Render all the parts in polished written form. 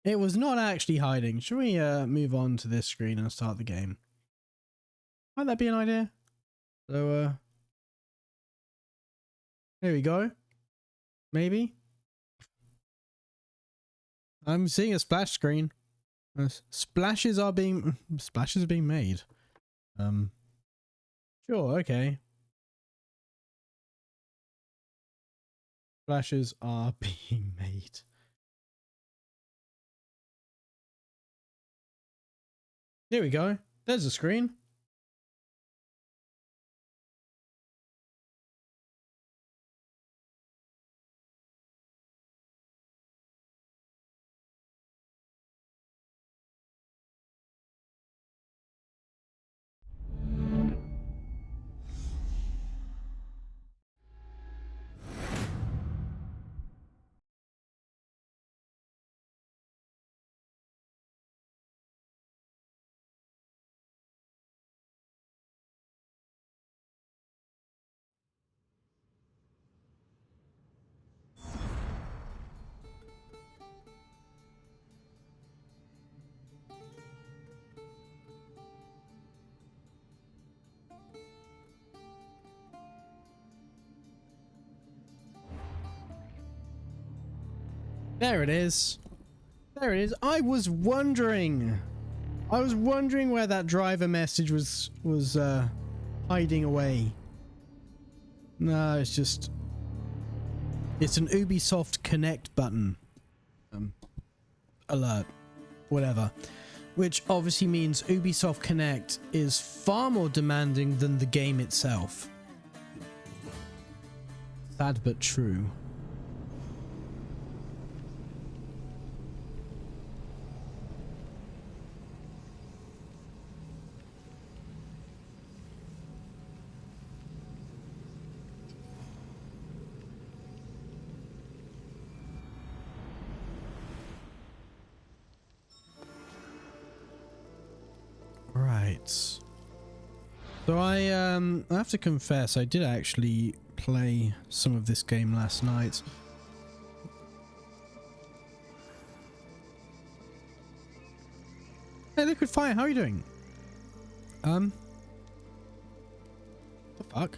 It was not actually hiding. Should we move on to this screen and start the game? Might that be an idea? So, there we go. Maybe. I'm seeing a splash screen. Splashes are being made. Sure, okay. Splashes are being made. There we go. There's a screen. There it is. There it is. I was wondering where that driver message was hiding away. No, it's an Ubisoft Connect button. Alert. Whatever. Which obviously means Ubisoft Connect is far more demanding than the game itself. Sad but true. Right. So I have to confess, I did actually play some of this game last night. Hey, Liquid Fire, how are you doing? The fuck?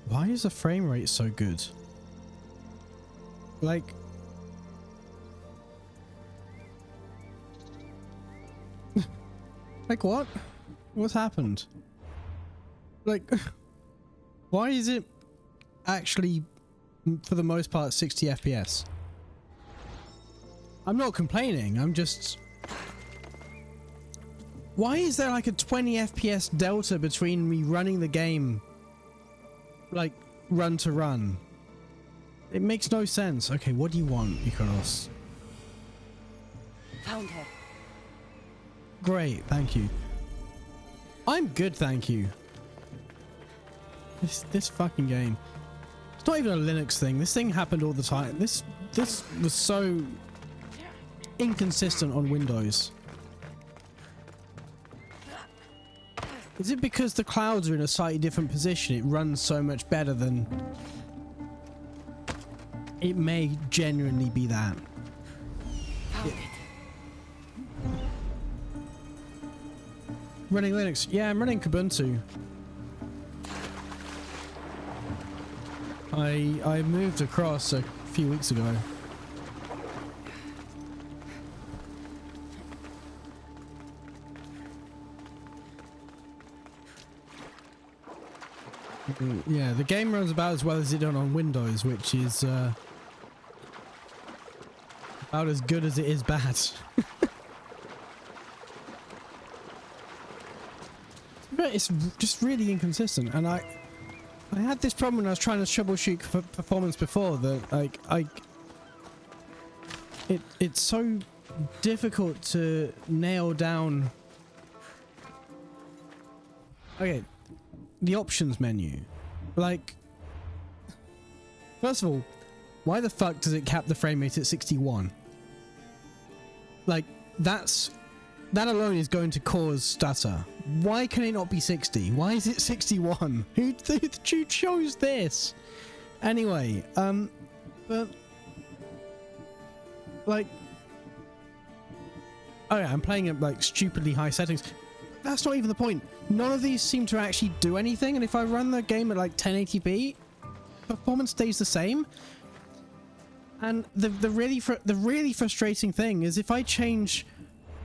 Why is the frame rate so good? Like, like what? What's happened? Like, why is it actually, for the most part, 60 FPS? I'm not complaining, I'm just... Why is there like a 20 FPS delta between me running the game, like, run to run? It makes no sense. Okay, what do you want, Ikaros? Found her. Great, thank you. I'm good, thank you. This fucking game. It's not even a Linux thing. This thing happened all the time. This was so inconsistent on Windows. Is it because the clouds are in a slightly different position? It runs so much better than... It may genuinely be that. Running Linux. Yeah, I'm running Kubuntu. I moved across a few weeks ago. Yeah, the game runs about as well as it done on Windows, which is about as good as it is bad. But it's just really inconsistent, and I had this problem when I was trying to troubleshoot performance before, that like it's so difficult to nail down. Okay, the options menu, like, first of all, why the fuck does it cap the frame rate at 61? Like, that's that alone is going to cause stutter. Why can it not be 60? Why is it 61? Who chose this? Anyway, but like, oh yeah, I'm playing at like stupidly high settings. That's not even the point. None of these seem to actually do anything, and if I run the game at like 1080p, performance stays the same. And the really frustrating thing is if I change,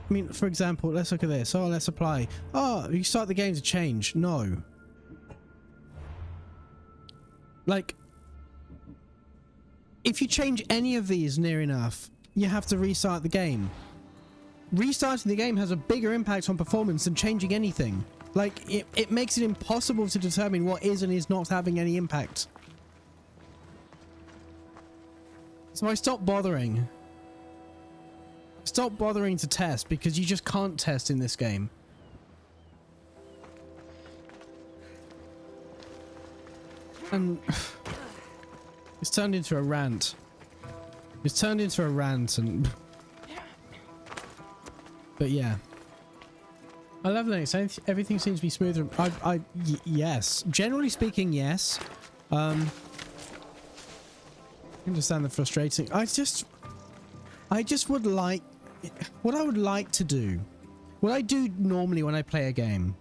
I mean, for example, let's look at this. Oh, let's apply. Oh, you start the game to change. No. Like, if you change any of these near enough, you have to restart the game. Restarting the game has a bigger impact on performance than changing anything. Like, it makes it impossible to determine what is and is not having any impact. So I stopped bothering. Stop bothering to test, because you just can't test in this game. And it's turned into a rant. It's turned into a rant, and but yeah, I love Linux. Everything seems to be smoother. Yes, generally speaking, yes. I understand the frustrating. I just would like, what I would like to do, what I do normally when I play a game.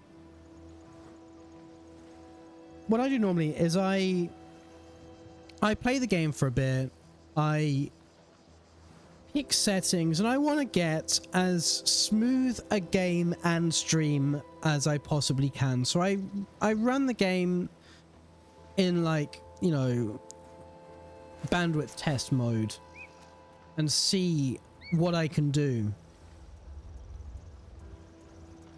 What I do normally is I play the game for a bit. I pick settings, and I want to get as smooth a game and stream as I possibly can. So I run the game in, like, you know, bandwidth test mode and see what I can do.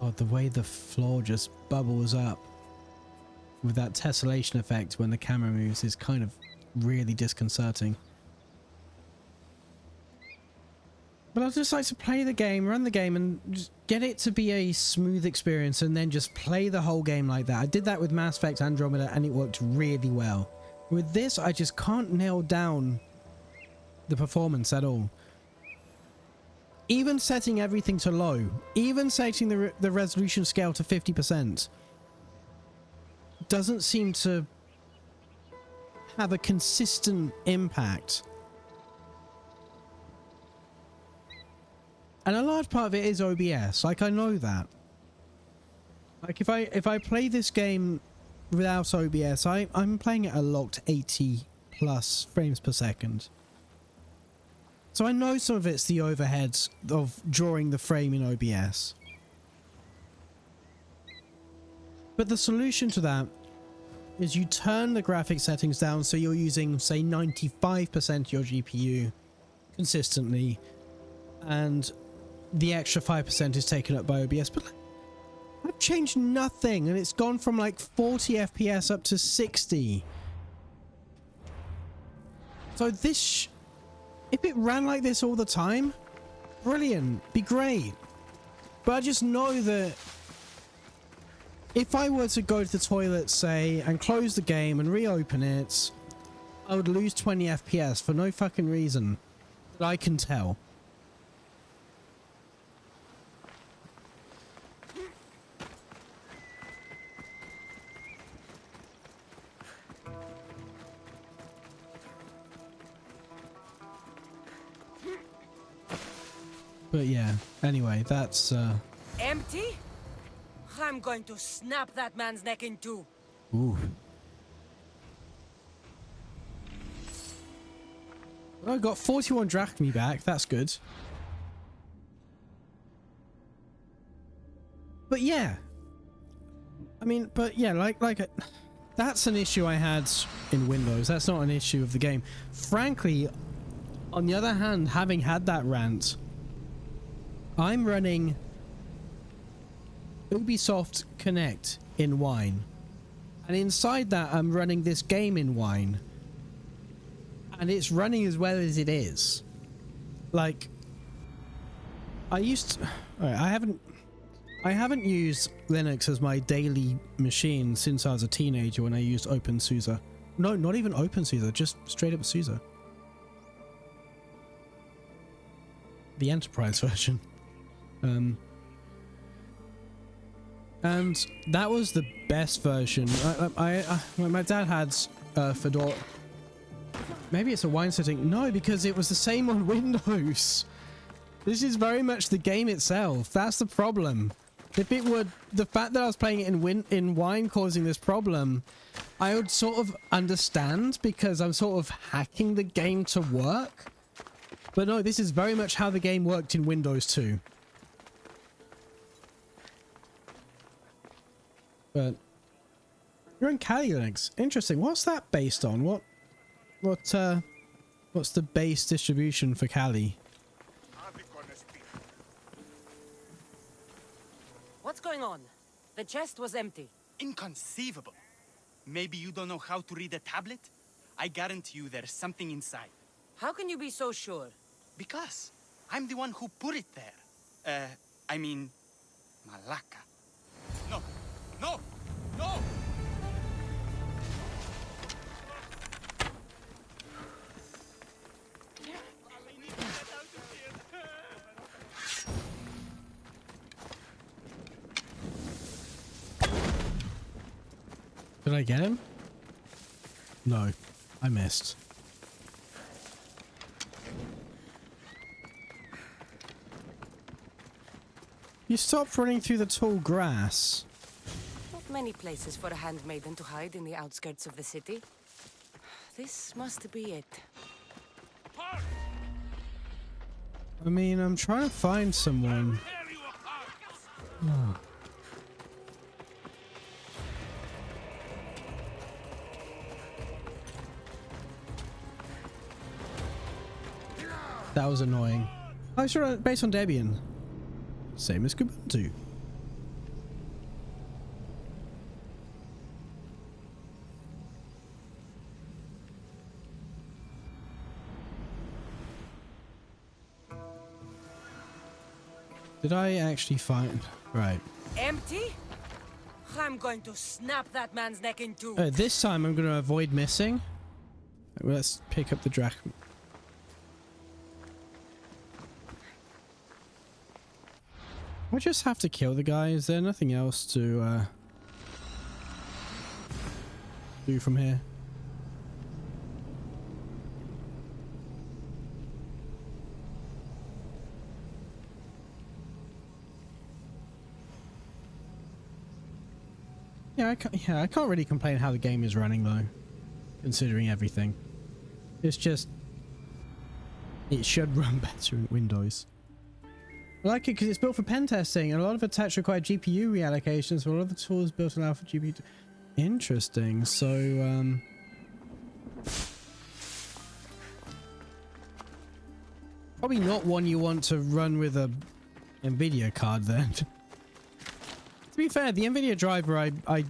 Oh, the way the floor just bubbles up with that tessellation effect when the camera moves is kind of really disconcerting. But I'd just like to play the game, run the game, and just get it to be a smooth experience, and then just play the whole game like that. I did that with Mass Effect Andromeda, and it worked really well. With this, I just can't nail down the performance at all. Even setting everything to low, even setting the resolution scale to 50%, doesn't seem to have a consistent impact. And a large part of it is OBS. Like, I know that. Like, if I play this game without OBS, I'm playing it at a locked 80 plus frames per second. So I know some of it's the overheads of drawing the frame in OBS. But the solution to that is you turn the graphic settings down so you're using, say, 95% of your GPU consistently, and the extra 5% is taken up by OBS. But I've changed nothing, and it's gone from like 40 FPS up to 60. So this, if it ran like this all the time, brilliant, be great. But I just know that if I were to go to the toilet, say, and close the game and reopen it, I would lose 20 FPS for no fucking reason that I can tell. But yeah, anyway, that's empty? I'm going to snap that man's neck in two. ooh. Well, I got 41 drachmi back, that's good. But yeah. I mean, but yeah, that's an issue I had in Windows. That's not an issue of the game. Frankly, on the other hand, having had that rant, I'm running Ubisoft Connect in Wine, and inside that I'm running this game in Wine, and it's running as well as it is. Like, I haven't used Linux as my daily machine since I was a teenager, when I used OpenSUSE. No, not even OpenSUSE, just straight up SUSE, the enterprise version. And that was the best version. My dad had Fedora. Maybe it's a wine setting. No, because it was the same on Windows. This is very much the game itself. That's the problem. If it were the fact that I was playing it in wine causing this problem, I would sort of understand because I'm sort of hacking the game to work. But no, this is very much how the game worked in Windows 2. But you're in Kali Linux. Interesting. What's that based on? What's the base distribution for Kali? What's going on? The chest was empty. Inconceivable. Maybe you don't know how to read a tablet? I guarantee you there's something inside. How can you be so sure? Because I'm the one who put it there. I mean, Malaka. No, no, no! Did I get him? No, I missed. You stopped running through the tall grass. Not many places for a handmaiden to hide in the outskirts of the city. This must be it. I mean, I'm trying to find someone. Oh. That was annoying. Oh, sure, based on Debian. Same as Kubuntu. Did I actually find... Right. Empty? I'm going to snap that man's neck in two. This time I'm going to avoid missing. Let's pick up the drachma. I just have to kill the guy. Is there nothing else to do from here? Yeah, I can't really complain how the game is running though, considering everything. It's just it should run better in Windows. I like it because it's built for pen testing, and a lot of attacks require GPU reallocations, so a lot of the tools built allow for GPU. Interesting. So, probably not one you want to run with a NVIDIA card then. To be fair, the NVIDIA driver, I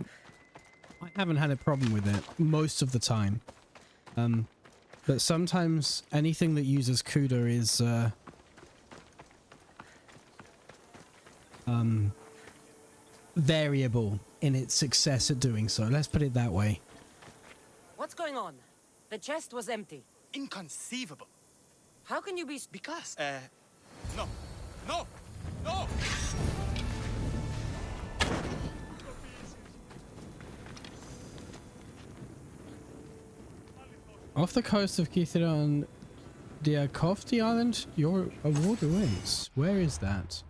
haven't had a problem with it most of the time. But sometimes anything that uses CUDA is variable in its success at doing so. Let's put it that way. What's going on? The chest was empty. Inconceivable. How can you be... Because, no, no, no! Off the coast of Kithira on Diakofti Island, your award awaits. Where is that?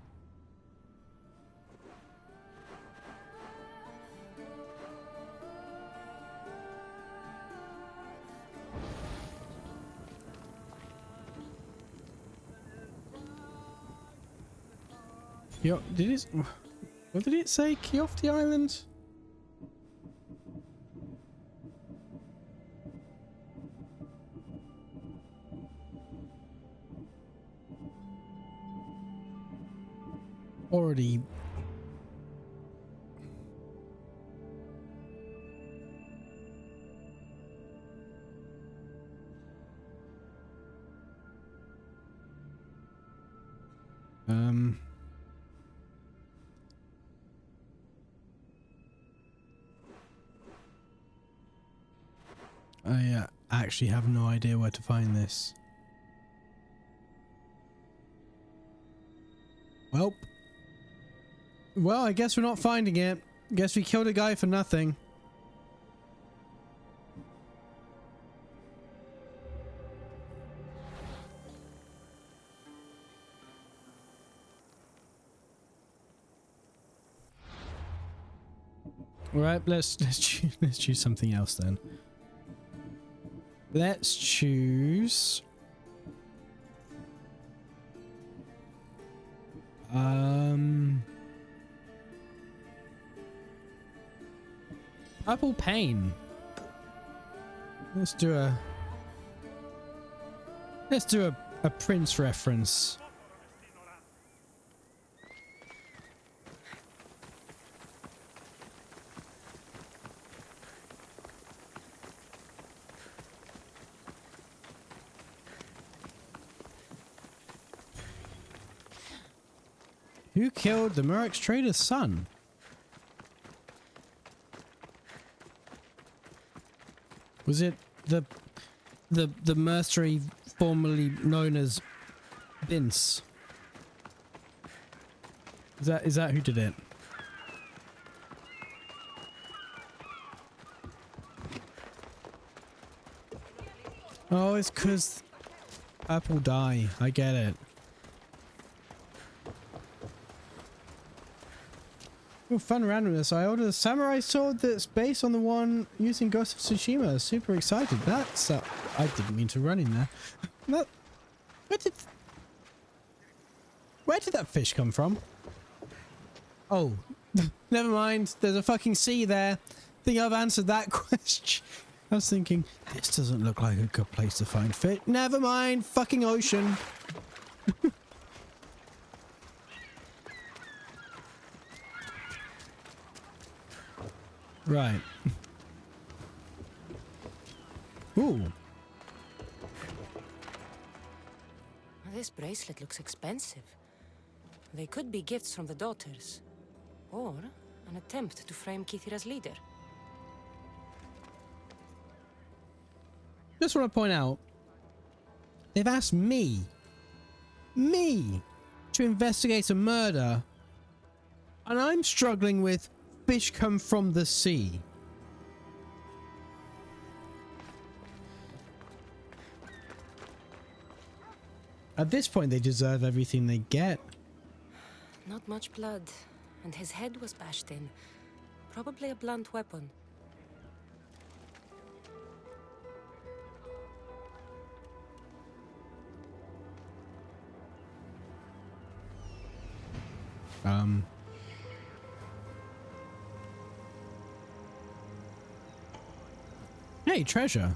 Yo, did it? What did it say? Kiofti Island? Already. I actually have no idea where to find this. Well, Well, I guess we're not finding it. Guess we killed a guy for nothing. All right, let's choose something else then. Let's choose Purple Pain. Let's do a Prince reference. Who killed the Murex trader's son? Was it the mercenary formerly known as Vince? Is that who did it? Oh, it's 'cause purple dye. I get it. Oh, fun randomness. I ordered a samurai sword that's based on the one using Ghost of Tsushima. Super excited. That's I didn't mean to run in there. That, where did that fish come from? Oh, never mind. There's a fucking sea there. I think I've answered that question. I was thinking, this doesn't look like a good place to find fish. Never mind. Fucking ocean. Right. Ooh. This bracelet looks expensive. They could be gifts from the daughters, or an attempt to frame Kithira's leader. Just want to point out, they've asked me, to investigate a murder, and I'm struggling with fish come from the sea. At this point, they deserve everything they get. Not much blood, and his head was bashed in. Probably a blunt weapon. Hey, treasure.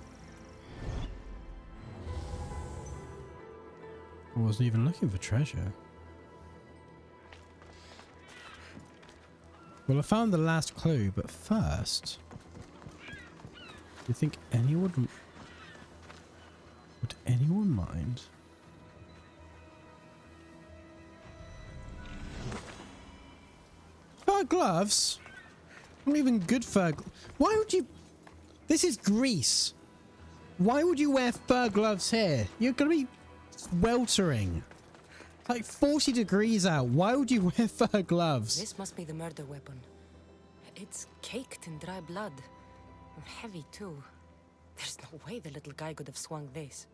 I wasn't even looking for treasure. Well, I found the last clue, but first, do you think would anyone mind? Fur gloves? Not even good fur. Why would you? This is Greece. Why would you wear fur gloves here? You're gonna be sweltering. It's like 40 degrees out. Why would you wear fur gloves? This must be the murder weapon. It's caked in dry blood. And heavy too. There's no way the little guy could have swung this.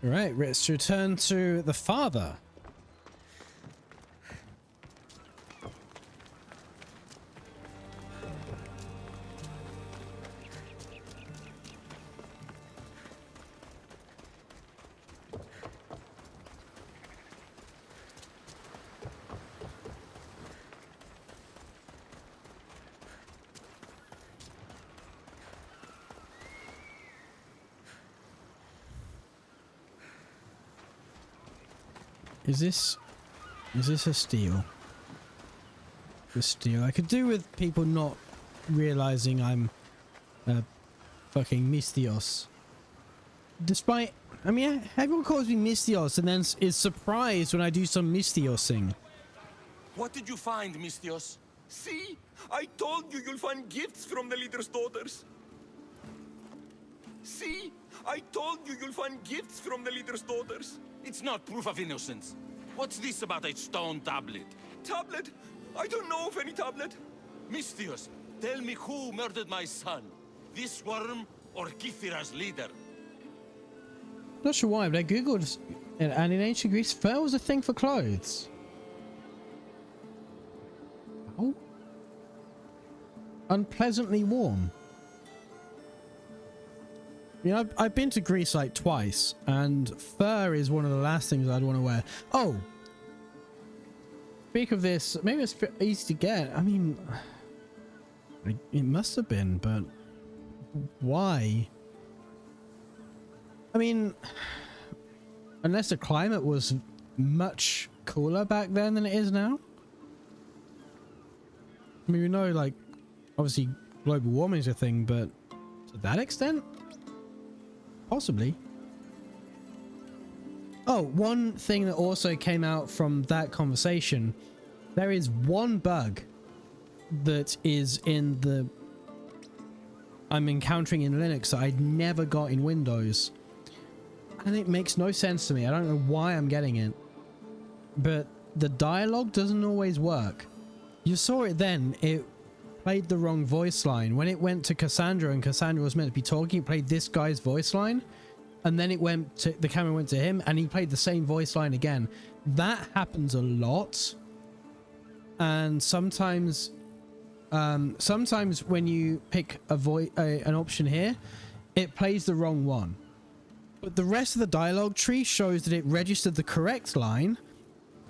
Alright, let's return to the father. Is this a steal? The steal. I could do with people not realizing I'm fucking Mystios. Despite, I mean, everyone calls me Mystios and then is surprised when I do some Mystiosing. What did you find, Mystios? See? I told you you'll find gifts from the leader's daughters. See? I told you you'll find gifts from the leader's daughters. It's not proof of innocence. What's this about a stone tablet? Tablet? I don't know of any tablet. Misthios, tell me who murdered my son. This worm or Kithira's leader? Not sure why, but I googled, and in ancient Greece, fur was a thing for clothes. Oh. Unpleasantly warm. You know, I've been to Greece like twice, and fur is one of the last things I'd want to wear. Oh! Speak of this, maybe it's easy to get. I mean, it must have been, but why? I mean, unless the climate was much cooler back then than it is now. I mean, we know, like, obviously global warming is a thing, but to that extent? Possibly. Oh, one thing that also came out from that conversation, there is one bug that is in the... I'm encountering in Linux that I'd never got in Windows. And it makes no sense to me. I don't know why I'm getting it. But the dialogue doesn't always work. You saw it then. It played the wrong voice line. When it went to Cassandra and Cassandra was meant to be talking, it played this guy's voice line. And then it went to... the camera went to him and he played the same voice line again. That happens a lot. And sometimes... sometimes when you pick an option here, it plays the wrong one. But the rest of the dialogue tree shows that it registered the correct line,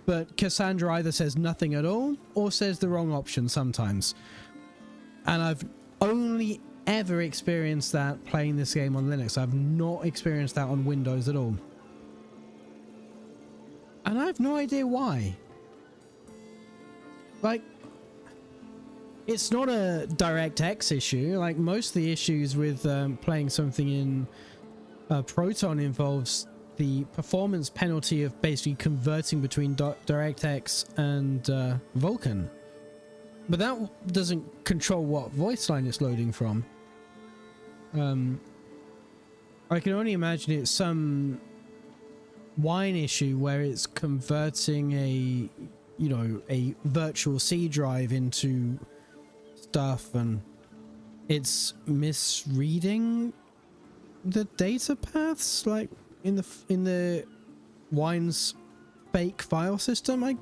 but Cassandra either says nothing at all or says the wrong option sometimes. And I've only ever experienced that playing this game on Linux. I've not experienced that on Windows at all. And I have no idea why. Like, it's not a DirectX issue. Like, most of the issues with playing something in Proton involves the performance penalty of basically converting between DirectX and Vulkan. But that doesn't control what voice line it's loading from. I can only imagine it's some wine issue where it's converting a, you know, a virtual C drive into stuff and it's misreading the data paths, like in the wine's fake file system.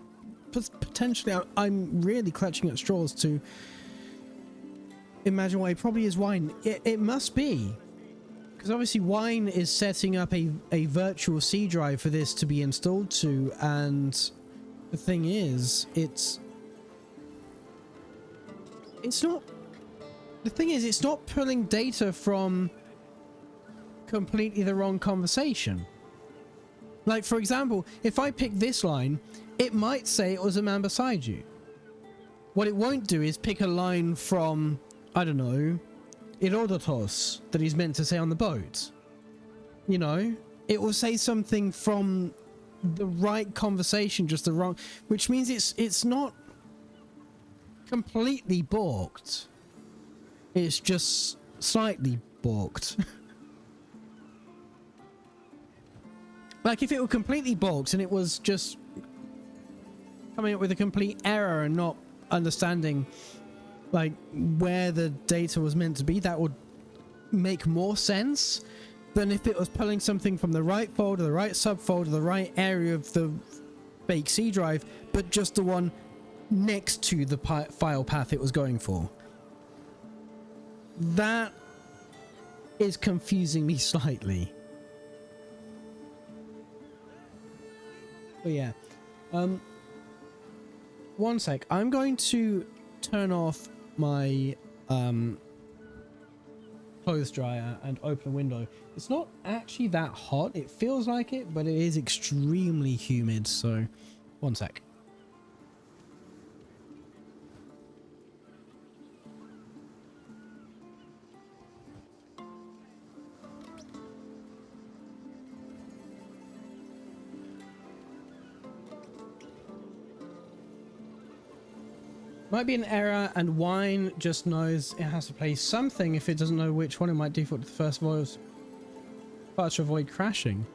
Potentially, I'm really clutching at straws to imagine why it probably is wine. It must be, because obviously wine is setting up a virtual C drive for this to be installed to, and the thing is, it's not. The thing is, it's not pulling data from completely the wrong conversation. Like, for example, if I pick this line, it might say it was a man beside you. What it won't do is pick a line from, I don't know, Irodotos that he's meant to say on the boat. You know, it will say something from the right conversation, just the wrong, which means it's not completely balked. It's just slightly balked. Like, if it were completely balked and it was just coming up with a complete error and not understanding, like, where the data was meant to be, that would make more sense than if it was pulling something from the right folder, the right subfolder, the right area of the fake C drive, but just the one next to the file path it was going for. That is confusing me slightly. But yeah, one sec. I'm going to turn off my clothes dryer and open a window. It's not actually that hot. It feels like it, but it is extremely humid. So, one sec. Might be an error, and wine just knows it has to play something. If it doesn't know which one, it might default to the first voice part to avoid crashing.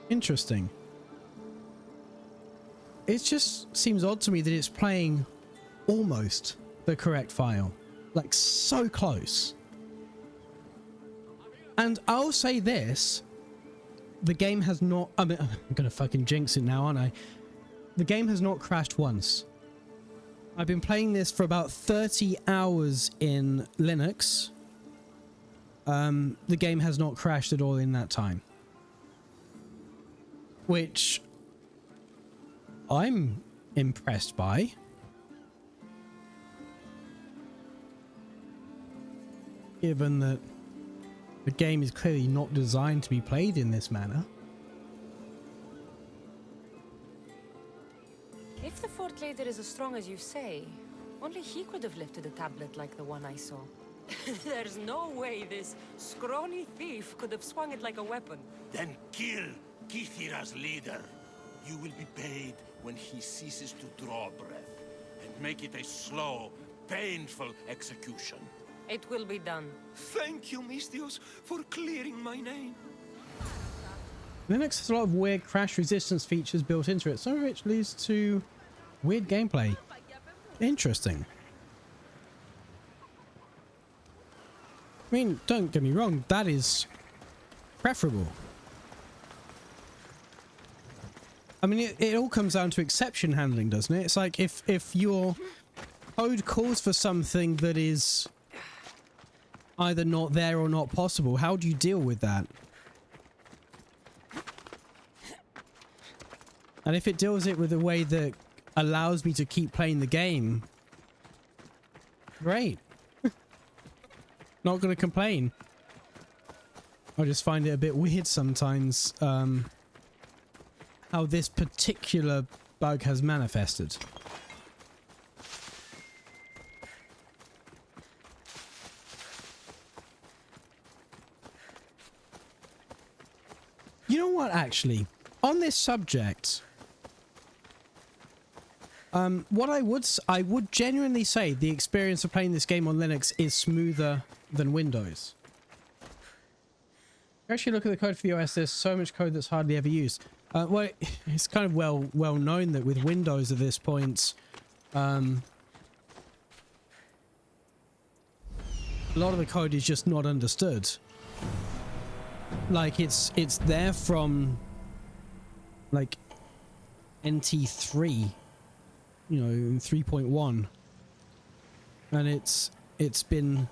Interesting. it just seems odd to me that it's playing almost the correct file, like so close. And I'll say this, the game has not, I mean, I'm gonna fucking jinx it now, aren't I? The game has not crashed once. I've been playing this for about 30 hours in Linux. The game has not crashed at all in that time. Which I'm impressed by. Given that the game is clearly not designed to be played in this manner. If the fort leader is as strong as you say, only he could have lifted a tablet like the one I saw. There's no way this scrawny thief could have swung it like a weapon. Then kill Kithira's leader. You will be paid when he ceases to draw breath. And make it a slow, painful execution. It will be done. Thank you, Mistios, for clearing my name. Linux has a lot of weird crash resistance features built into it, some of which leads to weird gameplay. Interesting. I mean, don't get me wrong, that is preferable. I mean, it all comes down to exception handling, doesn't it? It's like if your code calls for something that is either not there or not possible, how do you deal with that? And if it deals it with a way that allows me to keep playing the game, great. Not going to complain. I just find it a bit weird sometimes how this particular bug has manifested. You know what, actually? On this subject, what I would genuinely say the experience of playing this game on Linux is smoother than Windows. Actually, look at the code for the OS. There's so much code that's hardly ever used. Well, it's kind of well known that with Windows at this point, a lot of the code is just not understood. Like it's there from like NT3, you know, 3.1, and it's been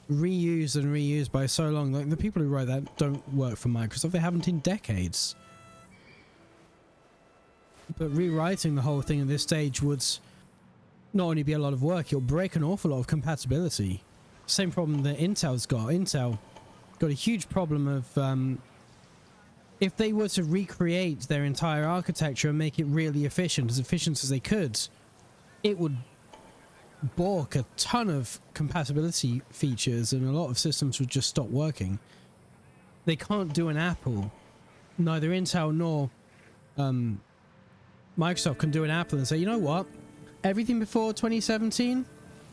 reused and reused by so long. Like the people who wrote that don't work for Microsoft. They haven't in decades. But rewriting the whole thing at this stage would not only be a lot of work, it'll break an awful lot of compatibility. Same problem that Intel's got. Intel got a huge problem of if they were to recreate their entire architecture and make it really efficient as they could, it would balk a ton of compatibility features and a lot of systems would just stop working. They can't do an Apple. Neither Intel nor Microsoft can do an Apple and say, you know what? Everything before 2017,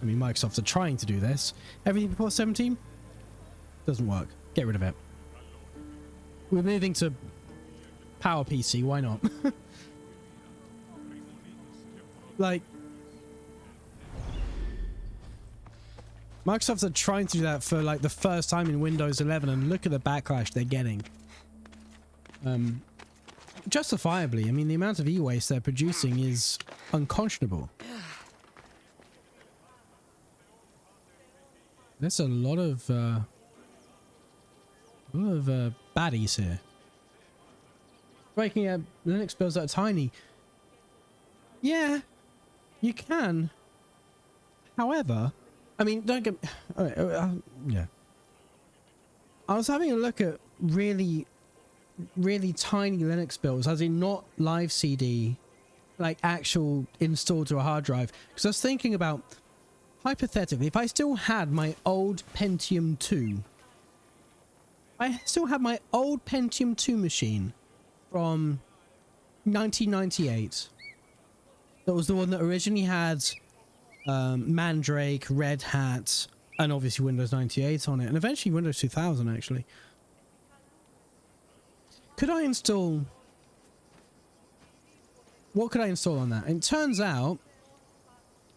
I mean, Microsoft are trying to do this. Everything before 17 doesn't work. Get rid of it. We're moving to PowerPC. Why not? Like, Microsoft are trying to do that for like the first time in Windows 11, and look at the backlash they're getting. Justifiably. I mean, the amount of e-waste they're producing is unconscionable. There's a lot of baddies here. Breaking Linux builds that are tiny. Yeah, you can. However, I mean, don't get... yeah. I was having a look at really tiny Linux builds, as in not live CD, like actual installed to a hard drive. Because I was thinking about, hypothetically, if I still had my old Pentium 2, I still had my old Pentium 2 machine from 1998. That was the one that originally had Mandrake, Red Hat, and obviously Windows 98 on it, and eventually Windows 2000 actually. Could I install what could I install on that? And it turns out,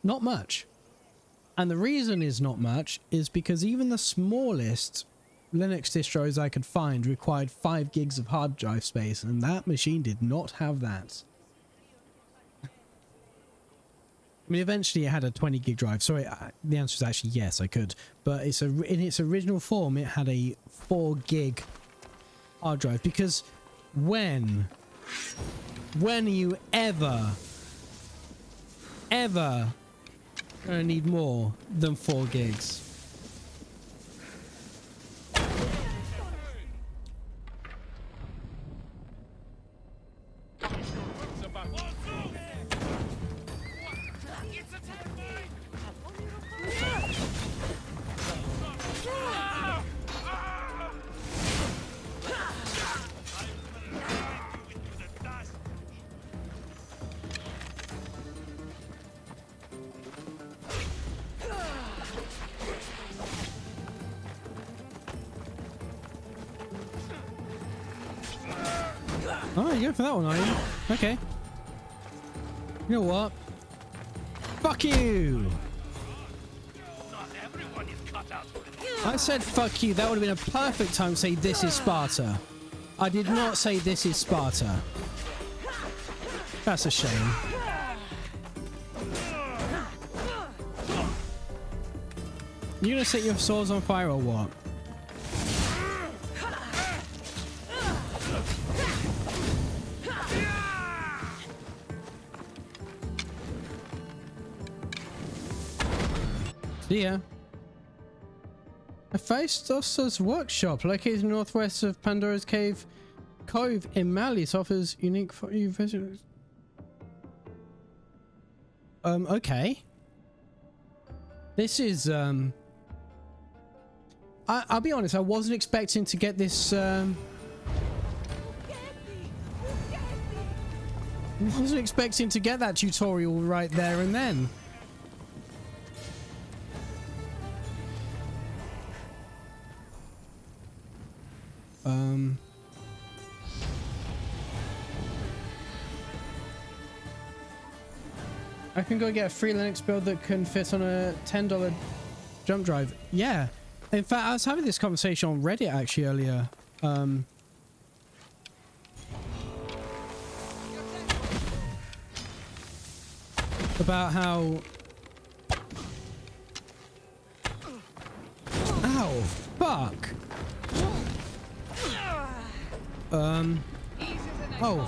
not much. And the reason is not much is because even the smallest Linux distros I could find required 5 gigs of hard drive space, and that machine did not have that. I mean, eventually it had a 20 gig drive. Sorry, the answer is actually yes, I could. But in its original form, it had a 4 gig hard drive. Because when are you ever gonna need more than 4 gigs? Oh, you're going for that one, are you? Okay. You know what? Fuck you! I said fuck you. That would have been a perfect time to say this is Sparta. I did not say this is Sparta. That's a shame. You gonna set your swords on fire or what? See ya. Hephaestus's workshop, located northwest of Pandora's Cave Cove in Malleus, offers unique for you visitors. Okay. This is I'll be honest, I wasn't expecting to get this wasn't expecting to get that tutorial right there and then. I can go get a free Linux build that can fit on a $10 jump drive. Yeah. In fact, I was having this conversation on Reddit actually earlier. About how... Ow, fuck. Oh,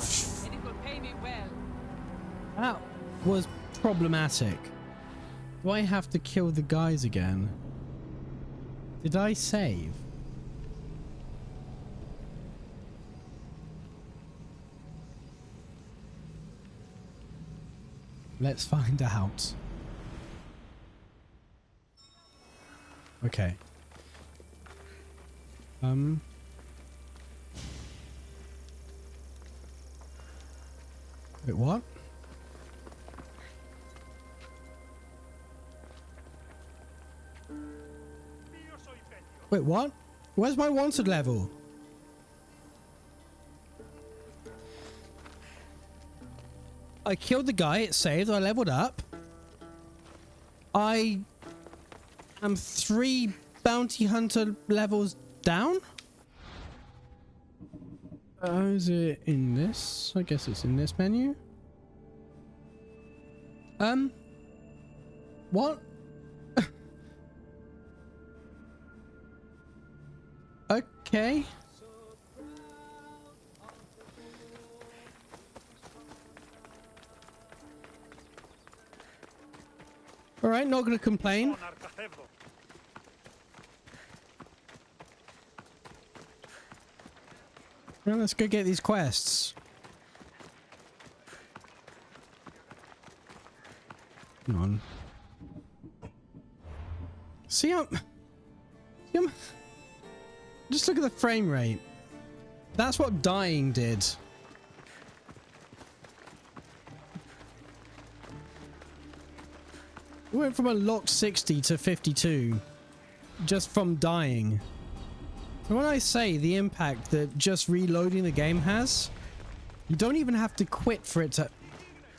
that was problematic. Do I have to kill the guys again? Did I save? Let's find out. Okay. Wait, what? Wait, what? Where's my wanted level? I killed the guy, it saved, I leveled up. I am 3 bounty hunter levels down? Is it in this? I guess it's in this menu. What? Okay. All right, not gonna complain. Well, let's go get these quests. Come on. See, just look at the frame rate. That's what dying did. We went from a locked 60 to 52 just from dying. So when I say the impact that just reloading the game has, you don't even have to quit for it to...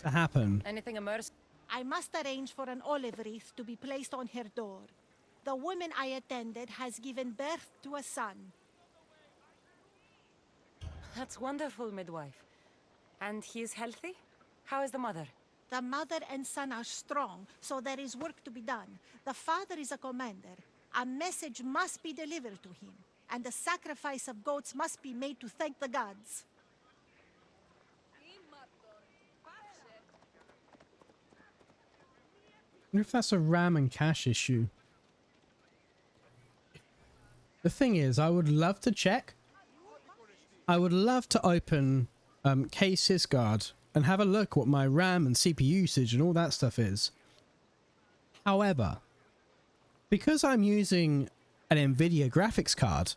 to happen. Anything immerse? I must arrange for an olive wreath to be placed on her door. The woman I attended has given birth to a son. That's wonderful, midwife. And he is healthy? How is the mother? The mother and son are strong, so there is work to be done. The father is a commander. A message must be delivered to him, and the sacrifice of goats must be made to thank the gods. I wonder if that's a RAM and cache issue. The thing is, I would love to check. I would love to open K-Sysguard and have a look what my RAM and CPU usage and all that stuff is. However, because I'm using an NVIDIA graphics card,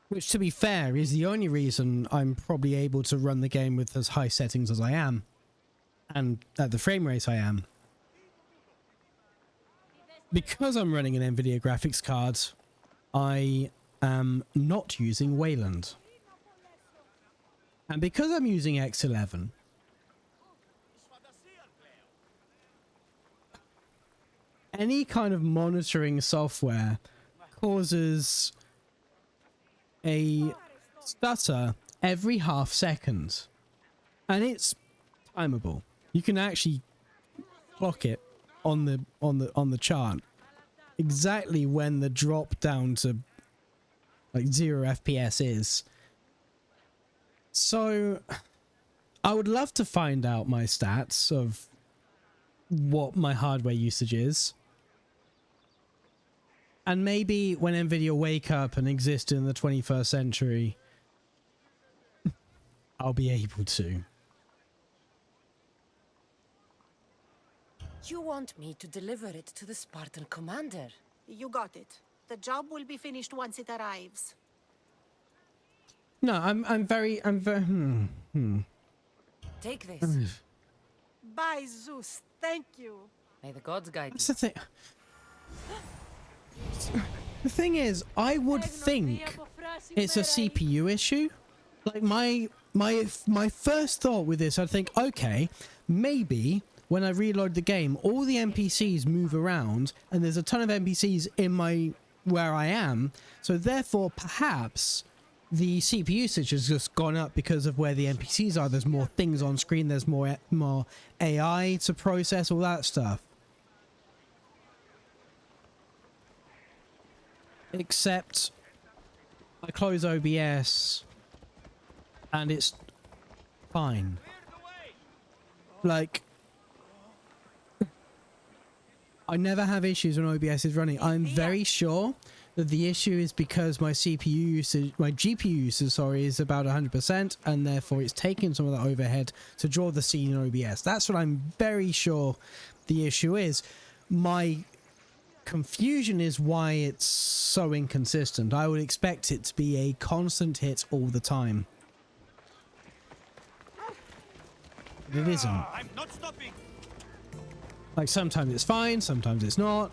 which to be fair is the only reason I'm probably able to run the game with as high settings as I am, and at the frame rate I am. Because I'm running an NVIDIA graphics card, I am not using Wayland. And because I'm using X11, any kind of monitoring software causes a stutter every half second. And it's timeable. You can actually clock it on the chart exactly when the drop down to like 0 FPS is. So I would love to find out my stats of what my hardware usage is, and maybe when Nvidia wake up and exist in the 21st century, I'll be able to. You want me to deliver it to the Spartan commander? You got it. The job will be finished once it arrives. No, I'm very Take this. By Zeus, thank you. May the gods guide That's you. the thing. The thing is, I would think it's a CPU issue. Like my first thought with this, I'd think, okay, maybe when I reload the game, all the NPCs move around, and there's a ton of NPCs in where I am, so therefore perhaps the CPU usage has just gone up because of where the NPCs are. There's more things on screen, there's more AI to process, all that stuff. Except I close OBS and it's fine. Like, I never have issues when OBS is running. I'm very sure that the issue is because my CPU usage, my GPU usage, sorry, is about 100%, and therefore it's taking some of that overhead to draw the scene in OBS. That's what I'm very sure the issue is. My confusion is why it's so inconsistent. I would expect it to be a constant hit all the time. But it isn't. I'm not stopping. Like, sometimes it's fine, sometimes it's not.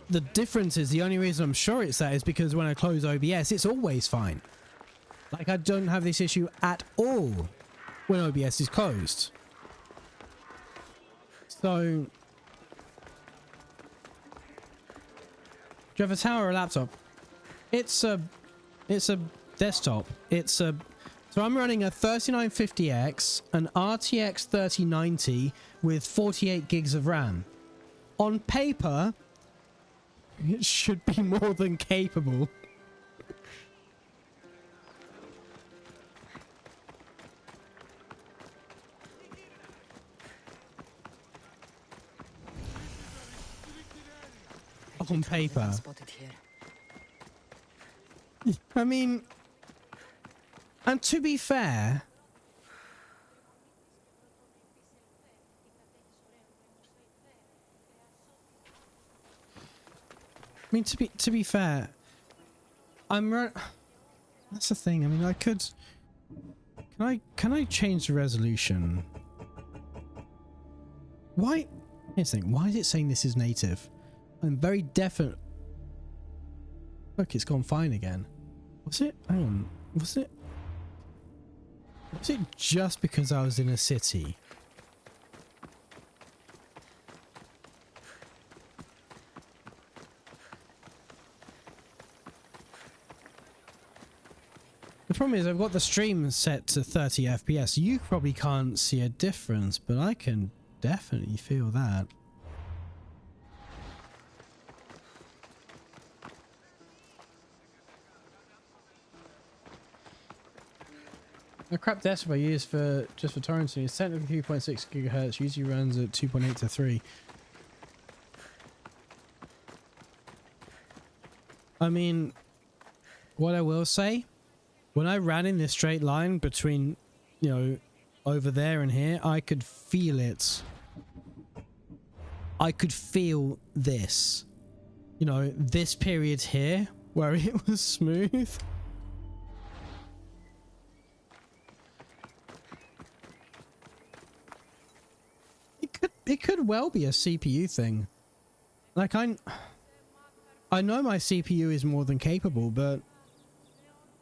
The difference is, the only reason I'm sure it's that is because when I close OBS, it's always fine. Like, I don't have this issue at all when OBS is closed. So, do you have a tower or a laptop? It's a desktop. So I'm running a 3950X, an RTX 3090 with 48 gigs of RAM. On paper, it should be more than capable. On paper. Spotted here. I mean, and to be fair, to be fair, that's the thing. I mean, I could. Can I change the resolution? Why? Here's the thing. Why is it saying this is native? I'm very definite. Look, it's gone fine again. Was it? Hang on. Was it? Was it just because I was in a city? The problem is I've got the stream set to 30 FPS. You probably can't see a difference, but I can definitely feel that. The crap decibel I use for just for torrenting is technically 3.6 gigahertz. Usually runs at 2.8 to 3. I mean, what I will say, when I ran in this straight line between, you know, over there and here, I could feel it. I could feel this. You know, this period here where it was smooth. It could well be a CPU thing. Like I know my CPU is more than capable, but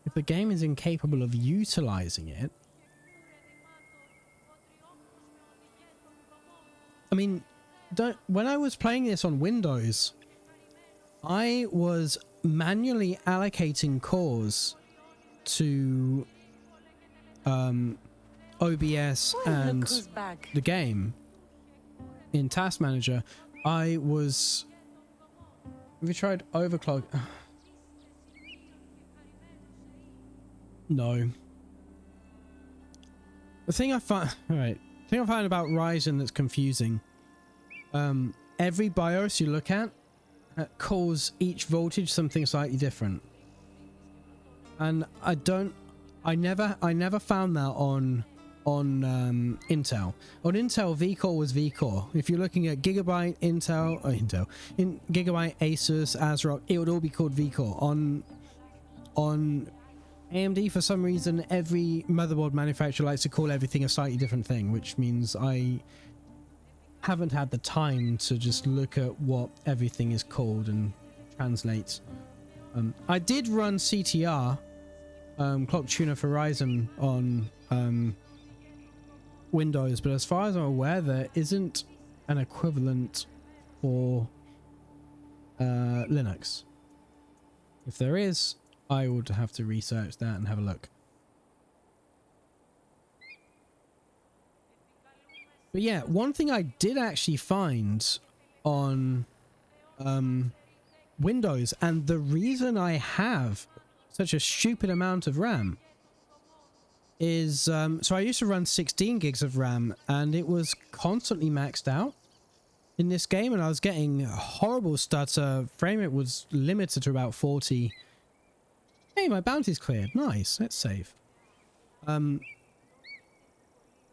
if the game is incapable of utilizing it, I mean, when I was playing this on Windows, I was manually allocating cores to OBS and the game in Task Manager. I was... Have you tried overclock? No. The thing I find... Alright. The thing I find about Ryzen that's confusing. Every BIOS you look at calls each voltage something slightly different. And I never found that on Intel. On Intel, vCore was vCore. If you're looking at Gigabyte, Gigabyte, Asus, ASRock, it would all be called vCore. On AMD, for some reason, every motherboard manufacturer likes to call everything a slightly different thing, which means I haven't had the time to just look at what everything is called and translate. I did run CTR, Clock Tuner for Ryzen, on Windows, but as far as I'm aware, there isn't an equivalent for Linux. If there is, I would have to research that and have a look. But yeah, one thing I did actually find on Windows, and the reason I have such a stupid amount of RAM is, so I used to run 16 gigs of RAM and it was constantly maxed out in this game, and I was getting horrible stutter. Frame rate was limited to about 40. Hey, my bounty's cleared. Nice. Let's save.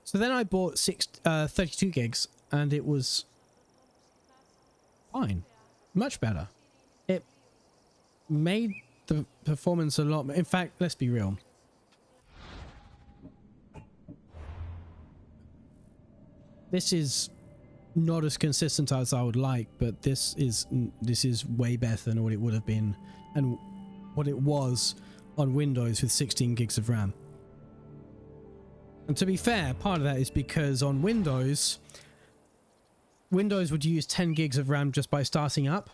So then I bought 32 gigs and it was fine. Much better. It made the performance a lot. In fact, let's be real. This is not as consistent as I would like, but this is way better than what it would have been and what it was on Windows with 16 gigs of RAM. And to be fair, part of that is because on Windows would use 10 gigs of RAM just by starting up.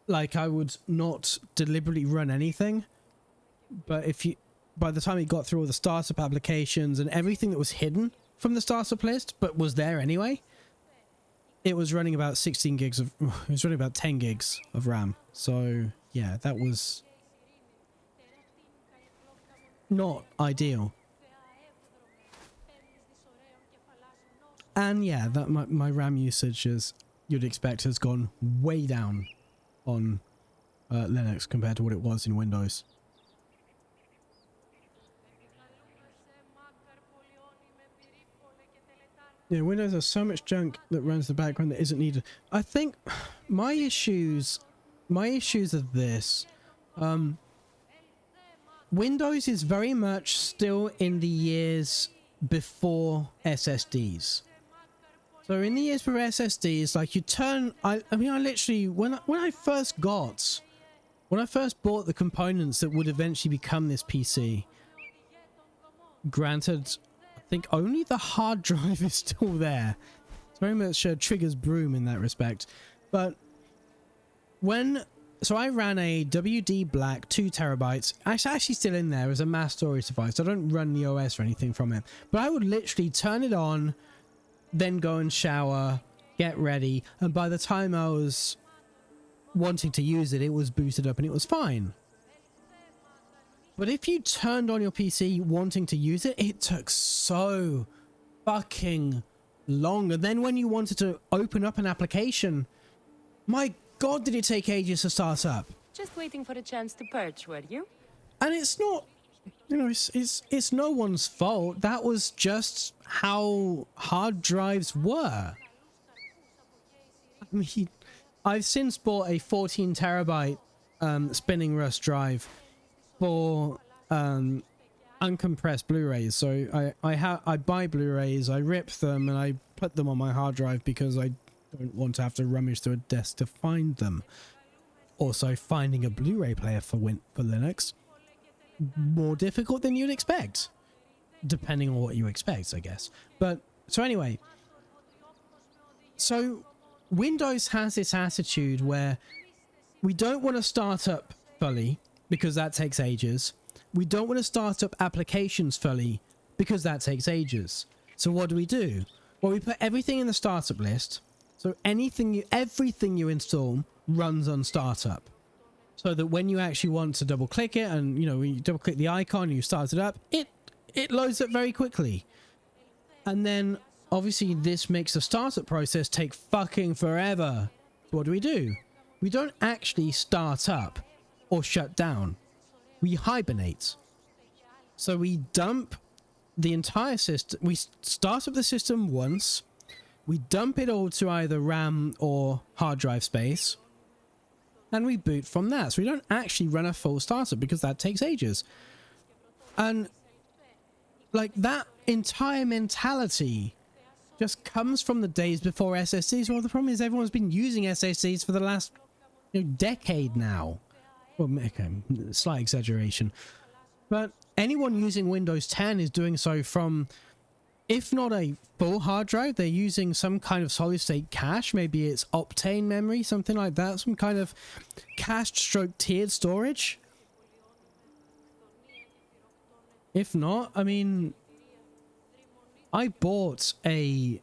Like, I would not deliberately run anything, but by the time it got through all the startup applications and everything that was hidden from the startup list but was there anyway, it was running about 16 gigs of, it was running about 10 gigs of RAM. So yeah, that was not ideal. And yeah, that my RAM usage, as you'd expect, has gone way down on Linux compared to what it was in Windows. Yeah, Windows has so much junk that runs the background that isn't needed. I think my issues are this. Windows is very much still in the years before SSDs. So in the years before SSDs, like, you turn, I mean, I literally, when I first bought the components that would eventually become this PC, Granted, I think only the hard drive is still there. It's very much Trigger's broom in that respect. But so I ran a WD Black 2 terabytes. It's actually still in there as a mass storage device. I don't run the OS or anything from it. But I would literally turn it on, then go and shower, get ready, and by the time I was wanting to use it, it was booted up and it was fine. But if you turned on your PC wanting to use it, it took so fucking long. And then when you wanted to open up an application, my God, did it take ages to start up. Just waiting for a chance to purge, were you? And it's not, you know, it's no one's fault. That was just how hard drives were. I mean, I've since bought a 14 terabyte spinning Rust drive for uncompressed Blu-rays. So I buy Blu-rays, I rip them, and I put them on my hard drive because I don't want to have to rummage through a desk to find them. Also, finding a Blu-ray player for Linux, more difficult than you'd expect, depending on what you expect, I guess. But so anyway, so Windows has this attitude where we don't want to start up fully because that takes ages. We don't want to start up applications fully because that takes ages. So what do? Well, we put everything in the startup list. So everything you install runs on startup, so that when you actually want to double click it, and you know, when you double click the icon and you start it up, it loads up very quickly. And then obviously this makes the startup process take fucking forever. What do? We don't actually start up or shut down. We hibernate. So we dump the entire system. We start up the system once. We dump it all to either RAM or hard drive space, and we boot from that. So we don't actually run a full startup because that takes ages. And like that entire mentality just comes from the days before SSDs. Well, the problem is everyone's been using SSDs for the last decade now. Well, okay, slight exaggeration. But anyone using Windows 10 is doing so from, if not a full hard drive, they're using some kind of solid state cache. Maybe it's Optane memory, something like that. Some kind of cached stroke tiered storage. If not, I mean, I bought a...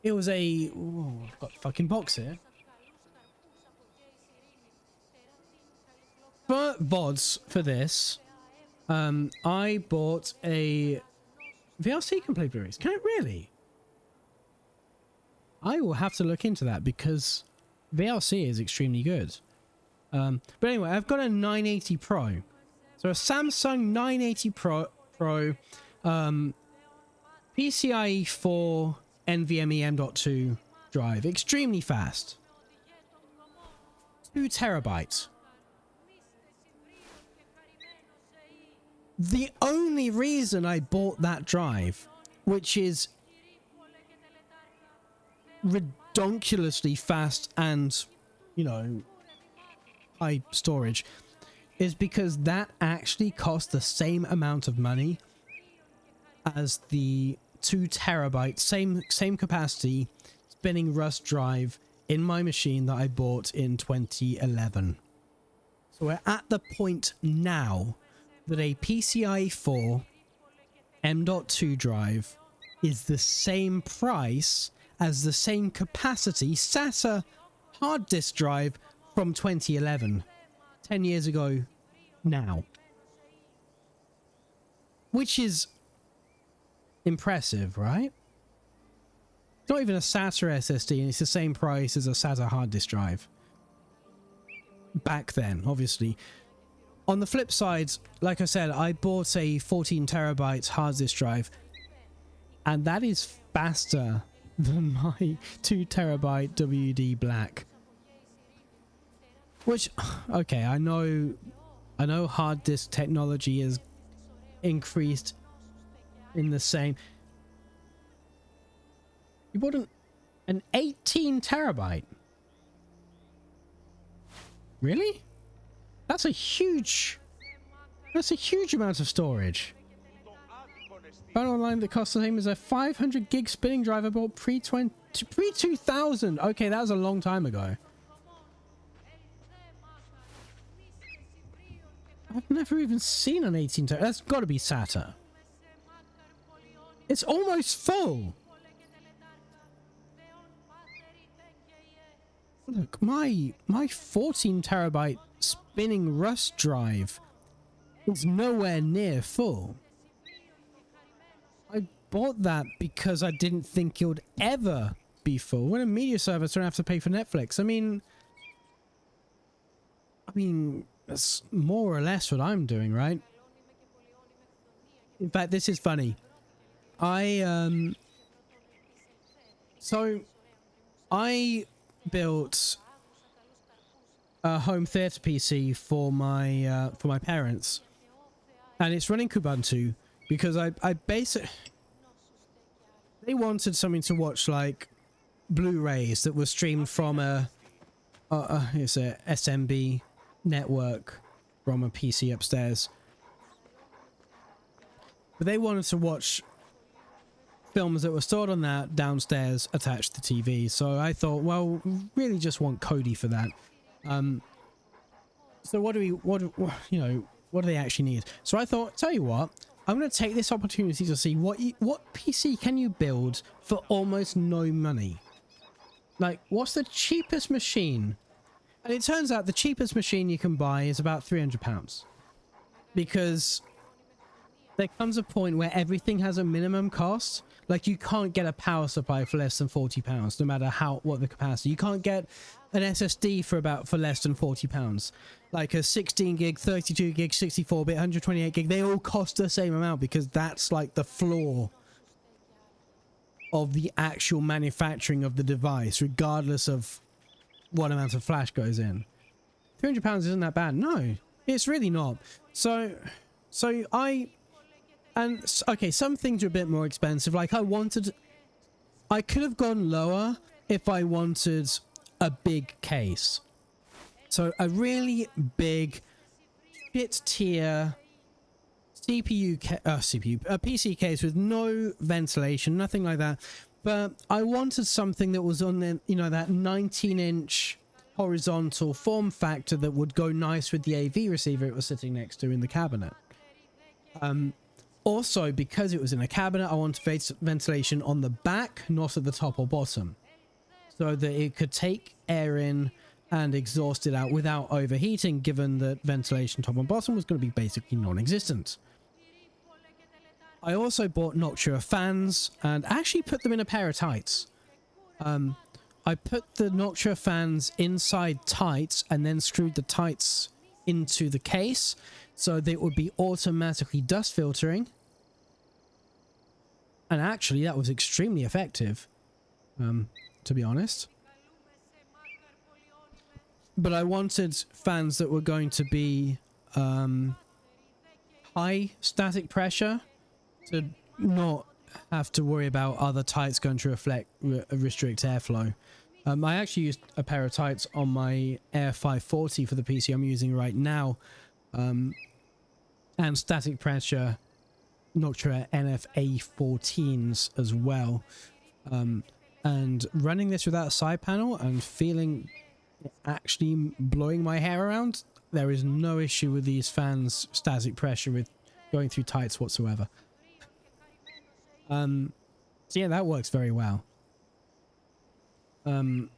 It was a... Oh, I've got a fucking box here. For VODs for this, I bought a... VLC can play Blu-rays. Can it really? I will have to look into that because VLC is extremely good. But anyway, I've got a 980 Pro. So a Samsung 980 Pro PCIe 4 NVMe M.2 drive. Extremely fast. 2 terabytes. The only reason I bought that drive, which is redonkulously fast and, you know, high storage, is because that actually cost the same amount of money as the 2 terabyte, same capacity, spinning Rust drive in my machine that I bought in 2011. So we're at the point now that a PCIe 4 M.2 drive is the same price as the same capacity SATA hard disk drive from 2011. 10 years ago now. Which is impressive, right? It's not even a SATA SSD and it's the same price as a SATA hard disk drive. Back then, obviously. On the flip side, like I said, I bought a 14 terabyte hard disk drive, and that is faster than my 2 terabyte WD Black. Which, okay, I know hard disk technology has increased in the same. You bought an 18 terabyte? Really? That's a huge That's a huge amount of storage. Found online that costs the same as a 500 gig spinning drive I bought pre-2000. Okay, that was a long time ago. I've never even seen an 18 terabyte. That's got to be SATA. It's almost full. Look, my 14 terabyte spinning Rust drive is nowhere near full. I bought that because I didn't think it would ever be full. When a media service don't have to pay for Netflix. I mean, that's more or less what I'm doing, right? In fact, this is funny. So I built a home theater PC for my parents, and it's running Kubuntu because I basically, they wanted something to watch, like Blu-rays that were streamed from it's a SMB network from a PC upstairs, but they wanted to watch films that were stored on that downstairs attached to the TV. So I thought, well, really just want Kodi for that. So what do they actually need? So I thought, tell you what, I'm going to take this opportunity to see what PC can you build for almost no money. Like, what's the cheapest machine? And it turns out the cheapest machine you can buy is about £300, because there comes a point where everything has a minimum cost. Like, you can't get a power supply for less than £40, no matter what the capacity. You can't get an SSD for less than £40. Like a 16 gig, 32 gig, 64-bit, 128 gig, they all cost the same amount, because that's like the floor of the actual manufacturing of the device, regardless of what amount of flash goes in. £300 isn't that bad. No, it's really not. Okay, some things are a bit more expensive. Like, I could have gone lower if I wanted a big case. So a really big shit tier a PC case with no ventilation, nothing like that. But I wanted something that was on the, that 19-inch horizontal form factor that would go nice with the AV receiver it was sitting next to in the cabinet. Also, because it was in a cabinet, I wanted ventilation on the back, not at the top or bottom, so that it could take air in and exhaust it out without overheating, given that ventilation top and bottom was going to be basically non-existent. I also bought Noctua fans and actually put them in a pair of tights. I put the Noctua fans inside tights and then screwed the tights into the case so that it would be automatically dust filtering. And actually that was extremely effective, to be honest. But I wanted fans that were going to be high static pressure, to not have to worry about other tights going to restrict airflow. I actually used a pair of tights on my Air 540 for the PC I'm using right now, and static pressure Noctua NF-A14s as well. And running this without a side panel and feeling it actually blowing my hair around, there is no issue with these fans' static pressure with going through tights whatsoever. So yeah, that works very well. But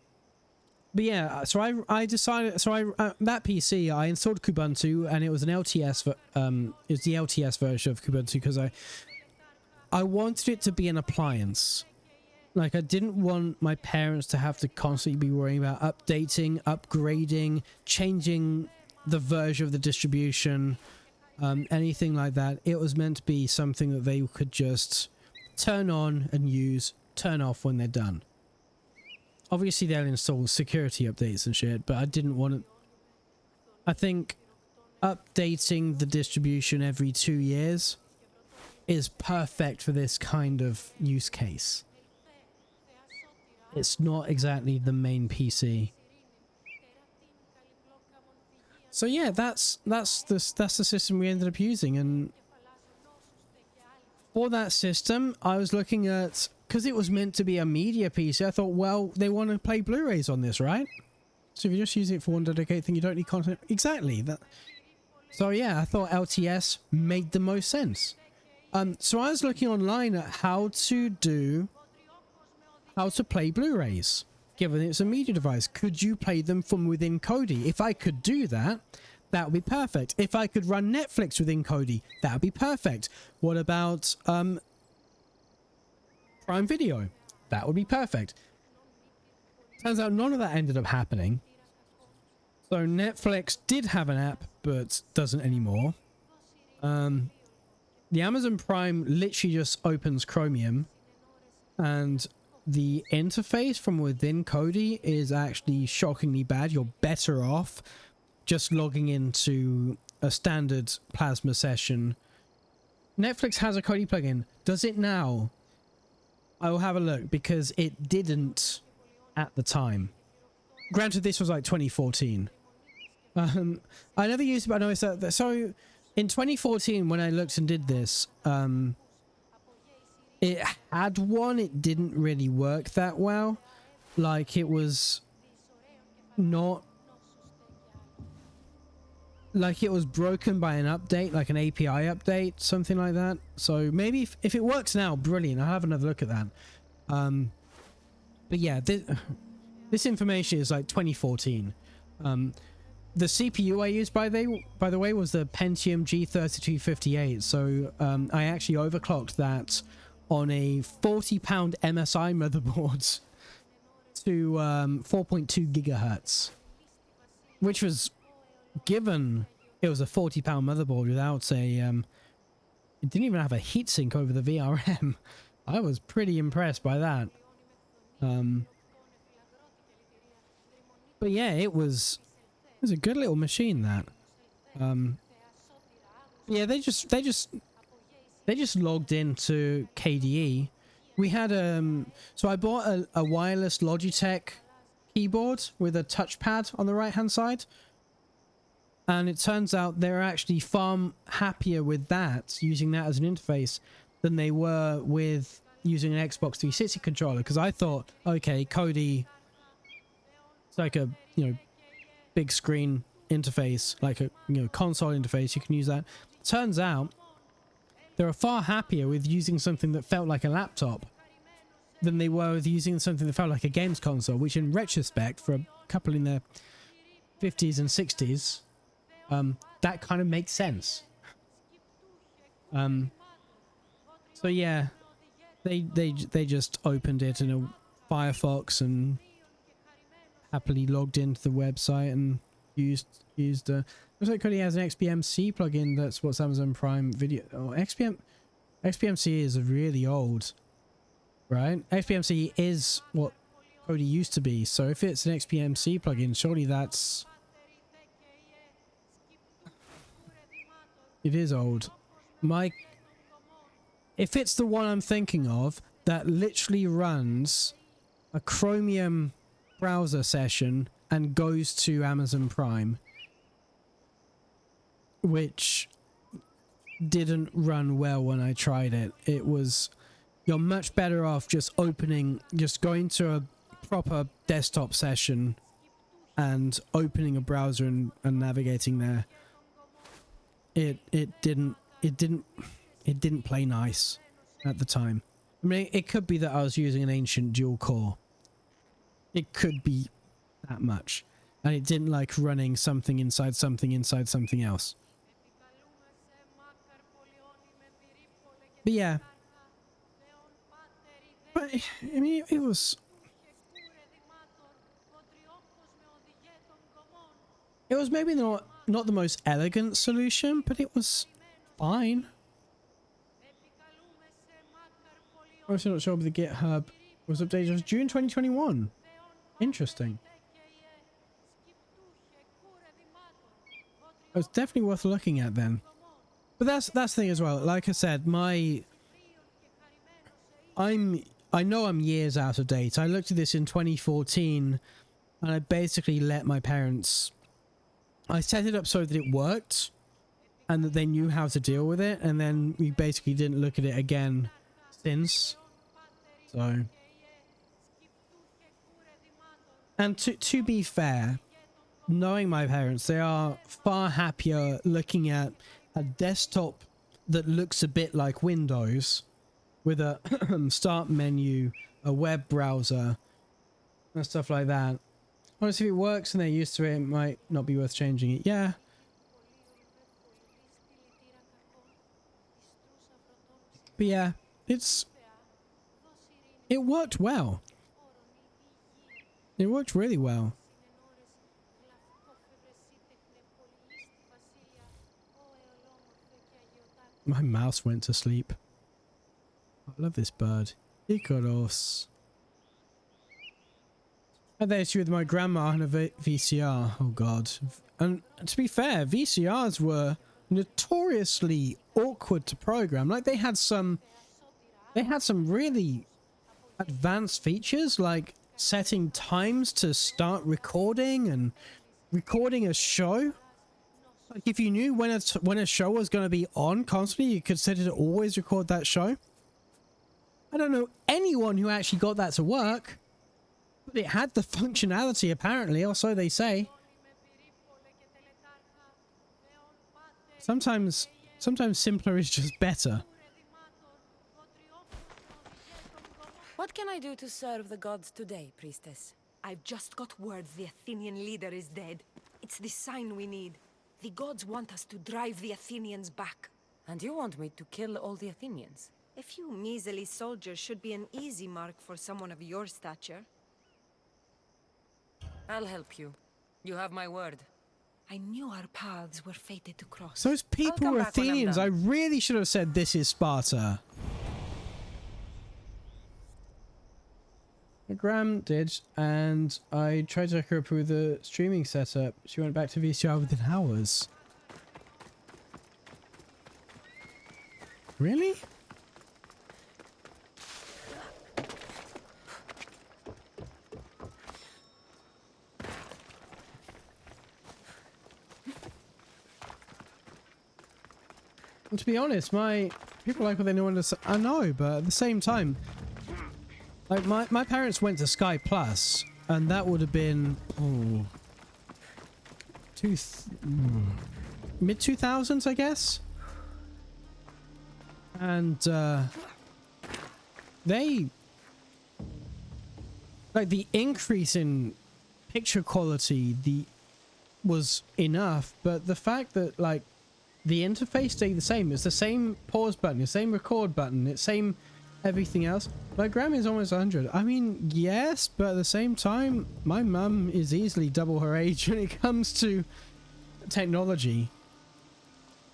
yeah, so I decided, that PC, I installed Kubuntu, and it was an LTS, it was the LTS version of Kubuntu, because I wanted it to be an appliance. Like, I didn't want my parents to have to constantly be worrying about updating, upgrading, changing the version of the distribution, anything like that. It was meant to be something that they could just turn on and use, turn off when they're done. Obviously they'll install security updates and shit, but I didn't want it. I think updating the distribution every 2 years is perfect for this kind of use case. It's not exactly the main PC. So yeah, that's the system we ended up using, and for that system, I was looking at, because it was meant to be a media PC, I thought, well, they want to play Blu-rays on this, right? So if you just use it for one dedicated thing, you don't need content. Exactly. So yeah, I thought LTS made the most sense. So I was looking online at how to play Blu-rays, given it's a media device. Could you play them from within Kodi? If I could do that, that would be perfect. If I could run Netflix within Kodi, that would be perfect. What about Prime Video? That would be perfect. Turns out none of that ended up happening. So Netflix did have an app, but doesn't anymore. The Amazon Prime literally just opens Chromium, and the interface from within Kodi is actually shockingly bad. You're better off just logging into a standard Plasma session. Netflix has a Kodi plugin. Does it now? I will have a look, because it didn't at the time. Granted, this was like 2014. I never used it, but I noticed that. So in 2014, when I looked and did this, it had one. It didn't really work that well. Like, it was not... Like, it was broken by an update, like an API update, something like that. So maybe if it works now, brilliant. I'll have another look at that. But yeah, this information is like 2014. The CPU I used, by the way, was the Pentium G3258. So I actually overclocked that on a £40 MSI motherboard to 4.2 gigahertz, which was, given it was a £40 motherboard without a it didn't even have a heatsink over the VRM. I was pretty impressed by that. But yeah, it was a good little machine, that. Yeah, they just logged into KDE. We had so I bought a wireless Logitech keyboard with a touchpad on the right hand side, and it turns out they're actually far happier with that, using that as an interface, than they were with using an Xbox 360 controller. Because I thought, okay, Kodi, it's like a, you know, big screen interface, like a, you know, console interface, you can use that. Turns out they were far happier with using something that felt like a laptop than they were with using something that felt like a games console, which in retrospect, for a couple in their 50s and 60s, that kind of makes sense. So yeah, they just opened it in a Firefox and happily logged into the website and used looks like Kodi has an XBMC plugin that's what's Amazon Prime Video. Oh, XBMC is really old, right? XBMC is what Kodi used to be, so if it's an XBMC plugin, surely that's... It is old. If it's the one I'm thinking of, that literally runs a Chromium browser session and goes to Amazon Prime, which didn't run well when I tried it. It was... You're much better off just going to a proper desktop session and opening a browser and navigating there. It didn't play nice at the time. I mean, it could be that I was using an ancient dual core. It could be that much. And it didn't like running something inside something else. But yeah. But, I mean, it was... It was maybe not the most elegant solution, but it was fine. I'm also not sure if the GitHub was updated. It was June 2021. Interesting. It's definitely worth looking at then. But that's the thing as well. Like I said, I know I'm years out of date. I looked at this in 2014 and I basically let my parents I set it up so that it worked and that they knew how to deal with it, and then we basically didn't look at it again since. So, and to be fair, knowing my parents, they are far happier looking at a desktop that looks a bit like Windows with a start menu, a web browser, and stuff like that. Honestly, if it works and they're used to it, it might not be worth changing it. Yeah. But yeah, it worked well. It worked really well. My mouse went to sleep. I love this bird. Icaros. I had that issue with my grandma and a VCR. Oh god. And to be fair, VCRs were notoriously awkward to program. Like they had some really advanced features, like setting times to start recording and recording a show. Like if you knew when a show was going to be on constantly, you could set it to always record that show. I don't know anyone who actually got that to work, but it had the functionality apparently, or so they say. Sometimes simpler is just better. What can I do to serve the gods today, priestess? I've just got word the Athenian leader is dead. It's the sign we need. The gods want us to drive the Athenians back. And you want me to kill all the Athenians? A few measly soldiers should be an easy mark for someone of your stature. I'll help you. You have my word. I knew our paths were fated to cross. Those people were Athenians. I really should have said this is Sparta. Graham did, and I tried to hook her up with the streaming setup. She went back to VCR within hours. Really? And to be honest, my people like what they know under. I know, but at the same time, like my parents went to Sky Plus, and that would have been mid 2000s, I guess. And they like the increase in picture quality was enough, but the fact that like the interface stayed the same. It's the same pause button, the same record button, it's same everything else. My grandma is almost 100. I mean, yes, but at the same time, my mum is easily double her age when it comes to technology.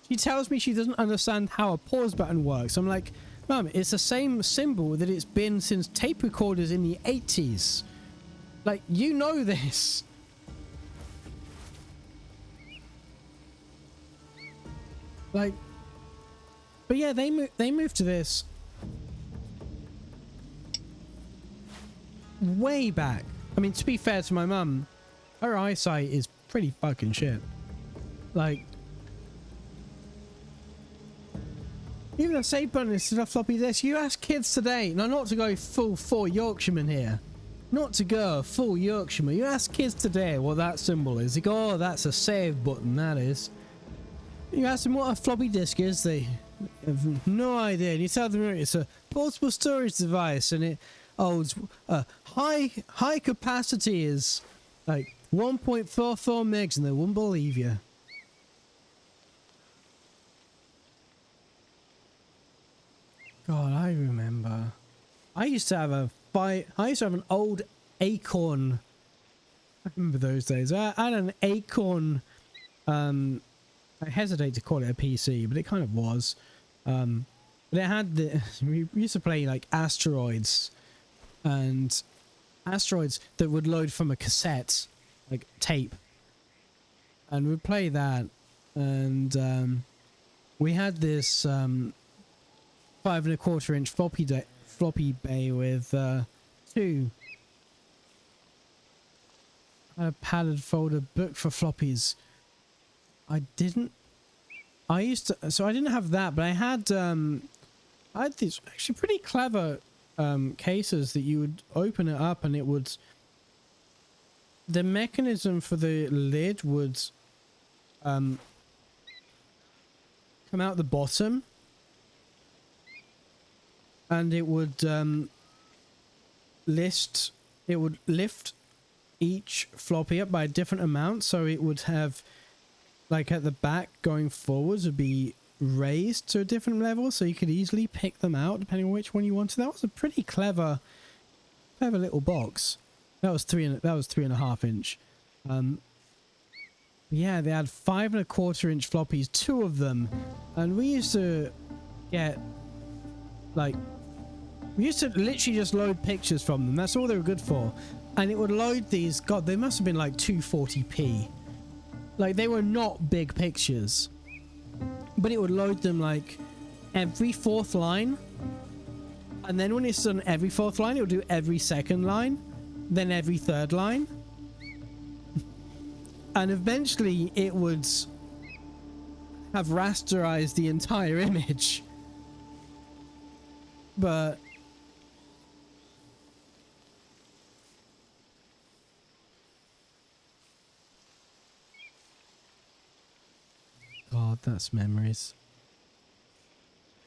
She tells me she doesn't understand how a pause button works. I'm like, Mum, it's the same symbol that it's been since tape recorders in the 80s. Like, you know this. Like, but yeah, they moved to this way back. I mean, to be fair to my mum, her eyesight is pretty fucking shit. Like, even a save button is a floppy disk. You ask kids today, now not to go full Yorkshireman here, not to go full Yorkshireman. You ask kids today what that symbol is. They go, oh, that's a save button, that is. You ask them what a floppy disk is, they have no idea. And you tell them it's a portable storage device and it holds high capacity is like 1.44 megs, and they wouldn't believe you. God, I remember. I used to have an old Acorn. I remember those days. I had an Acorn. I hesitate to call it a PC, but it kind of was. But it had we used to play like Asteroids, and Asteroids that would load from a cassette, like tape, and we'd play that. And we had this 5 1/4 inch floppy bay with two a padded folder book for floppies. I didn't. I used to. So I didn't have that, but I had these actually pretty clever cases that you would open it up and it would. The mechanism for the lid would come out the bottom, and it would lift each floppy up by a different amount, so it would have, like, at the back going forwards would be raised to a different level, so you could easily pick them out depending on which one you wanted. That was a pretty clever little box. That was 3.5 inch. Yeah, they had 5.25 inch floppies, 2 of them, and we used to get, like, we used to literally just load pictures from them. That's all they were good for. And it would load these, god, they must have been like 240p. Like, they were not big pictures, but it would load them like every 4th line, and then when it's done every 4th line, it would do every 2nd line, then every 3rd line, and eventually it would have rasterized the entire image. But god, that's memories.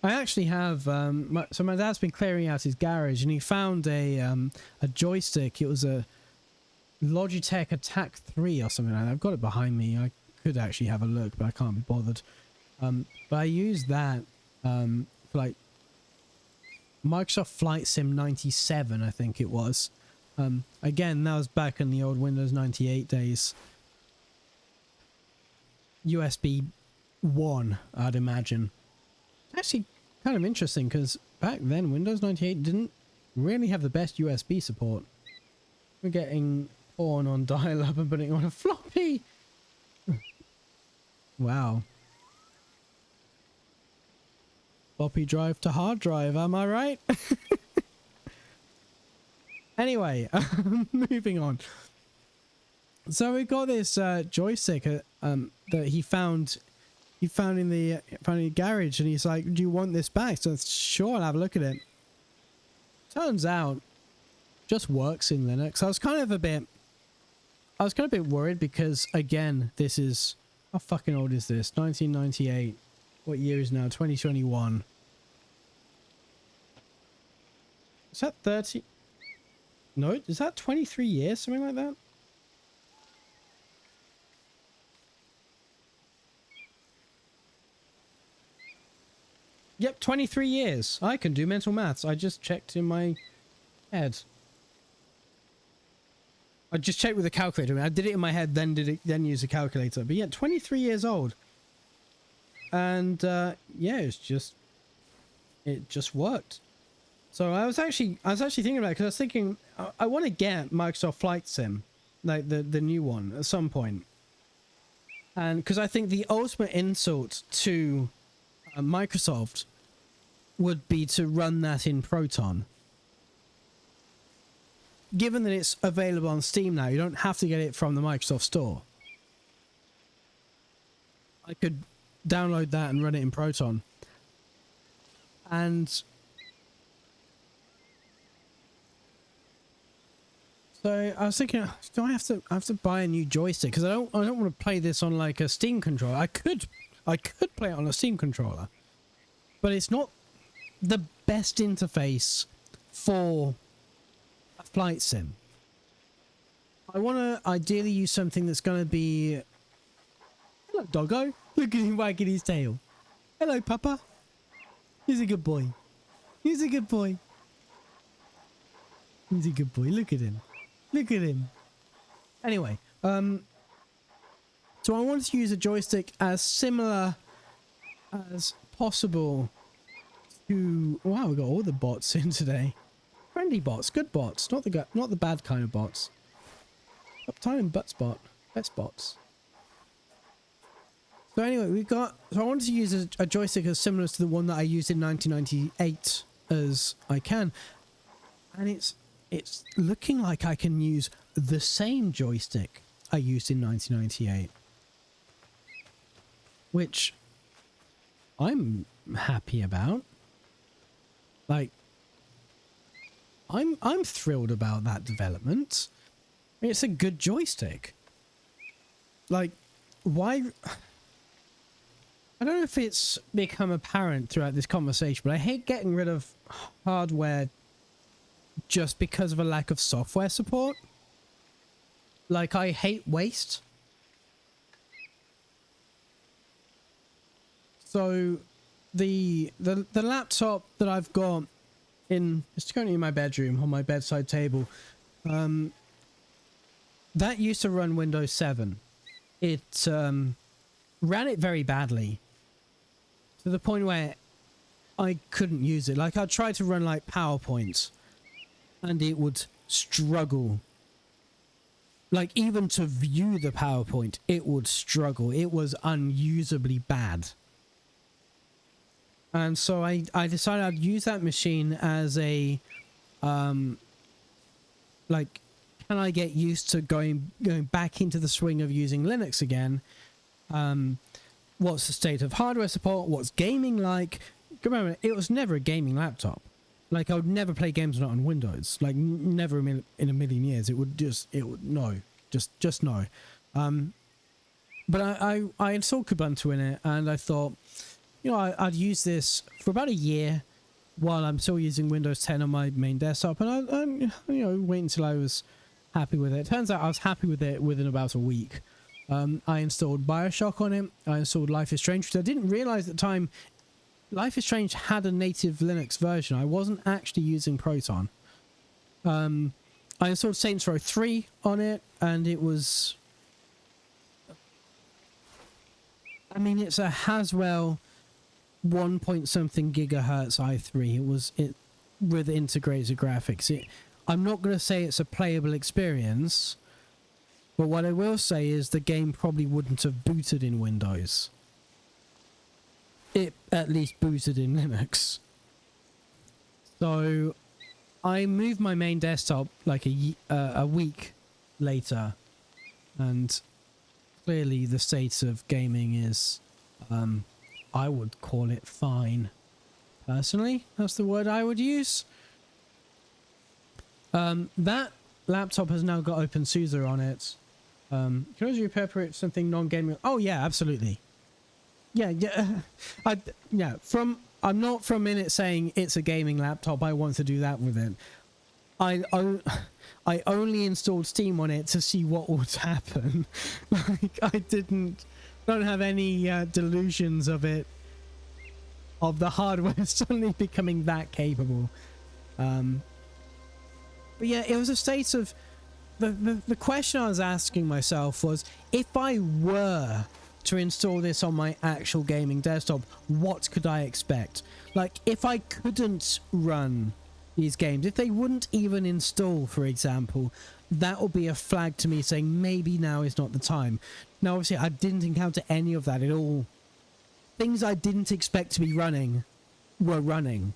I actually have so my dad's been clearing out his garage and he found a joystick. It was a Logitech Attack 3 or something like that. I've got it behind me. I could actually have a look, but I can't be bothered. But I used that for like Microsoft Flight Sim 97, I think it was. Again, that was back in the old Windows 98 days. USB 1, I'd imagine. Actually kind of interesting, because back then Windows 98 didn't really have the best USB support. We're getting porn on dial-up and putting it on a floppy. Wow. Floppy drive to hard drive, am I right? Anyway, moving on. So we got this joystick that he found in the garage, and he's like, "Do you want this back?" So sure, I'll have a look at it. Turns out, just works in Linux. I was kind of a bit worried because, again, this is, how fucking old is this? 1998. What year is now? 2021. Is that 30? No, is that 23 years? Something like that? Yep, 23 years. I can do mental maths. I just checked in my head. I just checked with a calculator. I did it in my head, then use a calculator. But yeah, 23 years old. And yeah, it just worked. So I was actually thinking about it, because I was thinking I want to get Microsoft Flight Sim, like the new one, at some point. And because I think the ultimate insult to Microsoft would be to run that in Proton. Given that it's available on Steam now, you don't have to get it from the Microsoft Store. I could download that and run it in Proton. And so I was thinking, do I have to buy a new joystick? Because I don't want to play this on like a Steam controller. I could play it on a Steam controller, but it's not the best interface for a flight sim. I want to ideally use something that's going to be... Hello, doggo. Look at him wagging his tail. Hello, Papa. He's a good boy. He's a good boy. He's a good boy. Look at him. Look at him. Anyway, so I wanted to use a joystick as similar as possible to... Wow, we got all the bots in today. Friendly bots, good bots, not the bad kind of bots. Uptime and butt spot, best bots. So anyway, so I wanted to use a joystick as similar to the one that I used in 1998 as I can, and it's looking like I can use the same joystick I used in 1998. which I'm happy about. Like, I'm thrilled about that development. It's a good joystick. Like, why? I don't know if it's become apparent throughout this conversation, but I hate getting rid of hardware just because of a lack of software support. Like, I hate waste. So the laptop that I've got it's currently in my bedroom on my bedside table. That used to run Windows 7. It ran it very badly to the point where I couldn't use it. Like, I'd try to run like PowerPoint and it would struggle. Like, even to view the PowerPoint, it would struggle. It was unusably bad. And so I decided I'd use that machine as a, like, can I get used to going back into the swing of using Linux again? What's the state of hardware support? What's gaming like? Remember, it was never a gaming laptop. Like, I would never play games not on Windows. Like, never in a million years. It would no. Just no. But I installed Kubuntu in it, and I thought, you know, I'd use this for about a year while I'm still using Windows 10 on my main desktop, and I'm you know, wait until I was happy with it. Turns out I was happy with it within about a week. I installed BioShock on it. I installed Life is Strange, which I didn't realize at the time. Life is Strange had a native Linux version. I wasn't actually using Proton. I installed Saints Row 3 on it, and it was... I mean, it's a Haswell 1 point something gigahertz i3. It with integrated graphics. I'm not going to say it's a playable experience, but what I will say is the game probably wouldn't have booted in Windows. It at least booted in Linux. So I moved my main desktop like a week later, and clearly the state of gaming is, I would call it fine. Personally, that's the word I would use. That laptop has now got OpenSUSE on it. Can I repair it something non-gaming? Oh yeah, absolutely. Yeah. I'm not for a minute saying it's a gaming laptop. I want to do that with it. I only installed Steam on it to see what would happen. Like, I don't have any delusions of the hardware suddenly becoming that capable. But yeah, it was a state of the question I was asking myself was, if I were to install this on my actual gaming desktop, what could I expect? Like, if I couldn't run these games, if they wouldn't even install, for example, that would be a flag to me saying maybe now is not the time. Now, obviously, I didn't encounter any of that at all. Things I didn't expect to be running were running.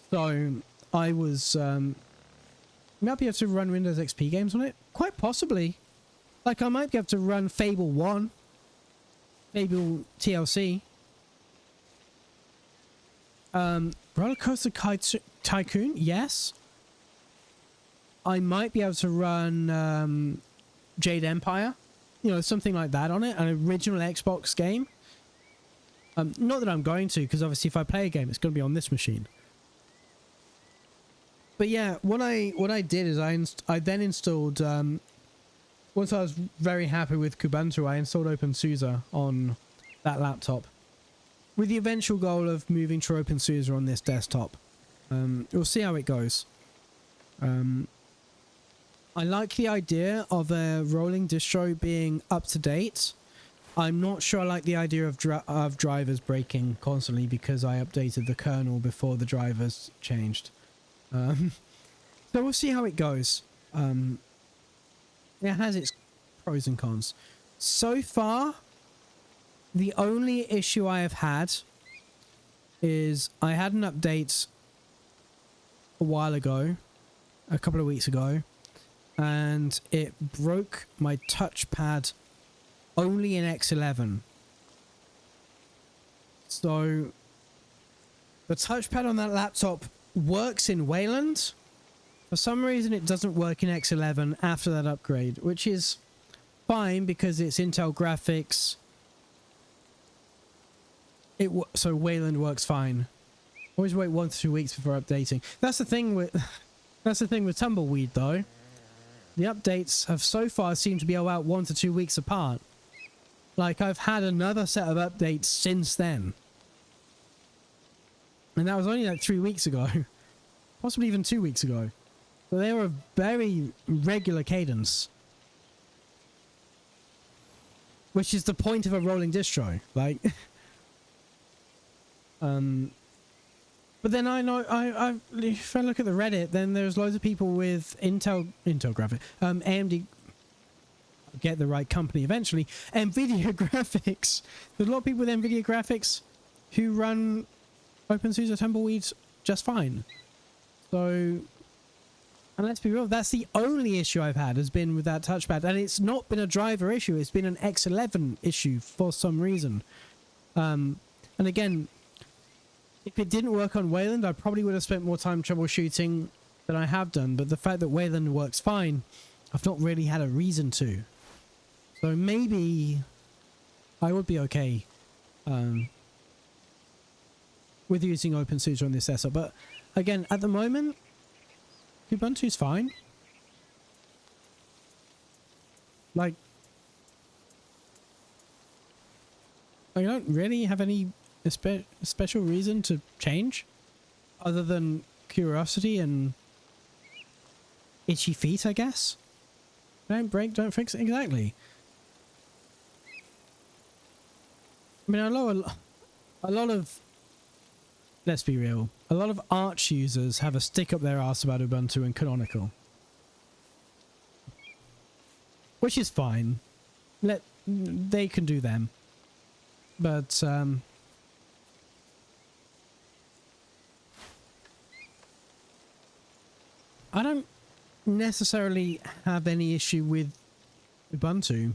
So I was might be able to run Windows XP games on it. Quite possibly. Like, I might be able to run Fable 1, Fable TLC, Roller Coaster Tycoon, yes. I might be able to run Jade Empire, you know, something like that on it, an original Xbox game. Not that I'm going to, because obviously if I play a game, it's going to be on this machine. But yeah, what I did is I then installed, once I was very happy with Kubuntu, I installed OpenSUSE on that laptop, with the eventual goal of moving to OpenSUSE on this desktop. We'll see how it goes. I like the idea of a rolling distro being up to date. I'm not sure I like the idea of drivers breaking constantly, because I updated the kernel before the drivers changed. So we'll see how it goes. It has its pros and cons. So far, the only issue I have had is I had an update a while ago, a couple of weeks ago, and it broke my touchpad only in X11. So the touchpad on that laptop works in Wayland. For some reason, it doesn't work in X11 after that upgrade, which is fine because it's Intel graphics. So Wayland works fine. Always wait 1 to 2 weeks before updating. That's the thing with Tumbleweed, though. The updates have so far seemed to be about 1 to 2 weeks apart. Like, I've had another set of updates since then. And that was only like 3 weeks ago. Possibly even 2 weeks ago. So they were a very regular cadence. Which is the point of a rolling distro. Like... But then I know, if I look at the Reddit, then there's loads of people with Intel graphic, AMD, get the right company eventually, NVIDIA graphics. There's a lot of people with NVIDIA graphics who run OpenSUSE Tumbleweed just fine. So, and let's be real, that's the only issue I've had has been with that touchpad, and it's not been a driver issue, it's been an X11 issue for some reason. And again, if it didn't work on Wayland, I probably would have spent more time troubleshooting than I have done. But the fact that Wayland works fine, I've not really had a reason to. So maybe I would be okay with using OpenSUSE on this setup. But again, at the moment, Ubuntu's fine. Like, I don't really have any special reason to change other than curiosity and itchy feet, I guess. Don't break, don't fix. Exactly. I mean, a lot of let's be real, a lot of Arch users have a stick up their ass about Ubuntu and Canonical, which is fine. They can do them, but I don't necessarily have any issue with Ubuntu.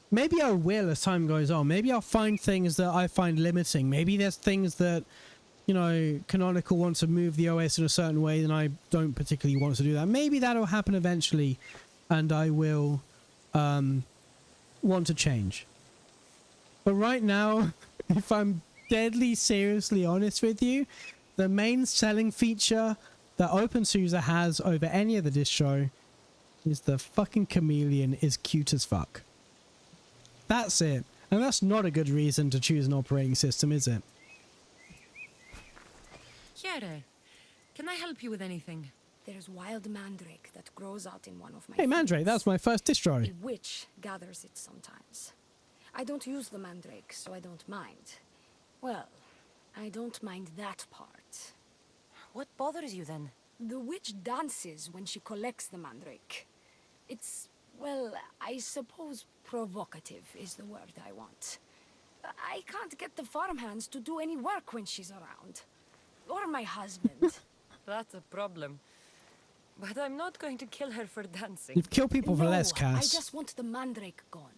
Maybe I will as time goes on. Maybe I'll find things that I find limiting. Maybe there's things that, you know, Canonical wants to move the OS in a certain way and I don't particularly want to do that. Maybe that'll happen eventually and I will want to change. But right now, if I'm deadly seriously honest with you, the main selling feature that OpenSUSE has over any other distro is the fucking chameleon is cute as fuck. That's it. And that's not a good reason to choose an operating system, is it? Here, can I help you with anything? There's wild mandrake that grows out in one of my Hey, Mandrake, fields. that's my first distro. A witch gathers it sometimes. I don't use the mandrake, so I don't mind. Well, I don't mind that part. What bothers you then? The witch dances when she collects the mandrake. It's, well, I suppose provocative is the word I want. I can't get the farmhands to do any work when she's around. Or my husband. That's a problem. But I'm not going to kill her for dancing. You've killed people for less, I Cass. just want the mandrake gone.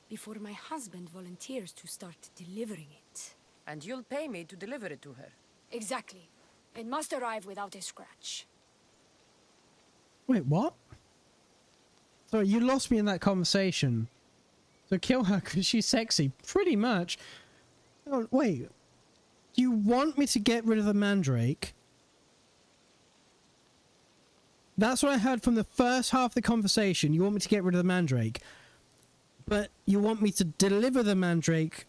Before my husband volunteers to start delivering it. And you'll pay me to deliver it to her. Exactly. It must arrive without a scratch. Wait, what? Sorry, you lost me in that conversation. So kill her because she's sexy. Pretty much. Oh, wait. You want me to get rid of the mandrake? That's what I heard from the first half of the conversation. You want me to get rid of the mandrake. But you want me to deliver the mandrake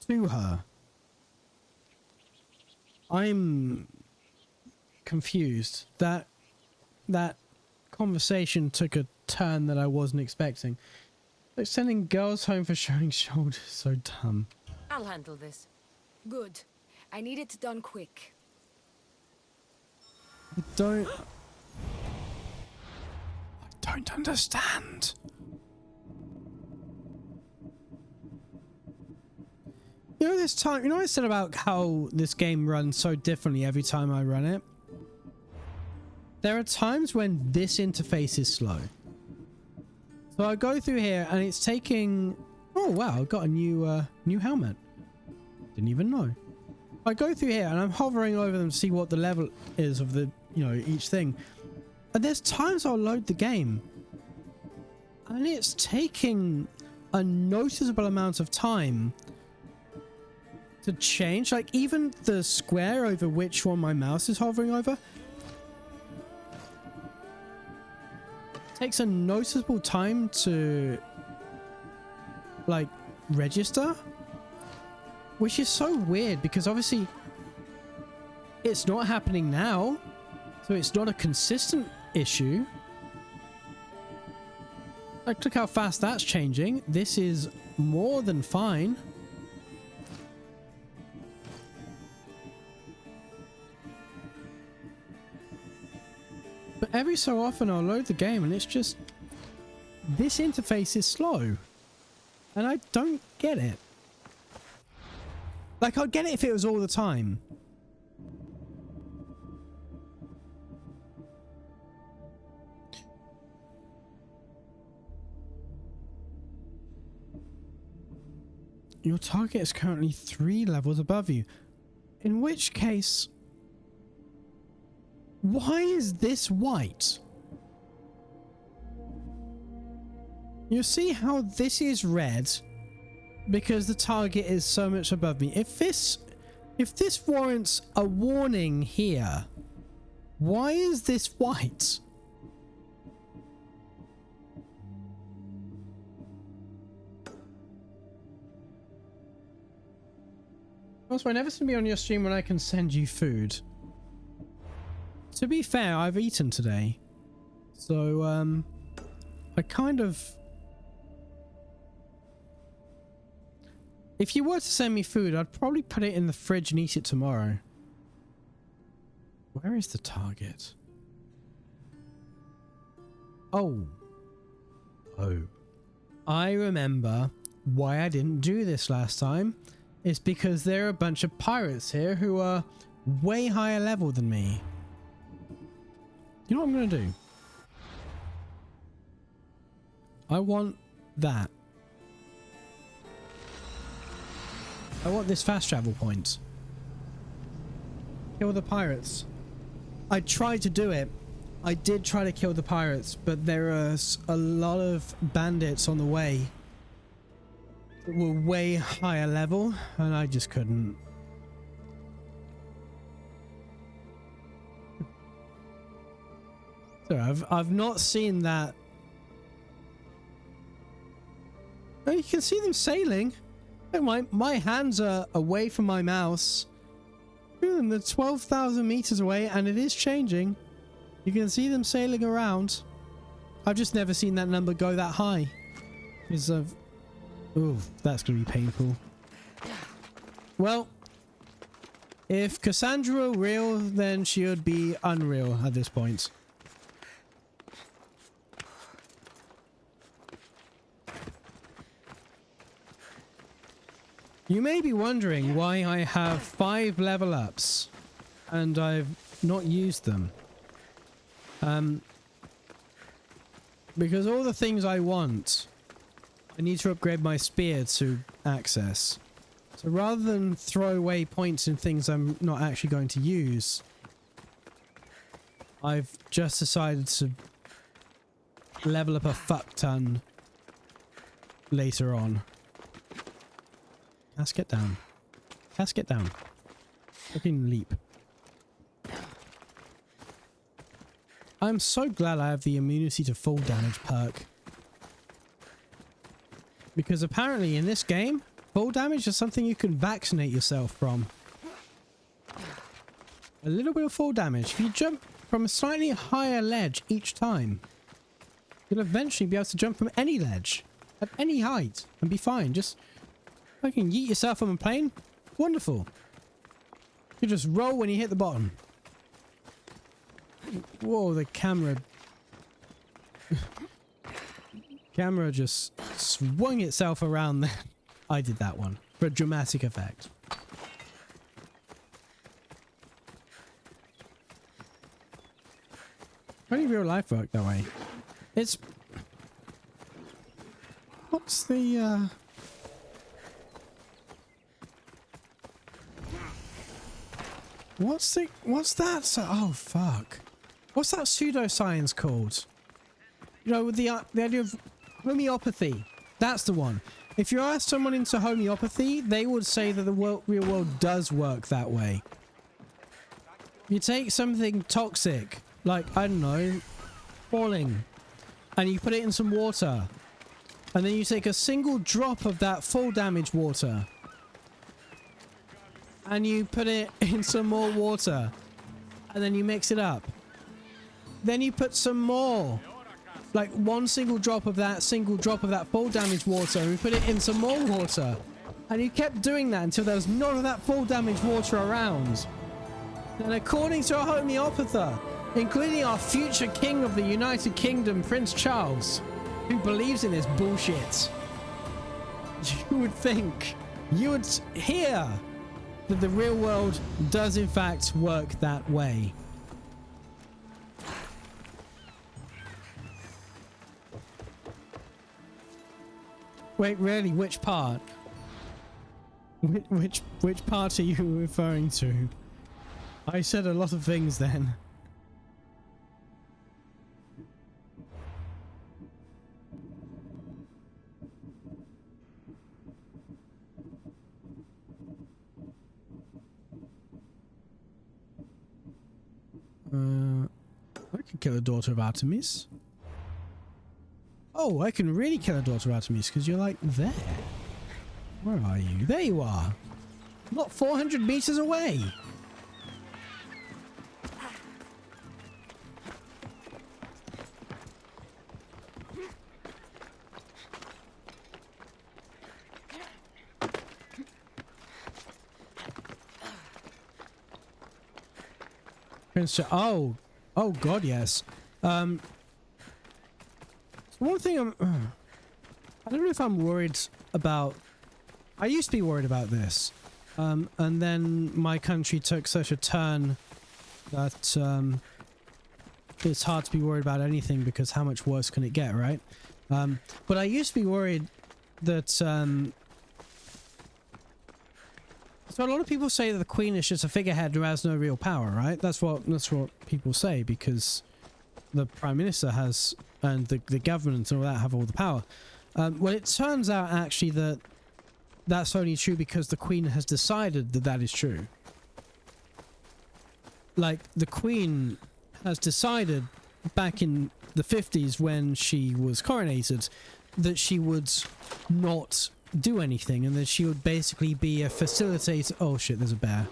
to her. I'm confused. That conversation took a turn that I wasn't expecting. Like sending girls home for showing shoulders. So dumb. I'll handle this. Good. I need it done quick. I don't understand. You know this time, you know what I said about how this game runs so differently every time I run it? There are times when this interface is slow. So I go through here and it's taking... Oh wow, I've got a new helmet. Didn't even know. I go through here and I'm hovering over them to see what the level is of the, you know, each thing. And there's times I'll load the game and it's taking a noticeable amount of time to change. Like even the square over which one my mouse is hovering over takes a noticeable time to like register, which is so weird because obviously it's not happening now, so it's not a consistent issue. Like look how fast that's changing. This is more than fine. But every so often I'll load the game and it's just, this interface is slow. And I don't get it. Like I'd get it if it was all the time. Your target is currently 3 levels above you. In which case, why is this white? You see how this is red because the target is so much above me. If this warrants a warning here, why is this white? Also, I never seem to be on your stream when I can send you food. To be fair, I've eaten today. So, I kind of... If you were to send me food, I'd probably put it in the fridge and eat it tomorrow. Where is the target? Oh. Oh. I remember why I didn't do this last time. It's because there are a bunch of pirates here who are way higher level than me. You know what I'm going to do? I want that. I want this fast travel point. Kill the pirates. I tried to do it. I did try to kill the pirates, but there are a lot of bandits on the way that were way higher level, and I just couldn't. So I've not seen that. Oh, you can see them sailing. My hands are away from my mouse. They're 12,000 meters away, and it is changing. You can see them sailing around. I've just never seen that number go that high. Because of... Ooh, that's going to be painful. Well, if Cassandra were real, then she would be unreal at this point. You may be wondering why I have 5 level ups and I've not used them. Because all the things I want, I need to upgrade my spear to access. So rather than throw away points in things I'm not actually going to use, I've just decided to level up a fuck ton later on. Casket down. Casket down. Fucking leap. I'm so glad I have the immunity to fall damage perk. Because apparently in this game, fall damage is something you can vaccinate yourself from. A little bit of fall damage. If you jump from a slightly higher ledge each time, you'll eventually be able to jump from any ledge at any height and be fine. Just fucking yeet yourself from a plane. Wonderful. You just roll when you hit the bottom. Whoa, the camera. Camera just swung itself around there. I did that one for a dramatic effect. Only real life work that way. It's... What's the, What's that? Oh, fuck. What's that pseudoscience called? You know, with the idea of homeopathy. That's the one. If you ask someone into homeopathy, they would say that the real world does work that way. You take something toxic, like, I don't know, falling, and you put it in some water. And then you take a single drop of that fall damage water. And you put it in some more water. And then you mix it up. Then you put some more. Like one single drop of that fall damage water. And you put it in some more water. And you kept doing that until there was none of that fall damage water around. And according to a homeopather, including our future king of the United Kingdom, Prince Charles, who believes in this bullshit, you would think, you would hear that the real world does in fact work that way. Wait, really? Which part? Which part are you referring to? I said a lot of things then. I can kill a daughter of Artemis. Oh, I can really kill a daughter of Artemis because you're like there. Where are you? There you are. Not 400 meters away. Oh god, yes. One thing I don't know if I'm worried about. I used to be worried about this, and then my country took such a turn that it's hard to be worried about anything because how much worse can it get, right? But I used to be worried that so a lot of people say that the Queen is just a figurehead who has no real power, right? That's what people say because the Prime Minister has, and the government and all that have all the power. Well, it turns out actually that that's only true because the Queen has decided that that is true. Like, the Queen has decided back in the 50s when she was coronated that she would not do anything and that she would basically be a facilitator. Oh shit, there's a bear.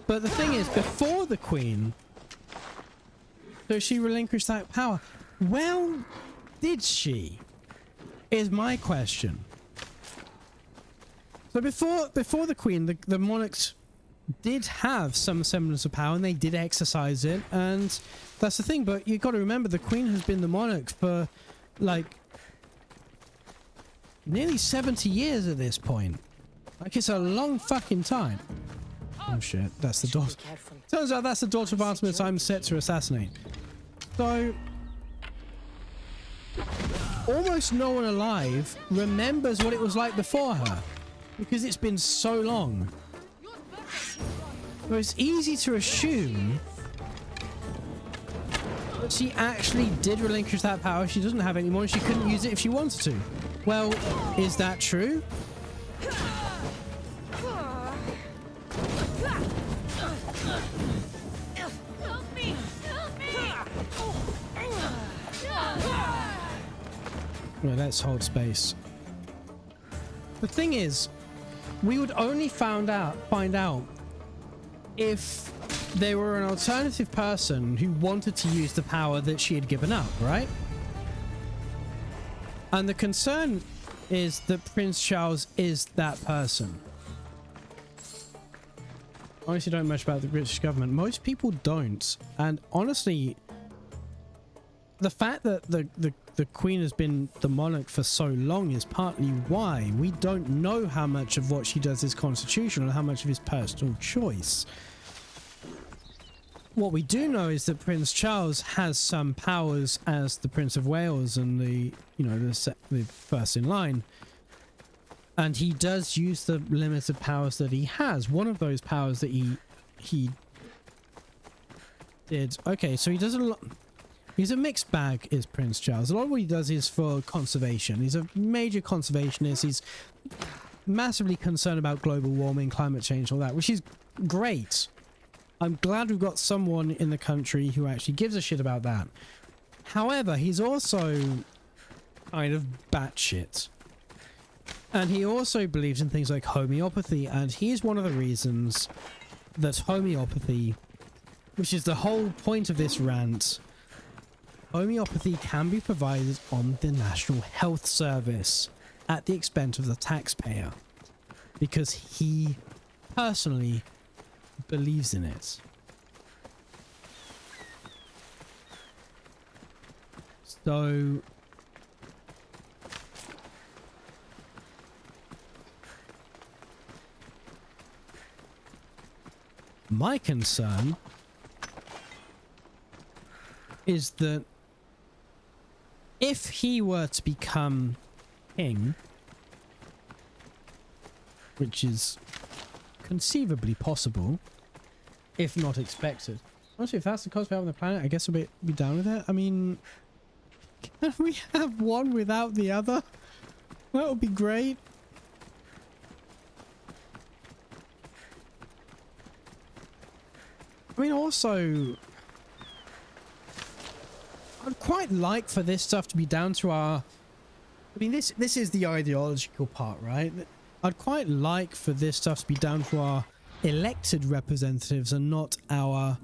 But the thing is, before the Queen, so she relinquished that power. Well, did she? Is my question. So before the Queen, the monarchs did have some semblance of power and they did exercise it, and that's the thing. But you've got to remember, the Queen has been the monarch for like nearly 70 years at this point. Like, it's a long fucking time. Oh shit, that's the daughter. Turns out that's the daughter of Artemis I'm set to assassinate. So almost no one alive remembers what it was like before her, because it's been so long. So it's easy to assume that she actually did relinquish that power. She doesn't have it anymore and she couldn't use it if she wanted to. Well, is that true? Well, let's hold space. The thing is, we would only find out if there were an alternative person who wanted to use the power that she had given up, right? And the concern is that Prince Charles is that person. Honestly, don't know much about the British government. Most people don't. And honestly, the fact that the Queen has been the monarch for so long is partly why we don't know how much of what she does is constitutional and how much of it is personal choice. what we do know is that Prince Charles has some powers as the Prince of Wales and the, you know, the first in line. And he does use the limited powers that he has. One of those powers that he did. Okay, so he does a lot. He's a mixed bag, is Prince Charles. A lot of what he does is for conservation. He's a major conservationist. He's massively concerned about global warming, climate change, all that, which is great. I'm glad we've got someone in the country who actually gives a shit about that. However, he's also kind of batshit. And he also believes in things like homeopathy, and he's one of the reasons that homeopathy, which is the whole point of this rant, homeopathy can be provided on the National Health Service at the expense of the taxpayer, because he personally believes in it. So my concern is that if he were to become king, which is conceivably possible, if not expected. Honestly, if that's the cost we have on the planet, I guess I'll be down with it. I mean, can we have one without the other? That would be great. I mean, also, I'd quite like for this stuff to be down to our... I mean, this is the ideological part, right? I'd quite like for this stuff to be down to our elected representatives and not our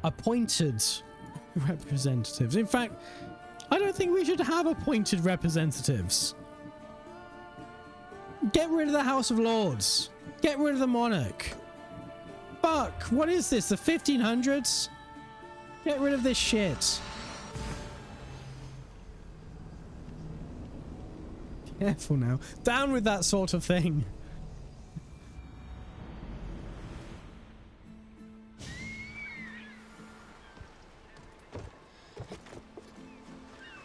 appointed representatives. In fact, I don't think we should have appointed representatives. Get rid of the House of Lords. Get rid of the monarch. Fuck, what is this, the 1500s? Get rid of this shit. Careful now. Down with that sort of thing.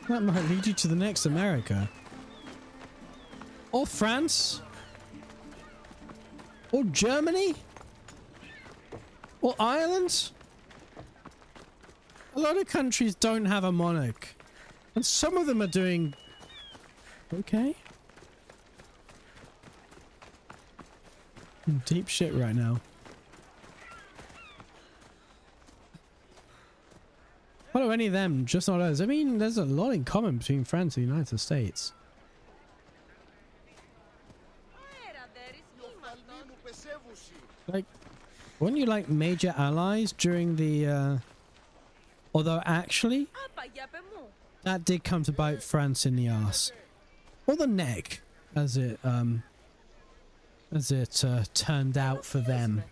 That might lead you to the next America. Or France. Or Germany. Or Ireland. A lot of countries don't have a monarch. And some of them are doing okay. Deep shit right now. What are any of them? Just not us. I mean, there's a lot in common between France and the United States. Like, weren't you like major allies during the although actually that did come to bite France in the arse. Or the neck, as it turned out for them.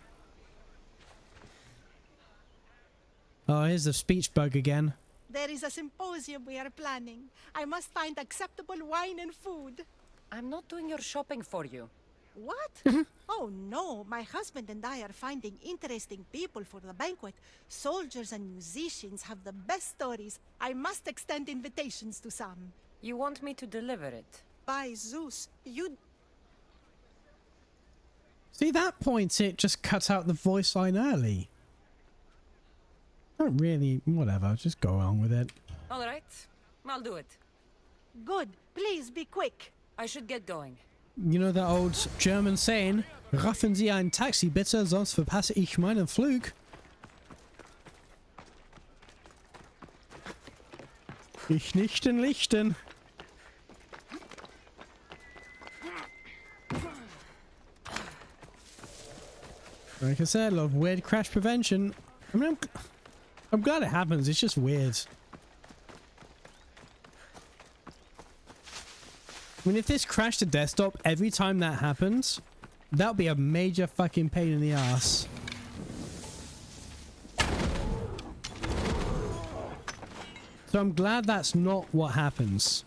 Oh, here's the speech bug again. There is a symposium we are planning. I must find acceptable wine and food. I'm not doing your shopping for you. What? Oh no, my husband and I are finding interesting people for the banquet. Soldiers and musicians have the best stories. I must extend invitations to some. You want me to deliver it? By Zeus, you... See, that point, it just cut out the voice line early. Not really, whatever, just go on with it. All right, I'll do it. Good. Please be quick. I should get going. You know that old German saying, raffen Sie ein Taxi bitte, sonst verpasse ich meinen Flug. Ich nichten lichten. Like I said, a lot of weird crash prevention. I mean, I'm glad it happens, it's just weird. I mean, if this crashed to desktop every time that happens, that would be a major fucking pain in the ass. So I'm glad that's not what happens.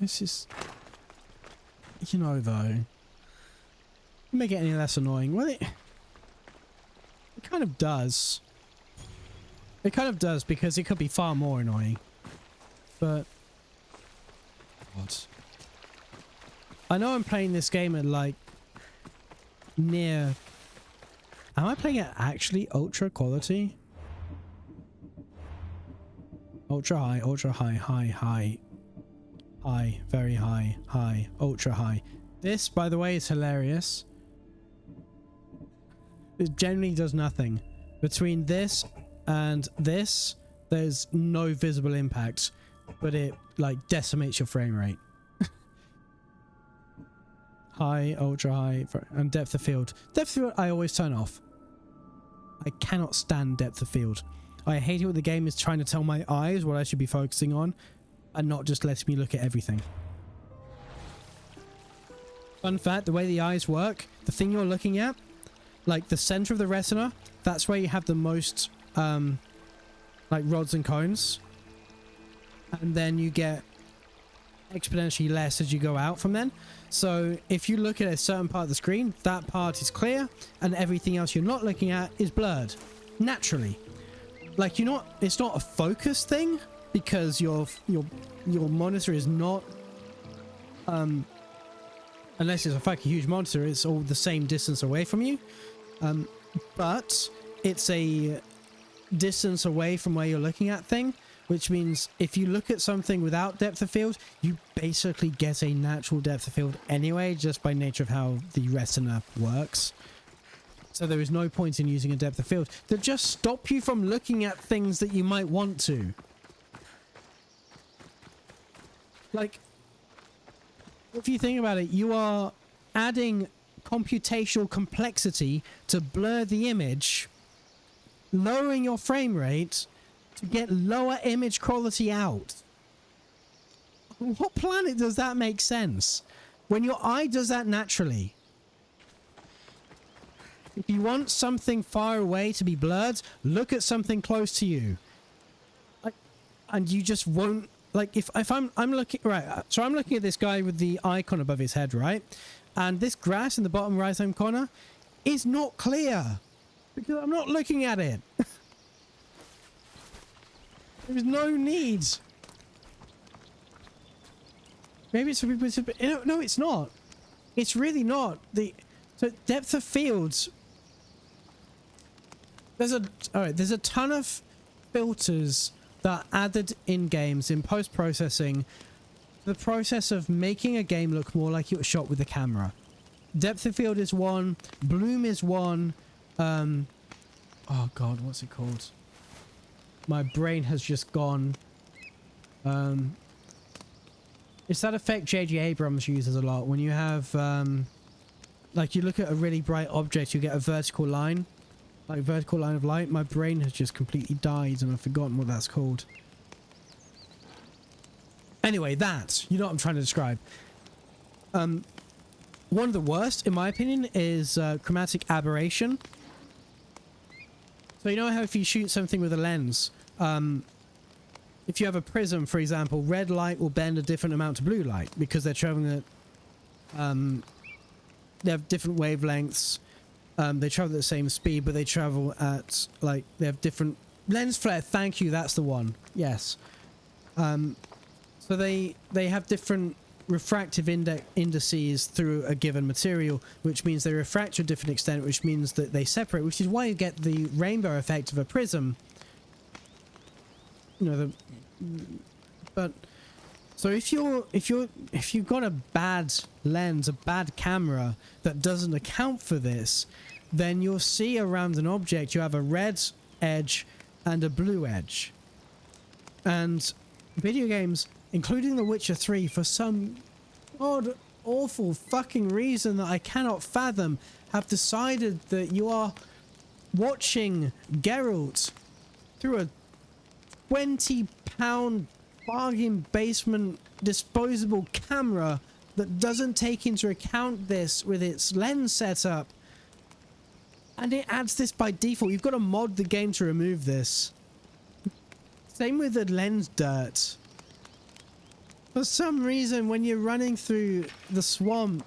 This is... You know, though... Make it any less annoying. Well, it kind of does. It kind of does, because it could be far more annoying. But... What? I know I'm playing this game at, like... Near... Am I playing at actually ultra quality? Ultra high, high, high. High, very high, high, ultra high. This, by the way, is hilarious. It generally does nothing. Between this and this, there's no visible impact, but it, like, decimates your frame rate. High, ultra high, and depth of field. Depth of field, I always turn off. I cannot stand depth of field. I hate it when the game is trying to tell my eyes what I should be focusing on and not just letting me look at everything. Fun fact, the way the eyes work, the thing you're looking at, like the center of the retina, that's where you have the most like rods and cones. And then you get exponentially less as you go out from then. So if you look at a certain part of the screen, that part is clear and everything else you're not looking at is blurred. Naturally. Like it's not a focus thing because your monitor is not unless it's a fucking huge monitor, it's all the same distance away from you. But it's a distance away from where you're looking at thing, which means if you look at something without depth of field, you basically get a natural depth of field anyway, just by nature of how the retina works. So there is no point in using a depth of field that just stop you from looking at things that you might want to. Like, if you think about it, you are adding computational complexity to blur the image, lowering your frame rate to get lower image quality out. On what planet does that make sense? When your eye does that naturally. If you want something far away to be blurred, look at something close to you. And you just won't, like, if I'm looking, right, so I'm looking at this guy with the icon above his head, right? And this grass in the bottom right hand corner is not clear because I'm not looking at it. There's no need. Maybe it's no, it's not. It's really not. So depth of fields. There's a ton of filters that are added in games in post-processing. The process of making a game look more like it was shot with a camera. Depth of field is one. Bloom is one. Oh god, what's it called? My brain has just gone. It's that effect J.J. Abrams uses a lot. When you have, like, you look at a really bright object, you get a vertical line. Like, vertical line of light. My brain has just completely died and I've forgotten what that's called. Anyway, you know what I'm trying to describe. One of the worst, in my opinion, is chromatic aberration. So you know how if you shoot something with a lens, if you have a prism, for example, red light will bend a different amount to blue light because they're traveling at, they have different wavelengths. They travel at the same speed, but they travel at, like, they have different lens flare. Thank you, that's the one. Yes. So they have different refractive indices through a given material, which means they refract to a different extent, which means that they separate, which is why you get the rainbow effect of a prism. You know, but so if you've got a bad lens, a bad camera that doesn't account for this, then you'll see around an object you have a red edge and a blue edge. And video games, including The Witcher 3, for some odd, awful fucking reason that I cannot fathom, have decided that you are watching Geralt through a 20-pound bargain basement disposable camera that doesn't take into account this with its lens setup. And it adds this by default. You've got to mod the game to remove this. Same with the lens dirt. For some reason, when you're running through the swamp,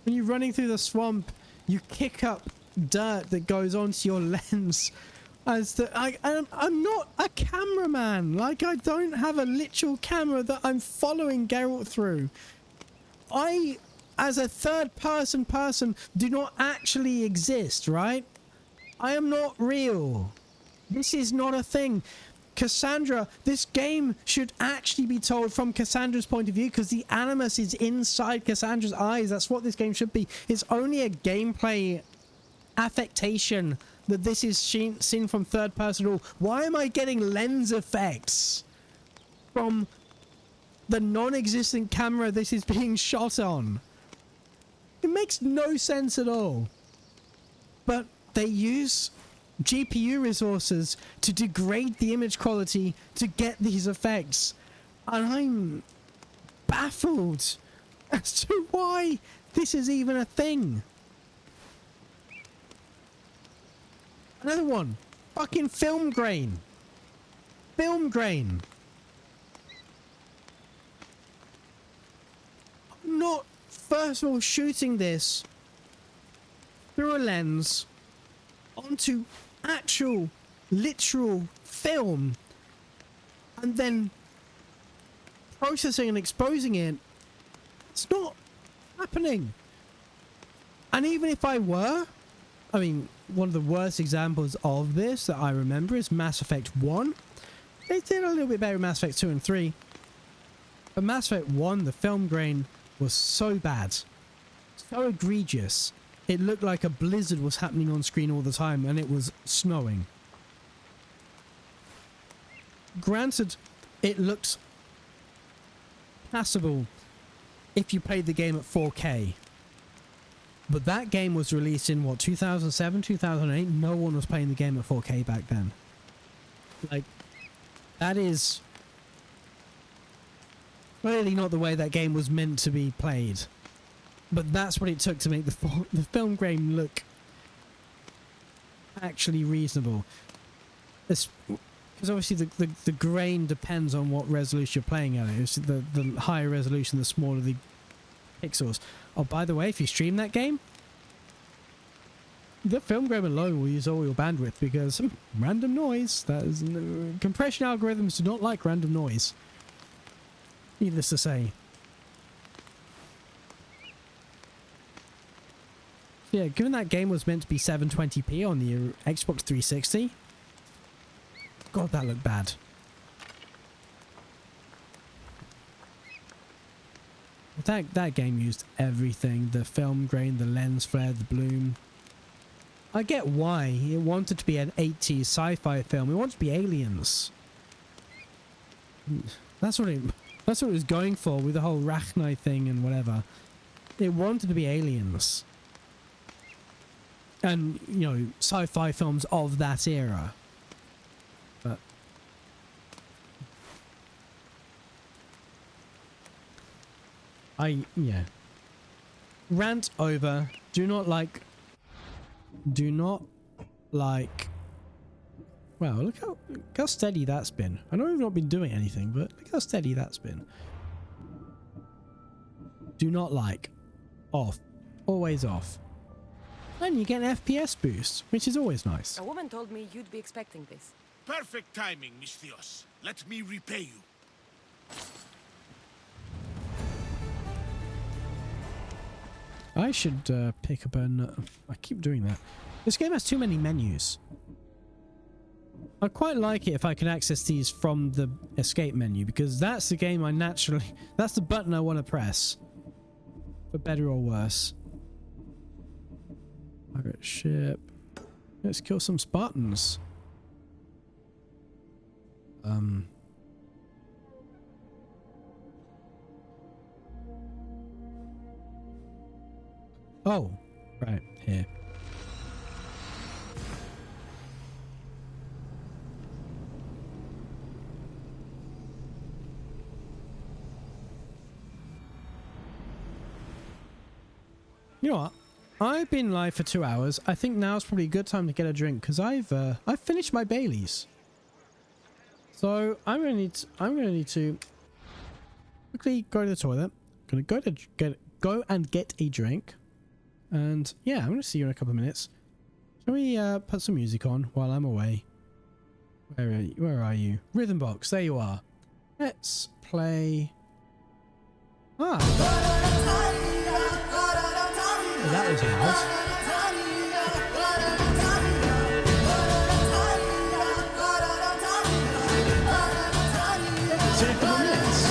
you kick up dirt that goes onto your lens. I'm not a cameraman. Like, I don't have a literal camera that I'm following Geralt through. I, as a third-person do not actually exist, right? I am not real. This is not a thing. Cassandra, this game should actually be told from Cassandra's point of view, because the animus is inside Cassandra's eyes. That's what this game should be. It's only a gameplay affectation that this is seen from third person at all. Why am I getting lens effects from the non-existent camera this is being shot on? It makes no sense at all. But they use GPU resources to degrade the image quality to get these effects, and I'm baffled as to why this is even a thing. Another one. Fucking film grain. Film grain. I'm not, first of all, shooting this through a lens onto actual, literal film and then processing and exposing it. It's not happening. And even if I were, I mean, one of the worst examples of this that I remember is Mass Effect 1. They did a little bit better in Mass Effect 2 and 3. But Mass Effect 1, the film grain was so bad. So egregious. It looked like a blizzard was happening on screen all the time, and it was snowing. Granted, it looked passable if you played the game at 4K. But that game was released in, what, 2007, 2008? No one was playing the game at 4K back then. Like, that is clearly not the way that game was meant to be played. But that's what it took to make the film grain look actually reasonable. Because obviously the grain depends on what resolution you're playing at. It's the higher resolution, the smaller the pixels. Oh, by the way, if you stream that game, the film grain alone will use all your bandwidth because random noise. That is, compression algorithms do not like random noise. Needless to say. Yeah, given that game was meant to be 720p on the Xbox 360, God, that looked bad. That game used everything. The film grain, the lens flare, the bloom. I get why. It wanted to be an 80s sci-fi film. It wanted to be aliens. That's what it was going for with the whole Rachni thing and whatever. It wanted to be aliens. And, you know, sci-fi films of that era. But yeah. Rant over. Do not like. Wow, look how steady that's been. I know we've not been doing anything, but look how steady that's been. Do not like. Off. Always off. And you get an FPS boost, which is always nice. A woman told me you'd be expecting this. Perfect timing, Misthios. Let me repay you. I should pick up I keep doing that. This game has too many menus. I'd quite like it if I could access these from the escape menu, because that's the game that's the button I want to press. For better or worse. Pirate ship. Let's kill some Spartans. Oh, right, here. You know what? I've been live for 2 hours. I think now's probably a good time to get a drink because I've finished my Baileys. So I'm gonna need to quickly go to the toilet. Gonna go and get a drink. And yeah, I'm gonna see you in a couple of minutes. Shall we put some music on while I'm away? Where are you? Rhythm box, there you are. Let's play. Ah. Well, that was loud. See you in a couple of minutes.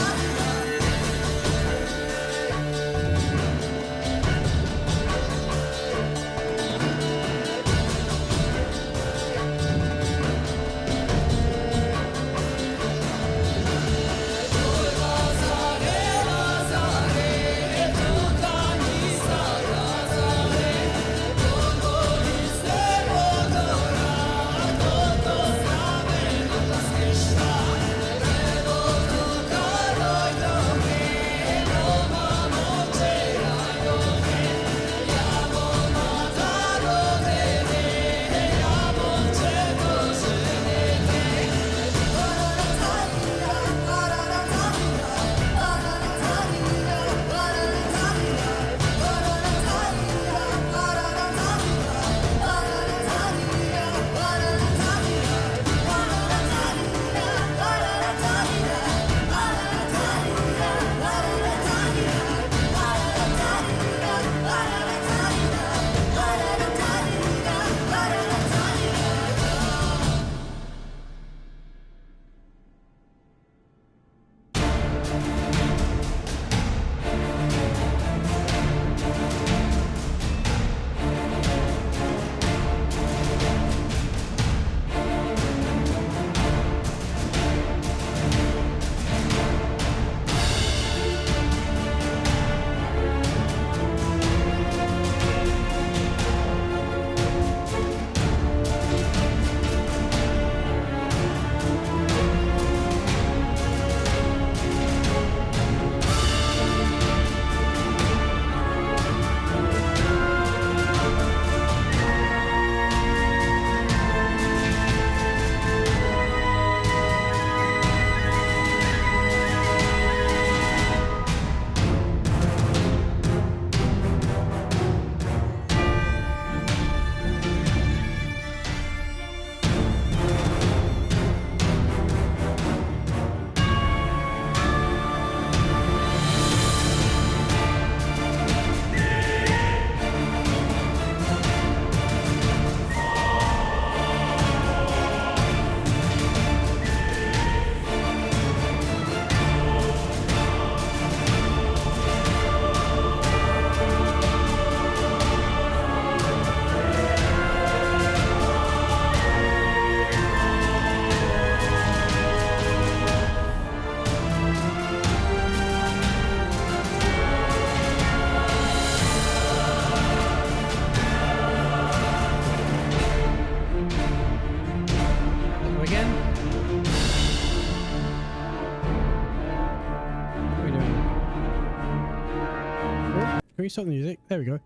Restart the music. There we go.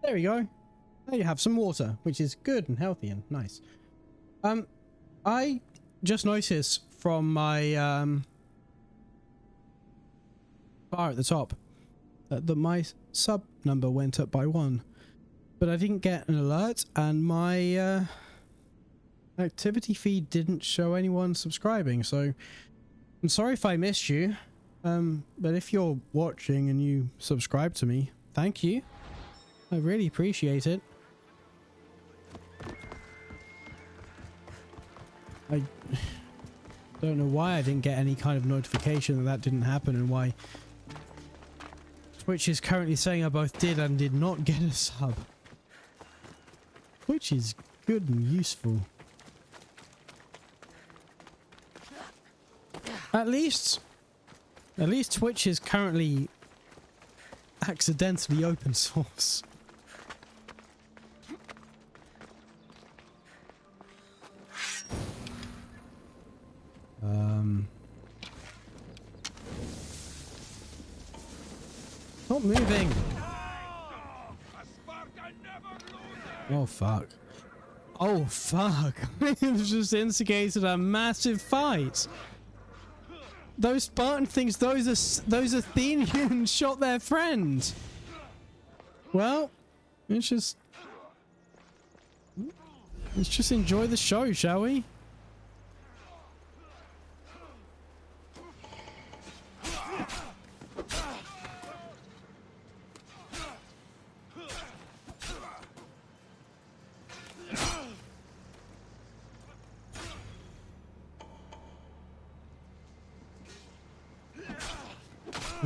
There we go. Now you have some water, which is good and healthy and nice. I just noticed from my bar at the top that my sub number went up by 1, but I didn't get an alert, and my activity feed didn't show anyone subscribing. So I'm sorry if I missed you. But if you're watching and you subscribe to me, thank you. I really appreciate it. I don't know why I didn't get any kind of notification that didn't happen, and why Twitch is currently saying I both did and did not get a sub. Which is good and useful. At least Twitch is currently accidentally open source. Not moving. Oh fuck. Oh fuck. We've just instigated a massive fight. Those Spartan things, those Athenians shot their friend. Well, let's just enjoy the show, shall we?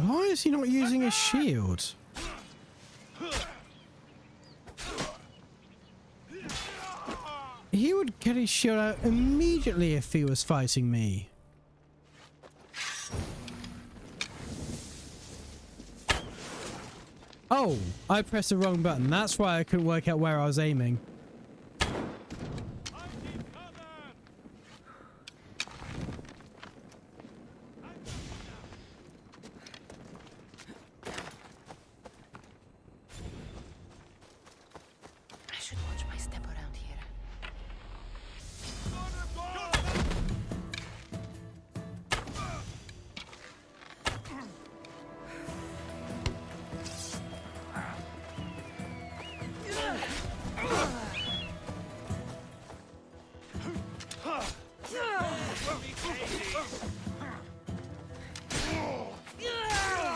Why is he not using his shield? He would get his shield out immediately if he was fighting me. Oh, I pressed the wrong button. That's why I couldn't work out where I was aiming.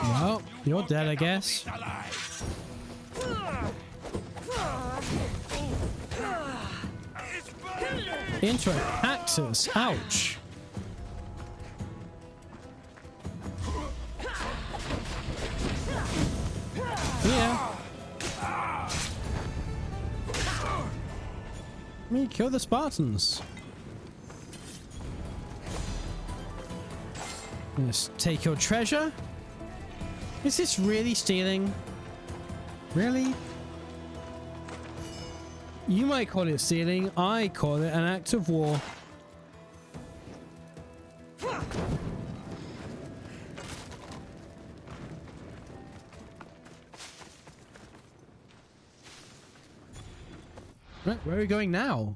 Well, you're dead, I guess. Into a cactus. Ouch. Yeah. Me kill the Spartans. Let's take your treasure. Is this really stealing? Really? You might call it stealing. I call it an act of war. Right, where are we going now?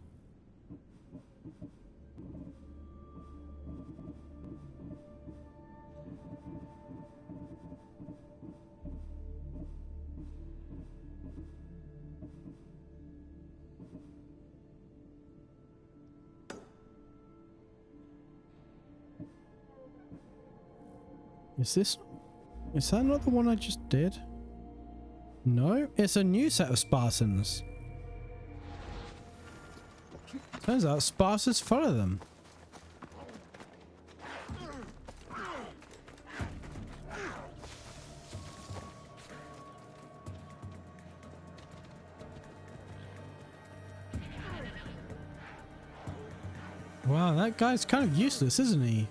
Is that not the one I just did? No, it's a new set of Spartans. Turns out Spartans follow them. Wow, that guy's kind of useless, isn't he?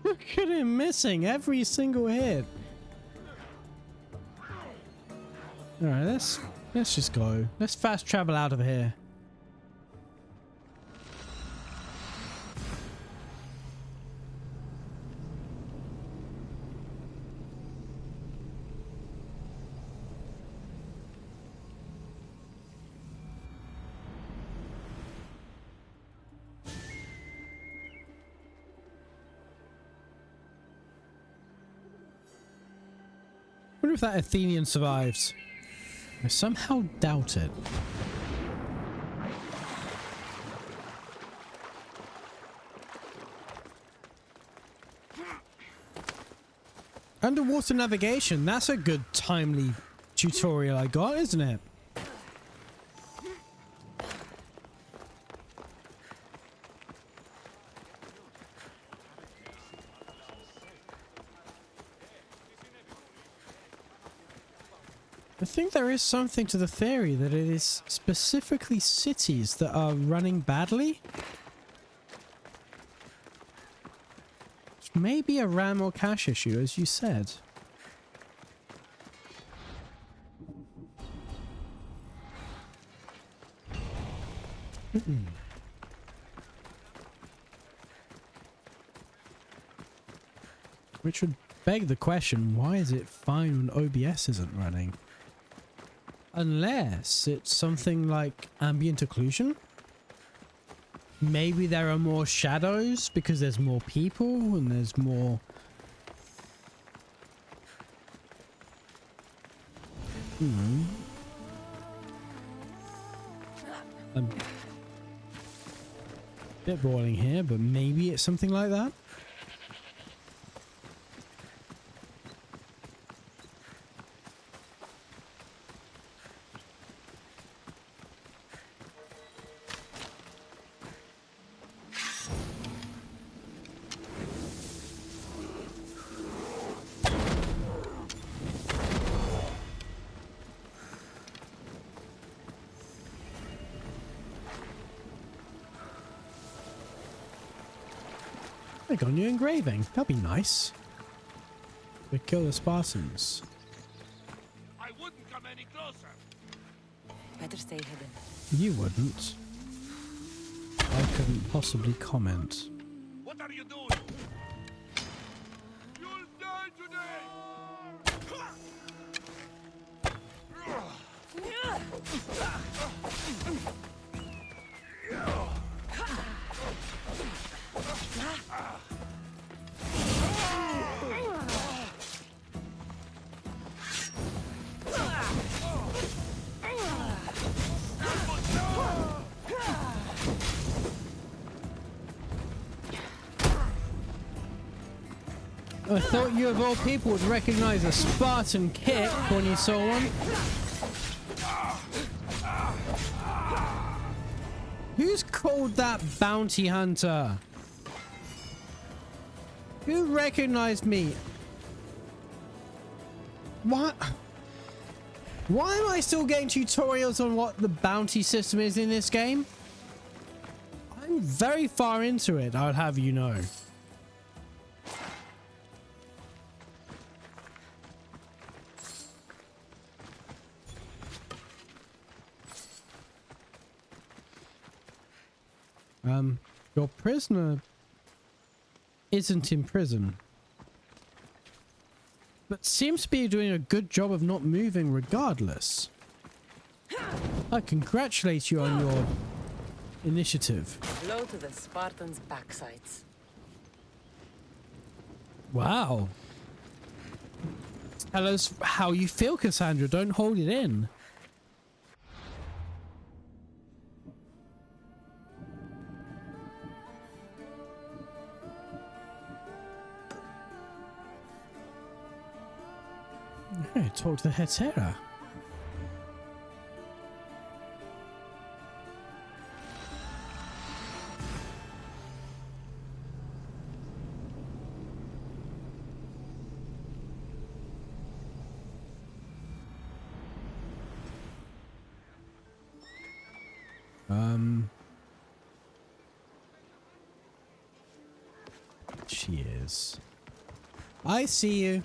Look at him missing every single hit. Alright, let's just go. Let's fast travel out of here. I wonder if that Athenian survives. I somehow doubt it. Underwater navigation, that's a good timely tutorial I got, isn't it? I think there is something to the theory that it is specifically cities that are running badly. Maybe a RAM or cache issue, as you said. Which would beg the question, why is it fine when OBS isn't running? Unless it's something like ambient occlusion? maybe there are more shadows because there's more people and there's more... I'm a bit boiling here, but maybe it's something like that. They got a new engraving. That'd be nice. We kill the Spartans. I wouldn't come any closer. Better stay hidden. You wouldn't. I couldn't possibly comment. What are you doing? You'll die today. I thought you of all people would recognize a Spartan kick when you saw one. Who's called that bounty hunter? Who recognized me? What? Why am I still getting tutorials on what the bounty system is in this game? I'm very far into it, I'll have you know. Your prisoner isn't in prison, but seems to be doing a good job of not moving regardless. I congratulate you on your initiative. Blow to the Spartans' backsides. Wow. Tell us how you feel, Cassandra. Don't hold it in. Okay, talk to the Hetera. She is. I see you.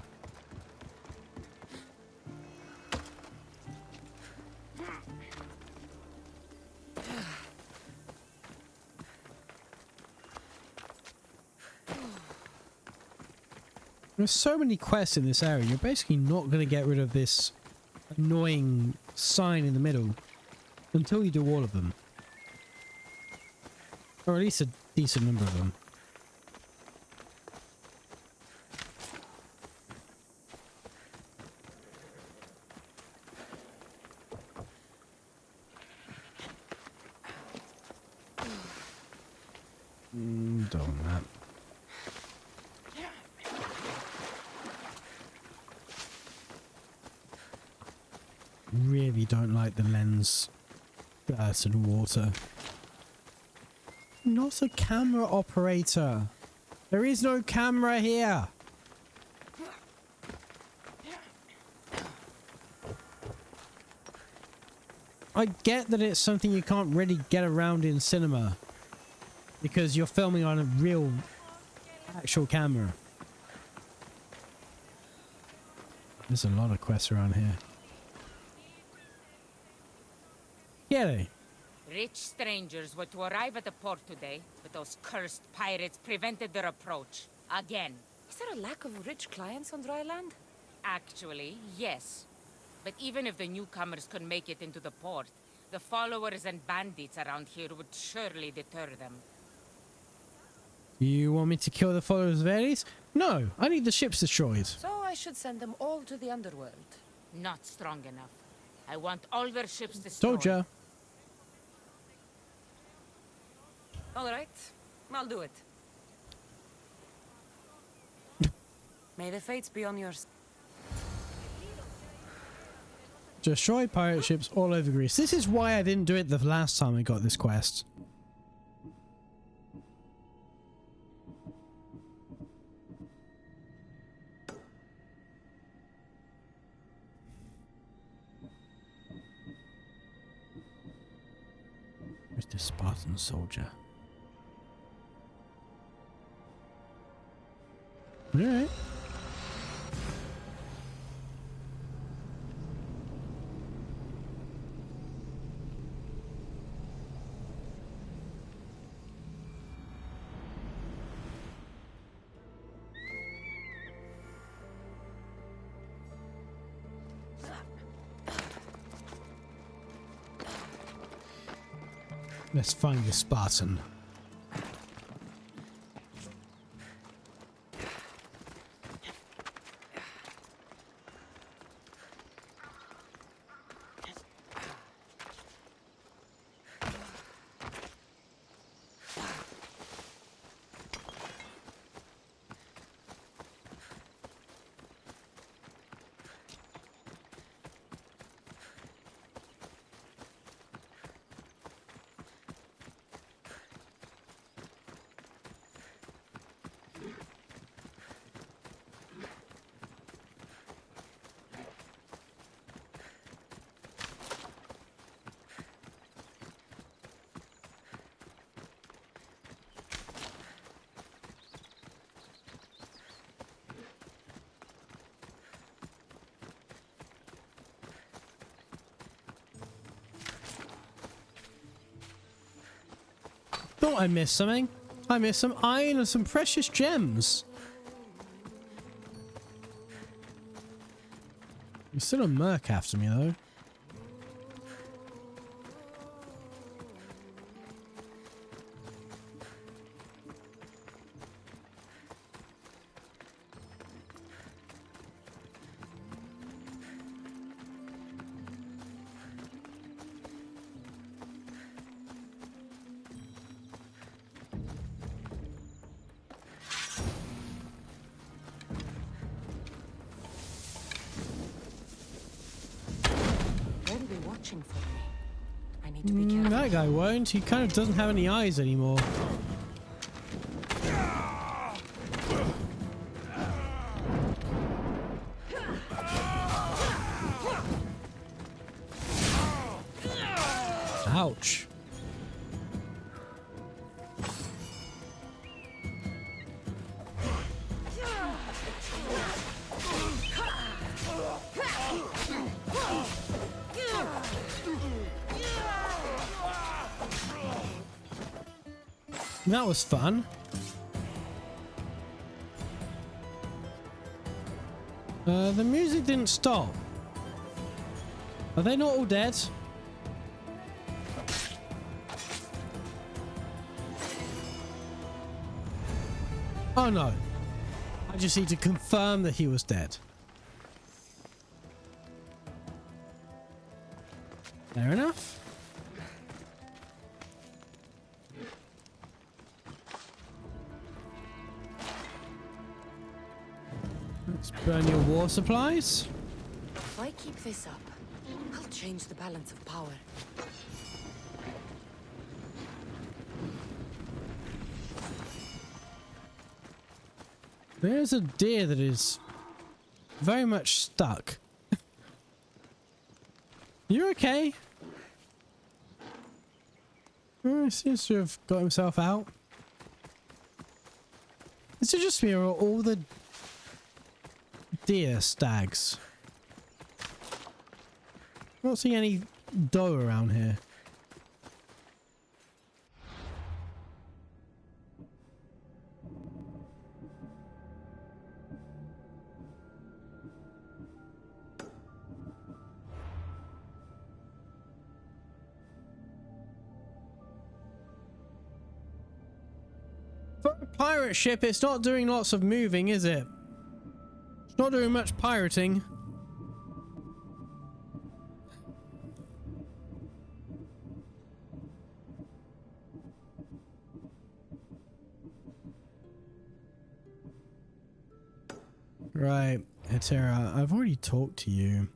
There's so many quests in this area, you're basically not going to get rid of this annoying sign in the middle until you do all of them. Or at least a decent number of them. Don't want that. Really don't like the lens dirt and water. Not a camera operator. There is no camera here. I get that it's something you can't really get around in cinema because you're filming on a real actual camera. There's a lot of quests around here. Get it. Rich strangers were to arrive at the port today, but those cursed pirates prevented their approach. Again. Is there a lack of rich clients on dry land? Actually, yes. But even if the newcomers could make it into the port, The followers and bandits around here would surely deter them. You want me to kill the followers of Ares? No, I need the ships destroyed. So I should send them all to the underworld. Not strong enough. I want all their ships destroyed. Told ya. All right, I'll do it. May the fates be on your side. Destroy pirate ships all over Greece. This is why I didn't do it the last time I got this quest. Where's the Spartan soldier? Alright. Let's find the Spartan. Thought I missed something. I missed some iron and some precious gems. There's still a merc after me though. Watching for me. I need to be careful. That guy won't. He kind of doesn't have any eyes anymore. Ouch. That was fun. The music didn't stop. Are they not all dead? Oh no. I just need to confirm that he was dead. Fair enough. Let's burn your war supplies. If I keep this up, I'll change the balance of power. There's a deer that is very much stuck. You okay? Oh, he seems to have got himself out. Is it just me or are all the deer stags? I'm not seeing any doe around here. For a pirate ship, it's not doing lots of moving, is it? It's not doing much pirating. Right, Hetera, I've already talked to you.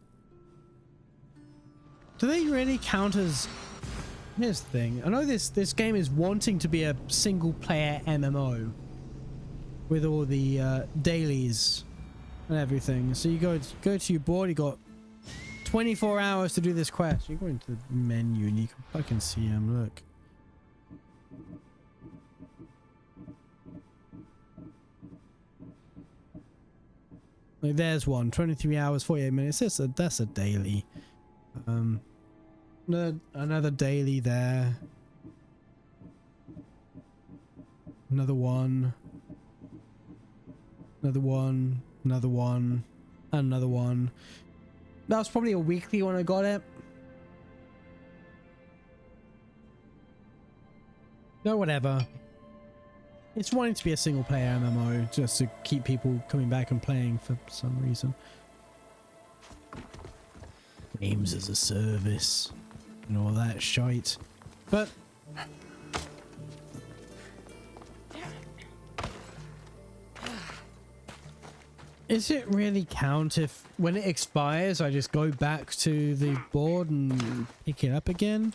Do they really count as... Here's the thing. I know this game is wanting to be a single player MMO with all the dailies and everything. So you go to your board, you got 24 hours to do this quest. You go into the menu and you can fucking see them, look. Like there's one, 23 hours, 48 minutes. That's a daily. Another daily there. Another one. Another one. Another one. Another one. That was probably a weekly when I got it. No, whatever. It's wanting to be a single player MMO just to keep people coming back and playing for some reason. Games as a service and all that shite. But is it really count if when it expires I just go back to the board and pick it up again?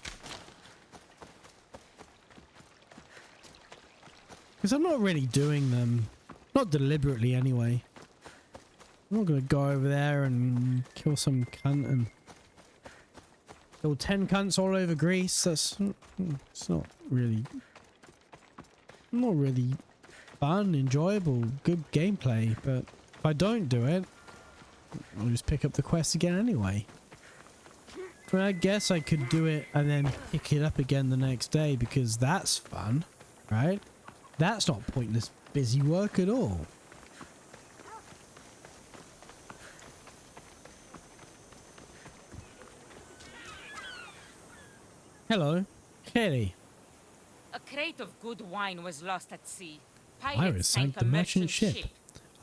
Because I'm not really doing them. Not deliberately anyway. I'm not going to go over there and kill some cunt and kill 10 cunts all over Greece. It's not really fun, enjoyable, good gameplay. But if I don't do it, I'll just pick up the quest again anyway. But I guess I could do it and then pick it up again the next day because that's fun, right? That's not pointless busy work at all. Hello, Kelly. A crate of good wine was lost at sea. Pirates sank the merchant ship.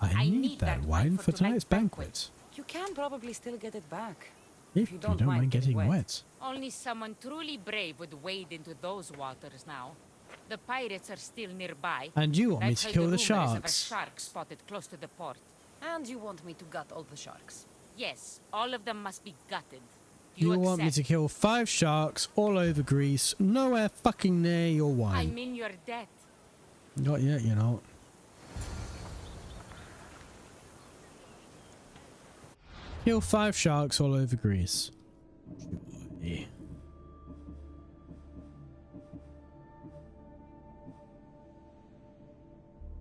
I need that wine for tonight's banquet. You can probably still get it back. If you don't mind getting wet. Only someone truly brave would wade into those waters now. The pirates are still nearby. And you want me to kill the sharks? Of a shark spotted close to the port. And you want me to gut all the sharks? Yes, all of them must be gutted. You want me to kill 5 sharks all over Greece, nowhere fucking near your wine. I'm in your debt. Not yet, you know. Kill 5 sharks all over Greece. Yeah.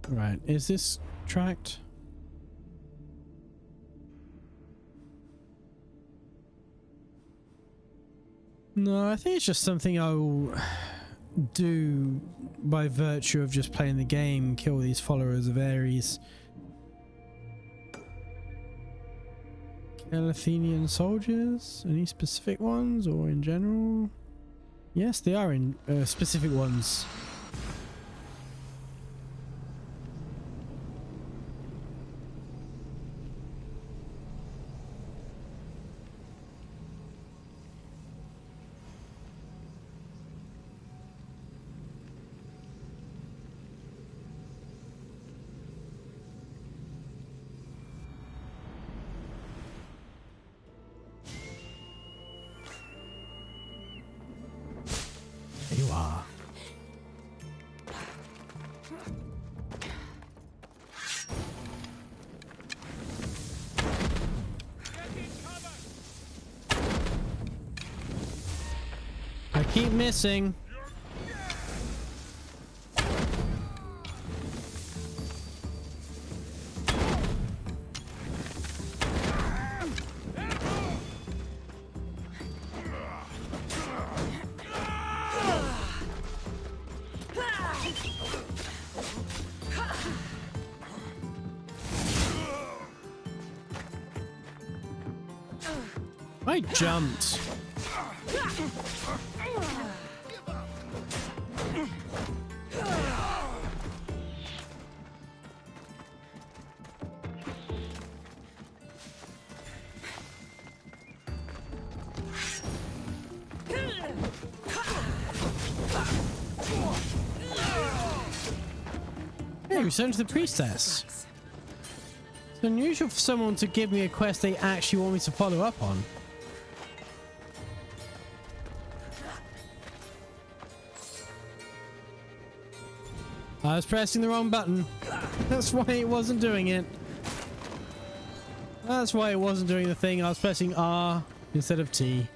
Right, is this tracked? No, I think it's just something I will do by virtue of just playing the game, kill these followers of Ares. Kill Athenian soldiers? Any specific ones or in general? Yes, they are in specific ones. You are. I keep missing. I jumped. return to the priestess. It's unusual for someone to give me a quest they actually want me to follow up on. I was pressing the wrong button. That's why it wasn't doing it. That's why it wasn't doing the thing. I was pressing R instead of T.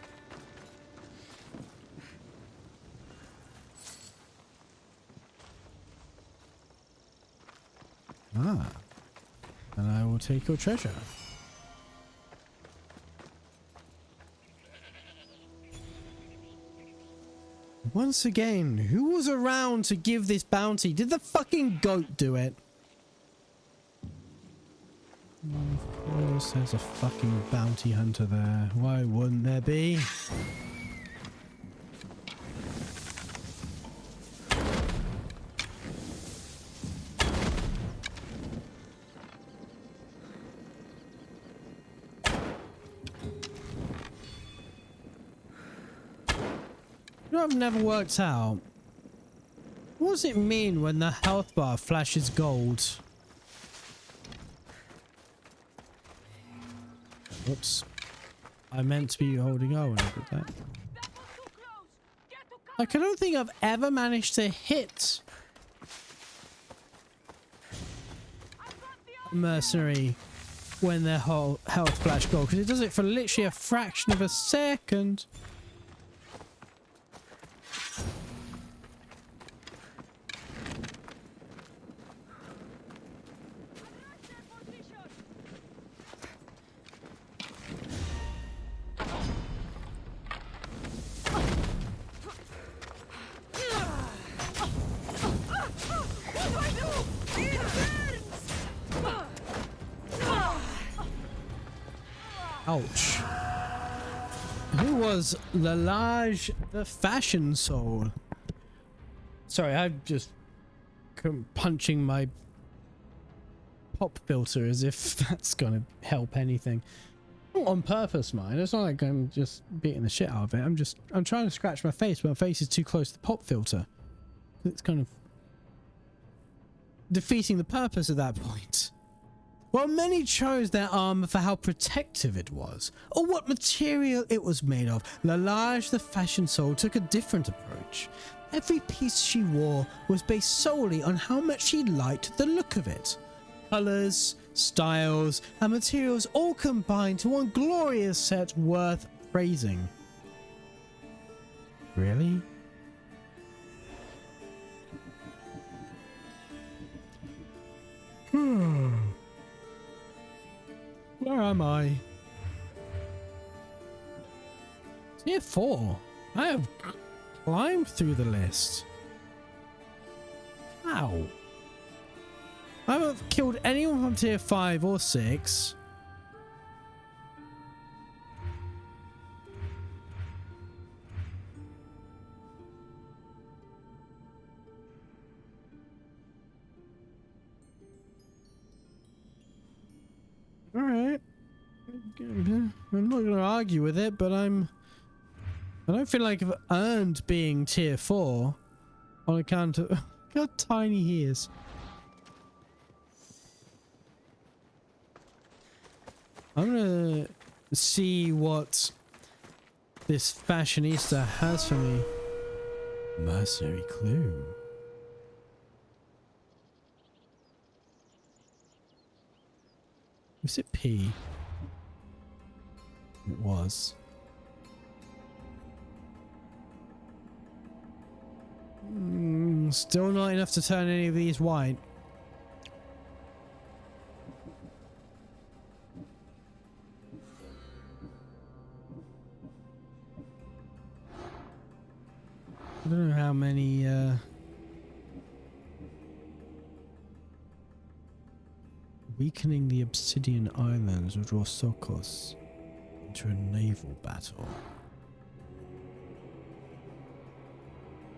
Ah. And I will take your treasure. Once again, who was around to give this bounty? Did the fucking goat do it? Of course, there's a fucking bounty hunter there. Why wouldn't there be? You know, I've never worked out. What does it mean when the health bar flashes gold? Oops. I meant to be holding O when I did that. Like, I don't think I've ever managed to hit a mercenary when their whole health flash gold, because it does it for literally a fraction of a second. Ouch. Who was Lalage the Fashion Soul? Sorry, I'm just punching my pop filter as if that's gonna help anything. Not on purpose, mind. It's not like I'm just beating the shit out of it. I'm trying to scratch my face, but my face is too close to the pop filter. It's kind of defeating the purpose at that point. While many chose their armor for how protective it was, or what material it was made of, Lalage the Fashion Soul took a different approach. Every piece she wore was based solely on how much she liked the look of it. Colors, styles, and materials all combined to one glorious set worth praising. Really? Where am I? Tier 4. I have climbed through the list. How? I haven't killed anyone from tier 5 or 6. Alright. I'm not going to argue with it, but I don't feel like I've earned being tier 4 on account of how tiny he is. I'm going to see what this fashionista has for me. Mercenary clue. Was it P? It was. Still not enough to turn any of these white. I don't know how many weakening the obsidian islands of Rosokos into a naval battle.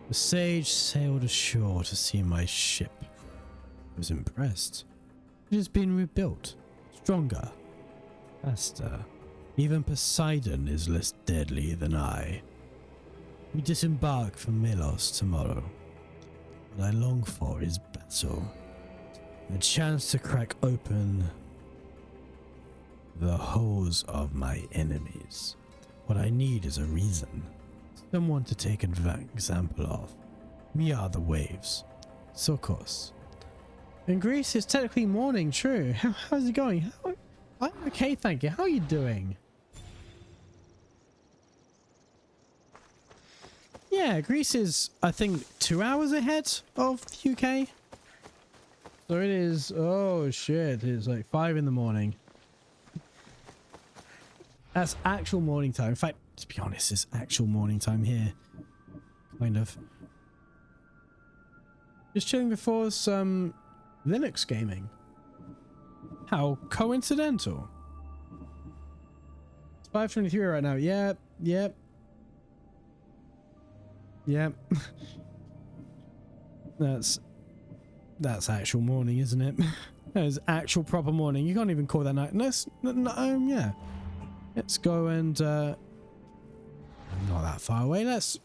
The sage sailed ashore to see my ship. He was impressed. It has been rebuilt, stronger, faster. Even Poseidon is less deadly than I. We disembark from Milos tomorrow. What I long for is battle. A chance to crack open the holes of my enemies. What I need is a reason. Someone to take an example of. We are the waves. Sokos. In Greece, it's technically morning, true. How's it going? I'm okay, thank you. How are you doing? Yeah, Greece is, I think, 2 hours ahead of the UK. So it is, oh shit, it's like 5 in the morning. That's actual morning time. In fact, to be honest, it's actual morning time here. Kind of. Just chilling before some Linux gaming. How coincidental. It's 5:23 right now. Yep. That's actual morning, isn't it? That is actual proper morning. You can't even call that night. Yeah. Let's go and not that far away. Let's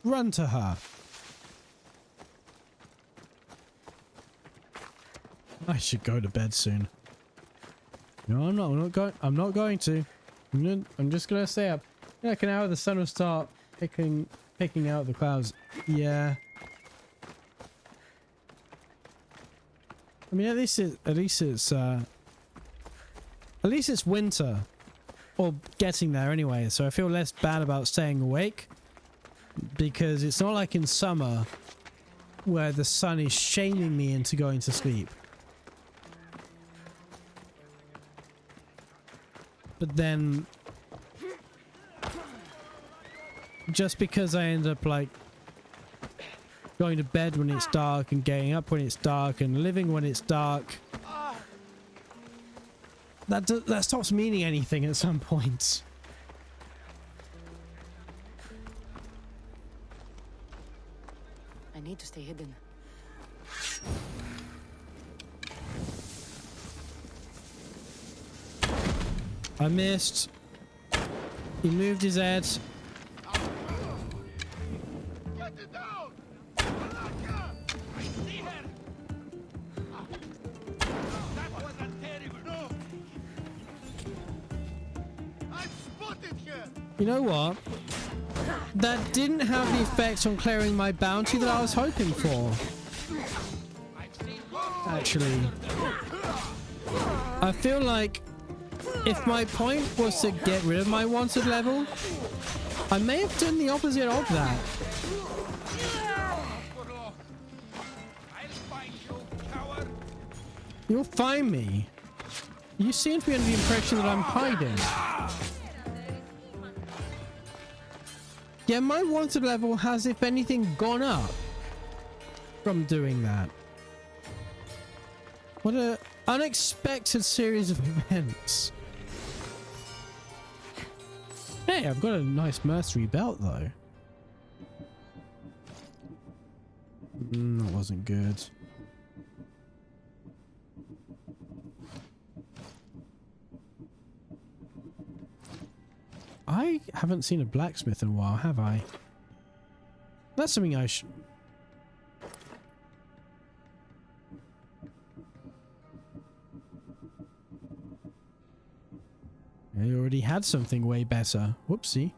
run to her. I should go to bed soon. No, I'm not going. I'm not going to. I'm just gonna stay up. In like an hour, the sun will start picking out the clouds. Yeah. I mean, at least it's winter, or getting there anyway. So I feel less bad about staying awake, because it's not like in summer where the sun is shaming me into going to sleep. But then, just because I end up like going to bed when it's dark and getting up when it's dark and living when it's dark, that stops meaning anything at some point. I need to stay hidden. I missed. He moved his head. Get it down! Malaka! I see her! That was a terrible... No! I've spotted her! You know what? That didn't have the effect on clearing my bounty that I was hoping for. Actually, I feel like if my point was to get rid of my wanted level, I may have done the opposite of that. I'll find you, coward! You'll find me. You seem to be under the impression that I'm hiding. Yeah, my wanted level has, if anything, gone up from doing that. What a unexpected series of events. Hey, I've got a nice mercenary belt though. That wasn't good. I haven't seen a blacksmith in a while, have I? That's something I should... I already had something way better. Whoopsie.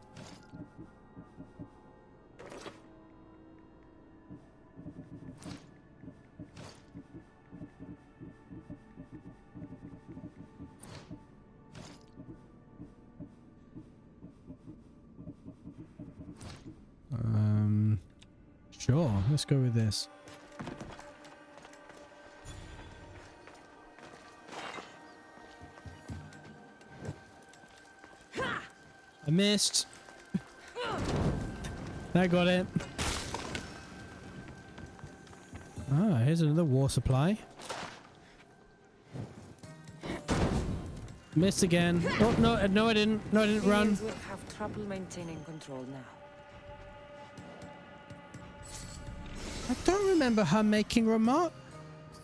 Sure, let's go with this. I missed. I got it. Ah, here's another war supply. Missed again. Oh, no, I didn't. No, I didn't run. Will have trouble maintaining control now. I don't remember her making remarks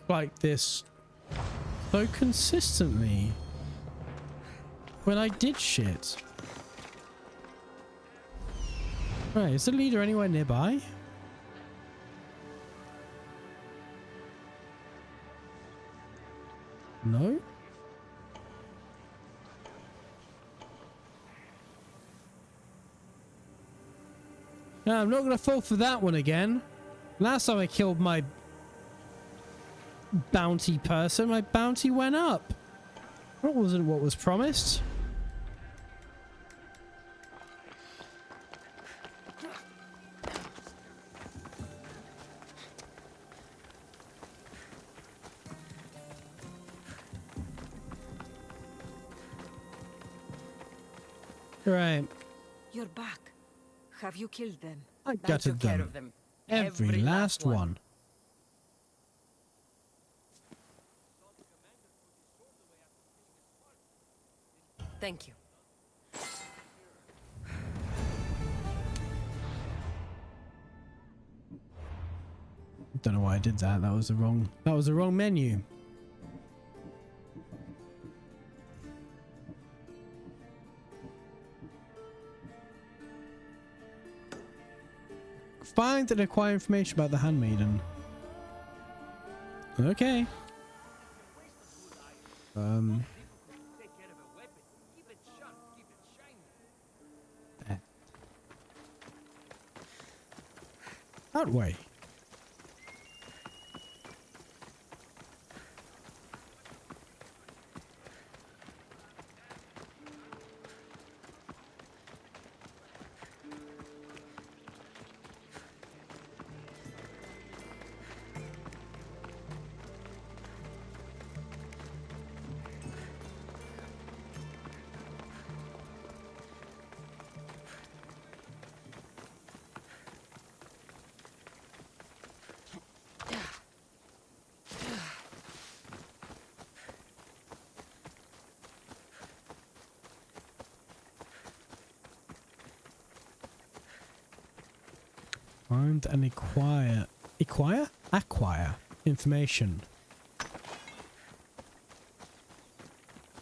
like this so consistently when I did shit. Right, is the leader anywhere nearby? No, I'm not going to fall for that one again. Last time I killed my bounty person, my bounty went up. That wasn't what was promised. Right. You're back. Have you killed them? I gutted care them. of them. Every last one. Thank you. Don't know why I did that. That was the wrong menu. Find and acquire information about the handmaiden. Okay. That way. Find and acquire information.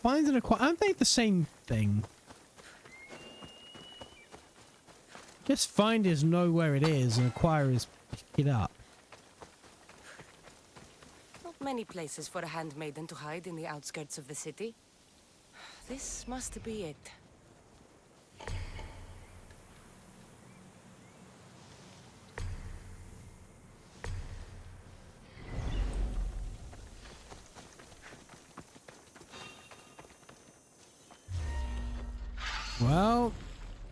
Find and acquire. Aren't they the same thing? Just find is know where it is, and acquire is pick it up. Not many places for a handmaiden to hide in the outskirts of the city. This must be it. Well,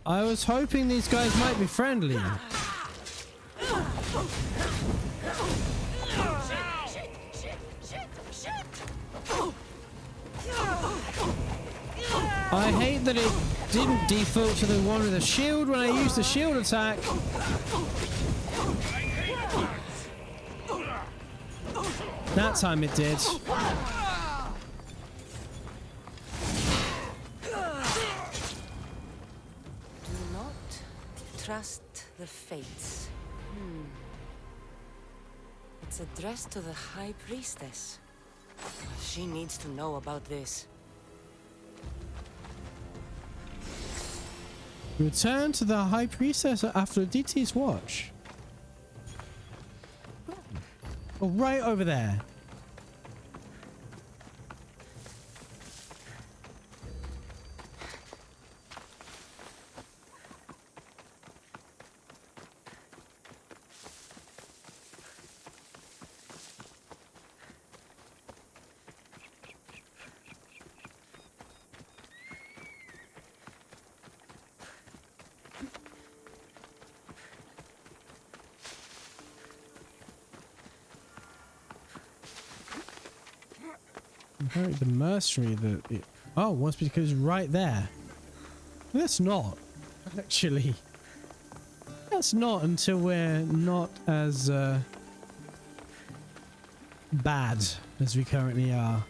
I was hoping these guys might be friendly. I hate that it didn't default to the one with the shield when I used the shield attack. That time it did. Trust the fates. It's addressed to the High Priestess. She needs to know about this. Return to the High Priestess at Aphrodite's watch. Oh, right over there. The mercenary that it, oh, once because it's right there. That's not actually. That's not until we're not as bad as we currently are.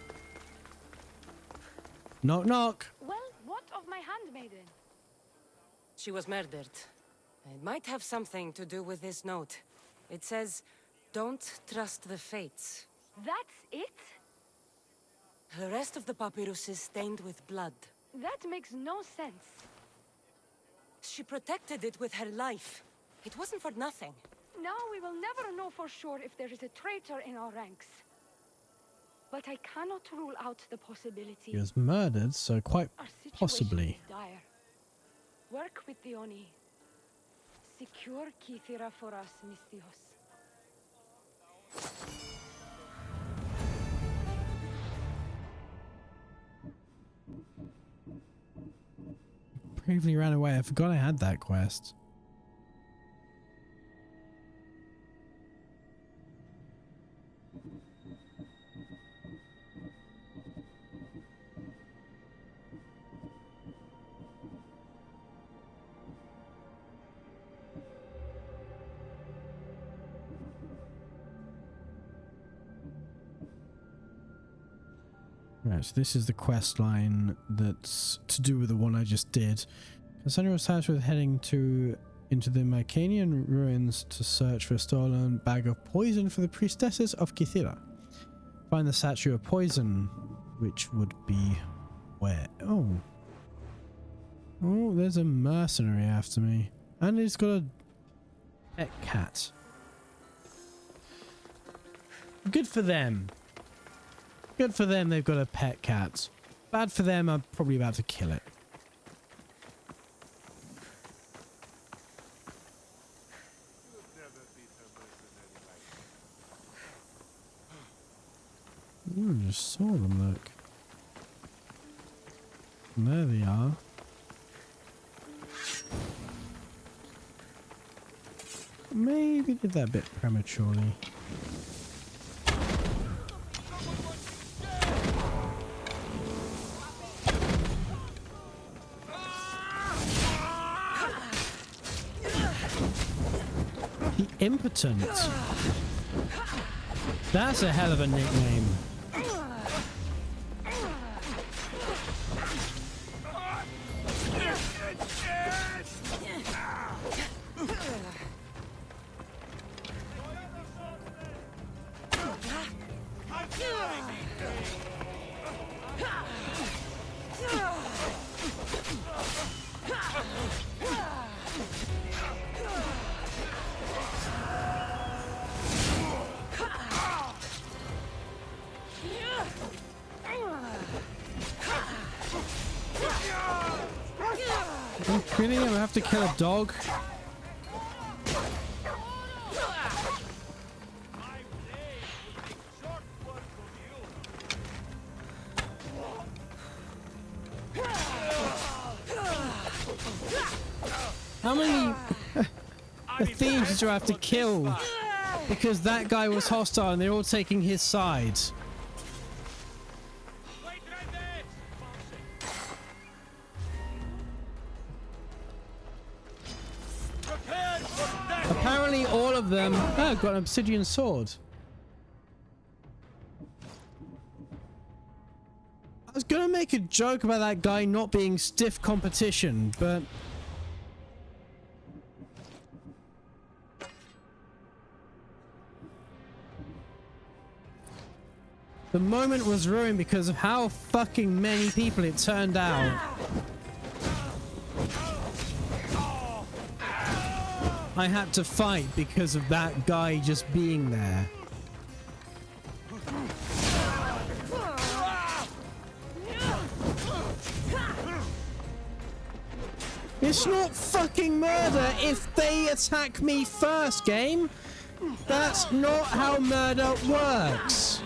Knock knock. Well, what of my handmaiden? She was murdered. It might have something to do with this note. It says, "Don't trust the fates." That's it? The rest of the papyrus is stained with blood. That makes no sense. She protected it with her life. It wasn't for nothing. Now we will never know for sure if there is a traitor in our ranks. But I cannot rule out the possibility. He was murdered, so quite Our situation possibly. is dire. Work with the Oni. secure Kithira for us, Mistios. Bravely ran away. I forgot I had that quest. Right, so this is the quest line that's to do with the one I just did. Cassandra was tasked with heading into the Mycanian ruins to search for a stolen bag of poison for the priestesses of Kithira. Find the statue of poison, which would be where? Oh, there's a mercenary after me, and he's got a pet cat. Good for them. Good for them, they've got a pet cat. Bad for them, I'm probably about to kill it. I just saw them, look. And there they are. Maybe did that a bit prematurely. The Impotent. That's a hell of a nickname. Really? I have to kill a dog? How many thieves did you have to kill? Because that guy was hostile and they're all taking his side. Apparently all of them... Oh, I've got an obsidian sword. I was gonna make a joke about that guy not being stiff competition, but... the moment was ruined because of how fucking many people it turned out. I had to fight because of that guy just being there. It's not fucking murder if they attack me first, game. That's not how murder works.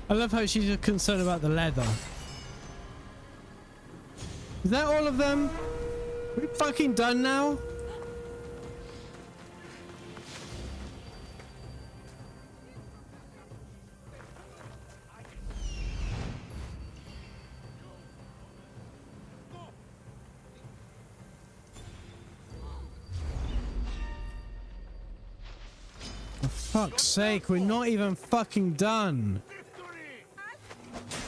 I love how she's concerned about the leather. Is that all of them? We fucking done now? For fuck's sake, we're not even fucking done.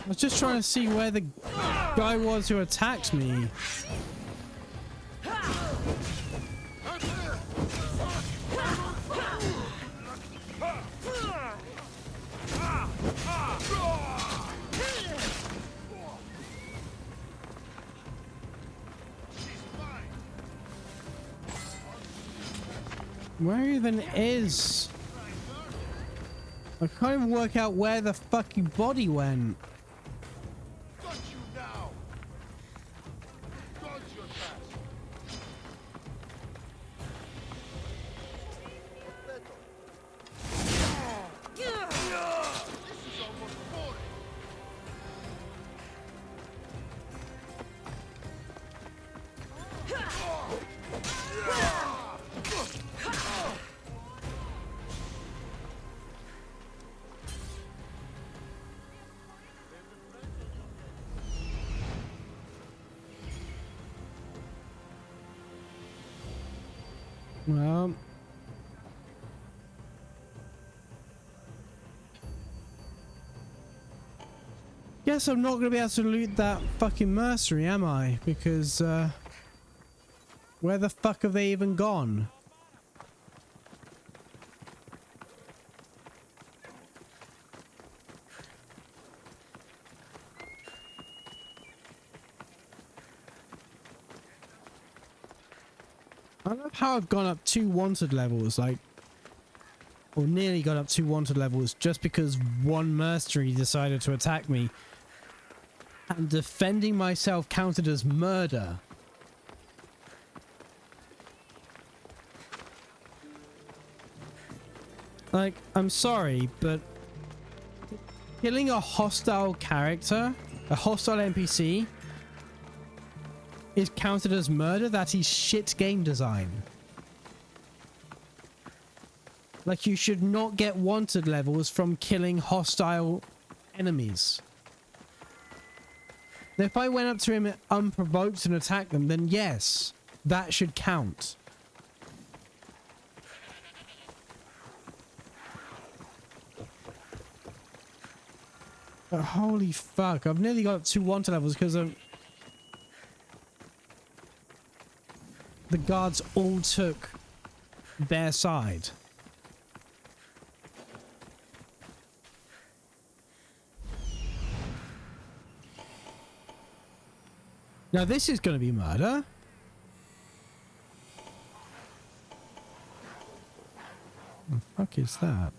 I was just trying to see where the guy was who attacked me. Where even is? I can't even work out where the fucking body went. Got you now. Dodge your pass. This is almost boring. Well, guess I'm not going to be able to loot that fucking mercenary, am I? Because, where the fuck have they even gone? I love how I've gone up 2 wanted levels, like, or nearly got up 2 wanted levels just because one mercenary decided to attack me. And defending myself counted as murder. Like, I'm sorry, but killing a hostile character, a hostile NPC, is counted as murder? That is shit game design. Like, you should not get wanted levels from killing hostile enemies. If I went up to him unprovoked and attacked them, then yes, that should count. But holy fuck, I've nearly got up 2 wanted levels because of the guards all took their side. Now this is going to be murder. What the fuck is that?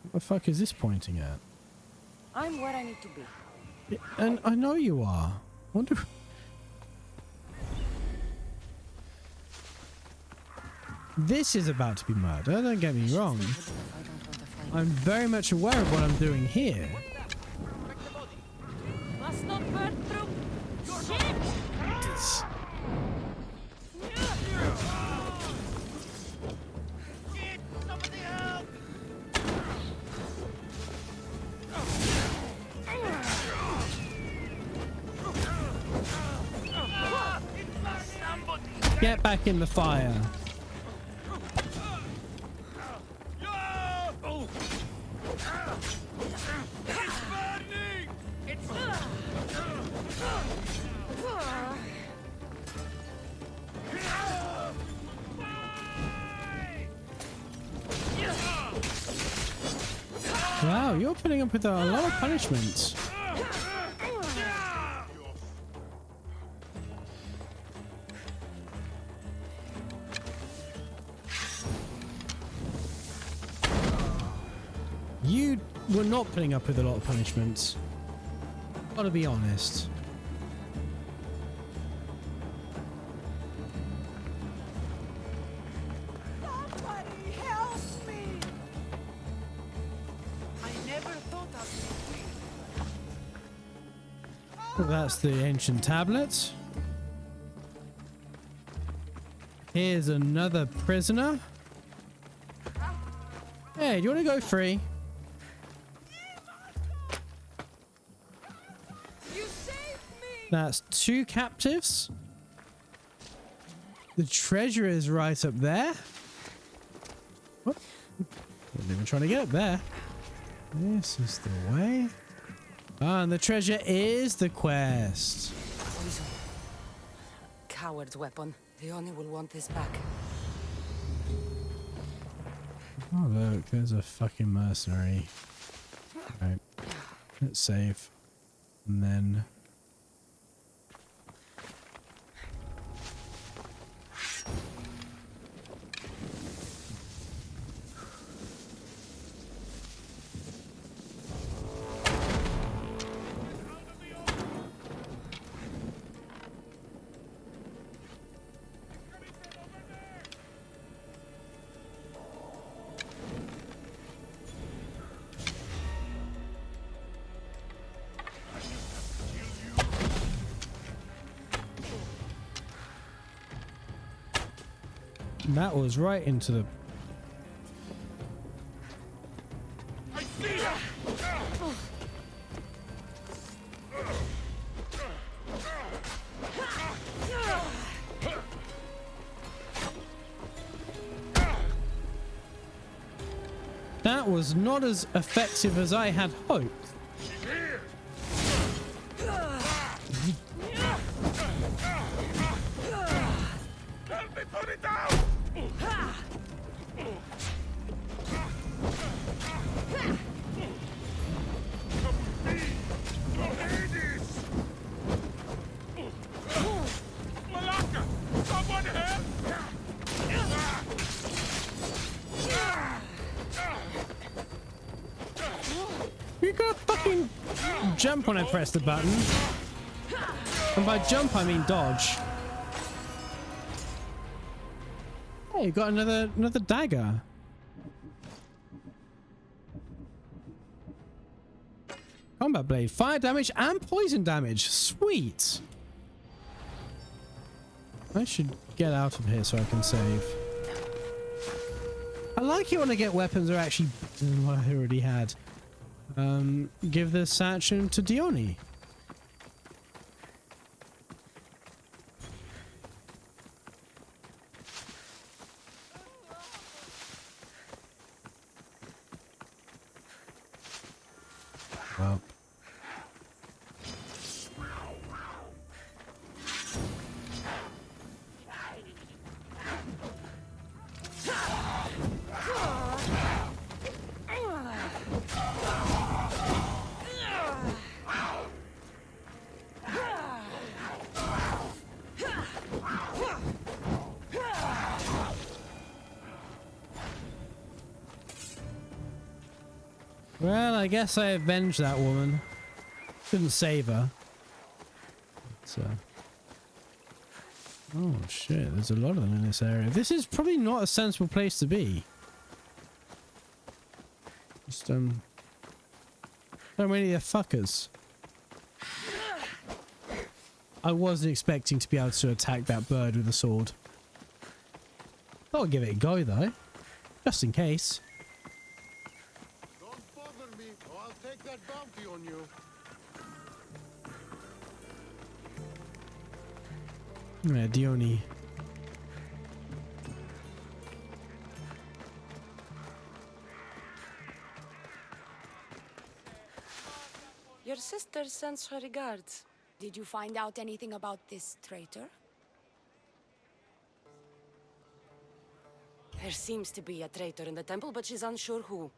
What the fuck is this pointing at? I'm where I need to be. And I know you are. Wonder. This is about to be murder, don't get me wrong. I'm very much aware of what I'm doing here. Must not burn through. Shit! Somebody help! Get back in the fire. Wow, you're putting up with a lot of punishments. You were not putting up with a lot of punishments. Gotta be honest. Somebody help me! I never thought of it. That's the ancient tablet. Here's another prisoner. Hey, do you want to go free? You saved me! That's 2 captives. The treasure is right up there. What? Wasn't even trying to get up there. This is the way. Ah, and the treasure is the quest. Poison. Coward's weapon. The Oni will want this back. Oh look, there's a fucking mercenary. Right. Let's save. And then... That was right into the... I see ya! That was not as effective as I had hoped. She's here! Help me put it down! Come with me! To Hades! Malaka! Someone help! You gotta fucking jump when I press the button. And by jump, I mean dodge. Hey, you got another dagger. Combat blade, fire damage and poison damage. Sweet. I should get out of here so I can save. I like it when I get weapons that are actually better than what I already had. Give this Sachin to Dione. Well. Well, I guess I avenged that woman. Couldn't save her. But, oh shit, there's a lot of them in this area. This is probably not a sensible place to be. Just, so many of the fuckers. I wasn't expecting to be able to attack that bird with a sword. I'll give it a go though. Just in case. Don't bother me, or I'll take that bounty on you. Yeah, Dione. Your sister sends her regards. Did you find out anything about this traitor? There seems to be a traitor in the temple, but she's unsure who.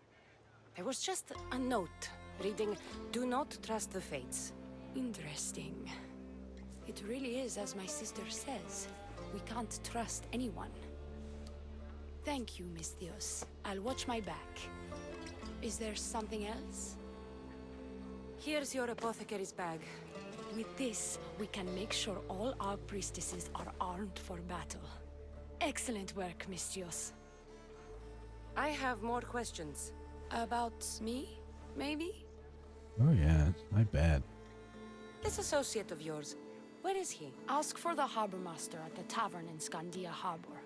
There was just a note reading, "Do not trust the fates." Interesting. It really is as my sister says. We can't trust anyone. Thank you, Miss Theos. I'll watch my back. Is there something else? Here's your apothecary's bag. With this, we can make sure all our priestesses are armed for battle. Excellent work, Miss Theos. I have more questions. About me, maybe? Oh yeah, I bet. This associate of yours, where is he? Ask for the harbor master at the tavern in Scandia Harbor.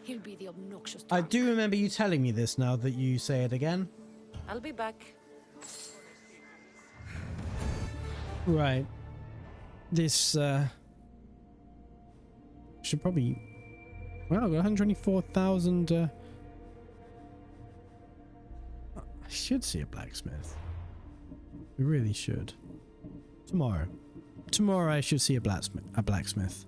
He'll be the obnoxious I drunk. do remember you telling me this now that you say it again. I'll be back. Right. This, should probably... Well, I've got 124,000, I should see a blacksmith. We really should. Tomorrow. Tomorrow I should see a blacksmith.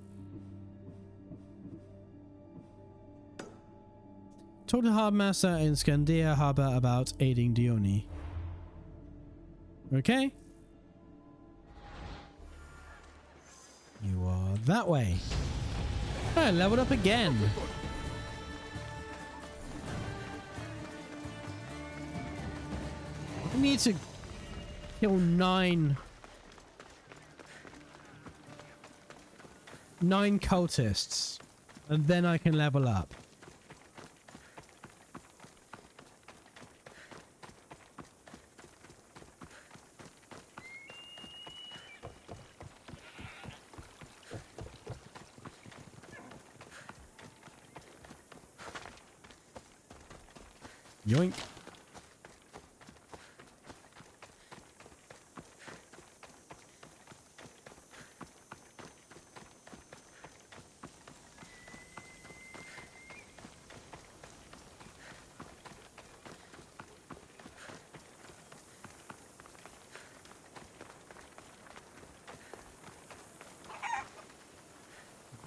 Talk to Harbor Master in Scandia Harbor about aiding Dione. Okay. You are that way. I leveled up again. I need to kill 9 cultists, and then I can level up. Yoink.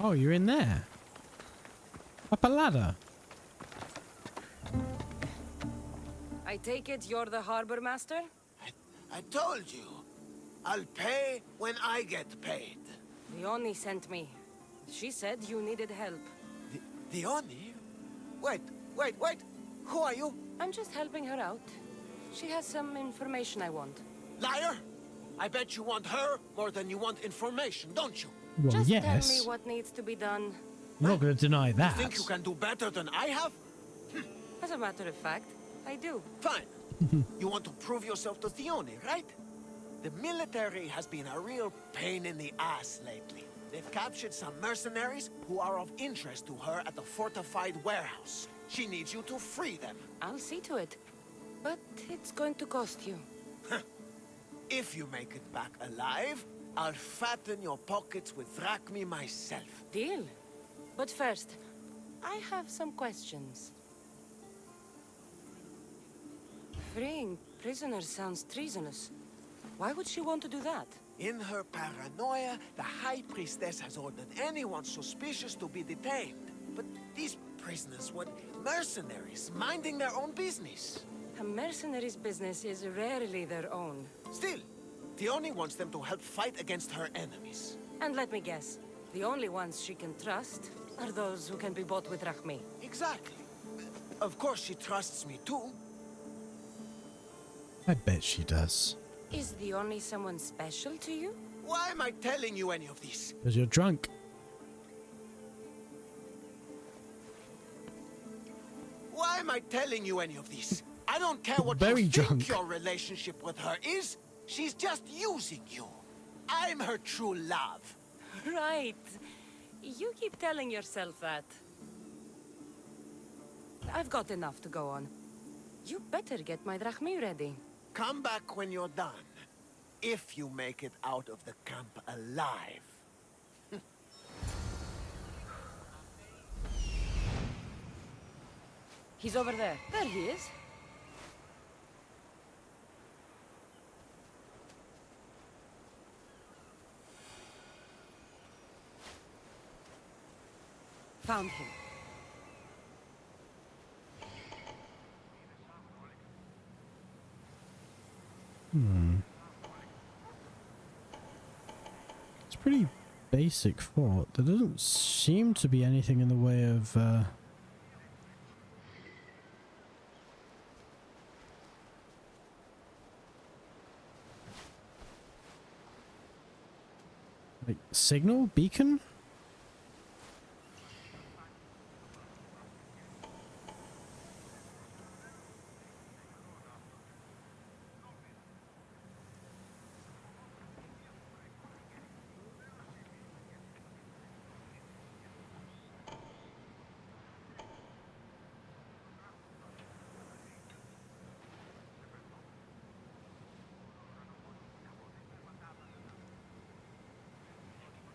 Oh, you're in there. Up a ladder. I take it you're the harbor master? I told you. I'll pay when I get paid. Dione sent me. She said you needed help. Dione? Wait. Who are you? I'm just helping her out. She has some information I want. Liar! I bet you want her more than you want information, don't you? Well, Just yes. tell me what needs to be done. I'm not going to deny that. You think you can do better than I have? As a matter of fact, I do. Fine. You want to prove yourself to Dione, right? The military has been a real pain in the ass lately. They've captured some mercenaries who are of interest to her at the fortified warehouse. She needs you to free them. I'll see to it. But it's going to cost you. If you make it back alive, I'll fatten your pockets with drachmi myself. Deal. But first, I have some questions. Freeing prisoners sounds treasonous. Why would she want to do that? In her paranoia, the High Priestess has ordered anyone suspicious to be detained. But these prisoners were mercenaries, minding their own business. A mercenary's business is rarely their own. Still, Dione wants them to help fight against her enemies. And let me guess, the only ones she can trust are those who can be bought with Rahmi. Exactly. Of course she trusts me too. I bet she does. Is the only someone special to you? Why am I telling you any of this? Because you're drunk. Why am I telling you any of this? I don't care what Very you think drunk. your relationship with her is. She's just using you. I'm her true love. Right. You keep telling yourself that. I've got enough to go on. You better get my drachmi ready. Come back when you're done. If you make it out of the camp alive. He's over there. There he is. Found him. It's pretty basic fort. There doesn't seem to be anything in the way of like signal beacon.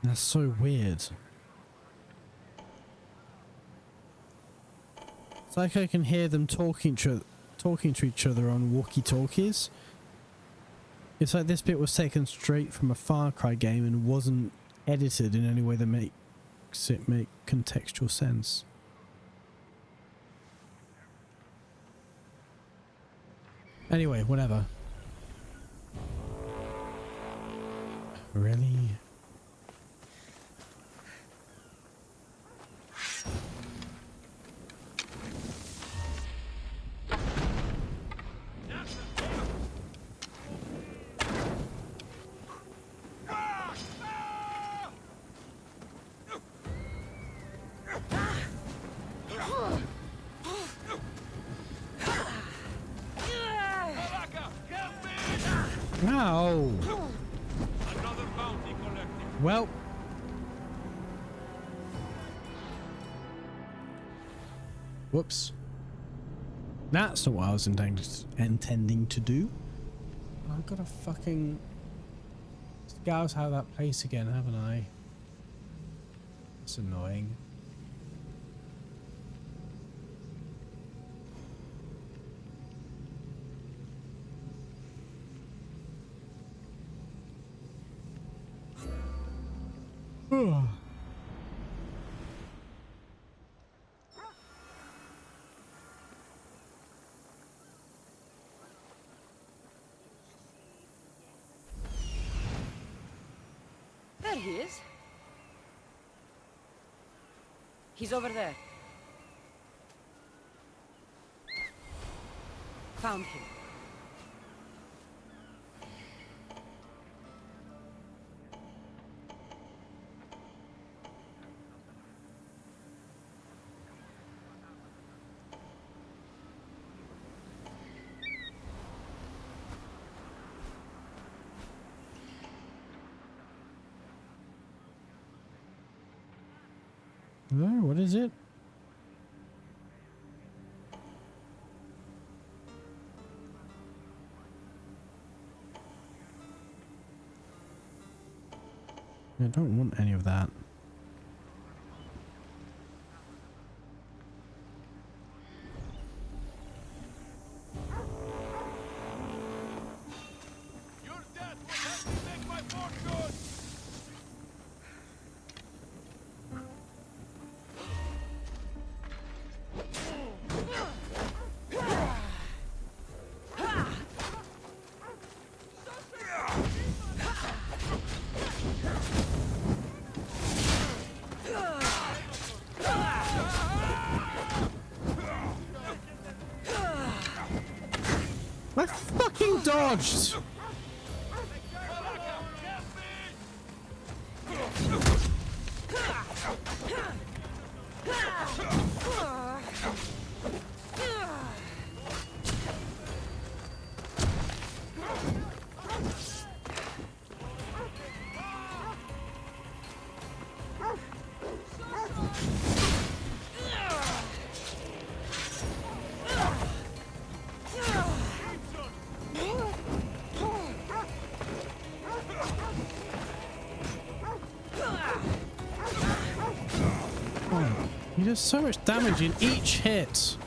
That's so weird. It's like I can hear them talking to each other on walkie-talkies. It's like this bit was taken straight from a Far Cry game and wasn't edited in any way that makes it make contextual sense. Anyway, whatever. Really? Ow! Another bounty collected. Well. Whoops. That's not what I was intending to do. I've got to fucking scout out that place again, haven't I? That's annoying. There he is. He's over there. Found him. Oh, what is it? I don't want any of that. Your death will help me make my fortune. I fucking dodged! He does so much damage in each hit.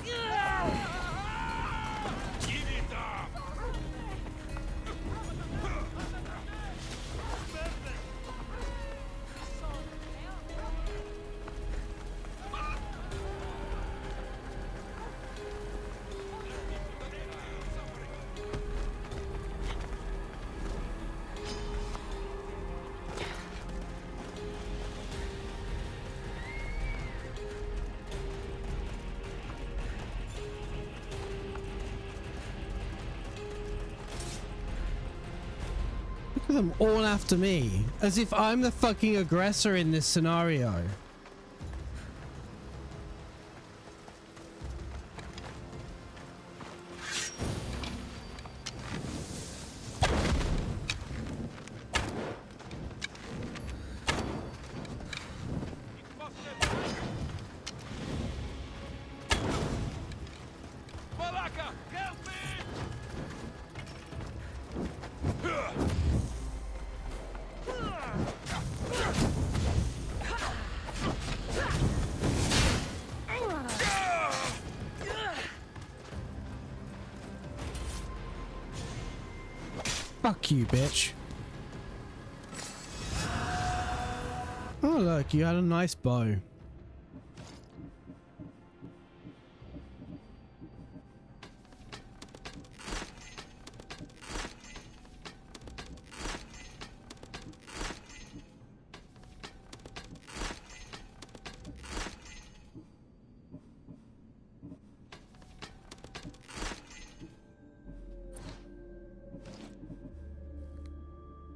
Look at them all after me, as if I'm the fucking aggressor in this scenario. Fuck you, bitch. Oh, look, you had a nice bow.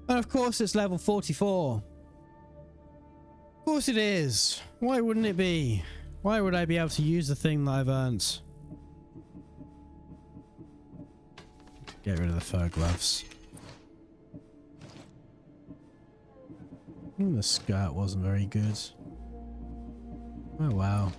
And of course it's level 44. Of course it is. Why wouldn't it be? Why would I be able to use the thing that I've earned? Get rid of the fur gloves. The skirt wasn't very good. Oh wow.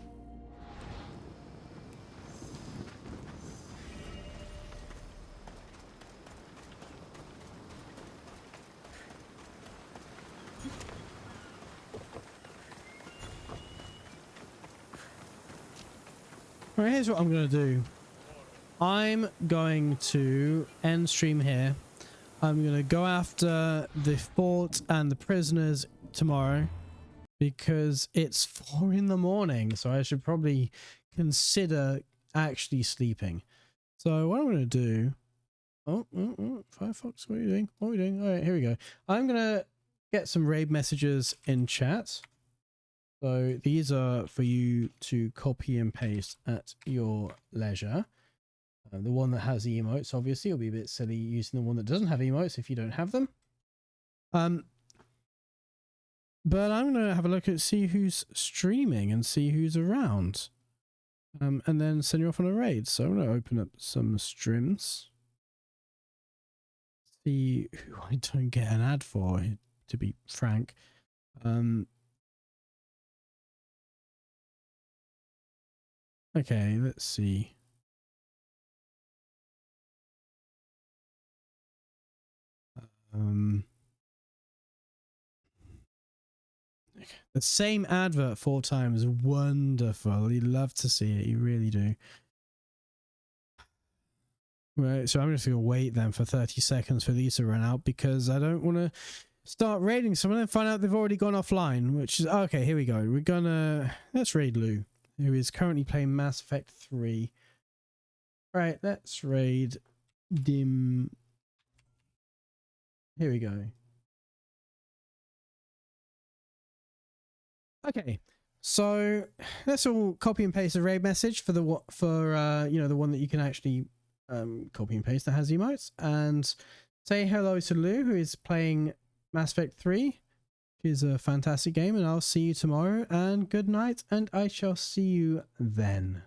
Right, here's what I'm going to do. I'm going to end stream here. I'm going to go after the fort and the prisoners tomorrow because it's 4 in the morning, so I should probably consider actually sleeping. So what I'm going to do... Oh, Firefox, what are you doing? What are we doing? All right, here we go. I'm going to get some raid messages in chat. So these are for you to copy and paste at your leisure. The one that has emotes, obviously, will be a bit silly using the one that doesn't have emotes if you don't have them. But I'm going to have a look at see who's streaming and see who's around. And then send you off on a raid. So I'm going to open up some streams. See who I don't get an ad for, to be frank. Okay, let's see. The same advert 4 times. Wonderful. You love to see it. You really do. Right, so I'm just going to wait then for 30 seconds for these to run out because I don't want to start raiding someone and find out they've already gone offline, which is... Okay, here we go. We're gonna... Let's raid Lou, who is currently playing Mass Effect 3. Right, let's raid Dim. Here we go. Okay, so let's all copy and paste a raid message for the you know, the one that you can actually copy and paste that has emotes, and say hello to Lou, who is playing Mass Effect 3, which is a fantastic game, and I'll see you tomorrow, and good night, and I shall see you then.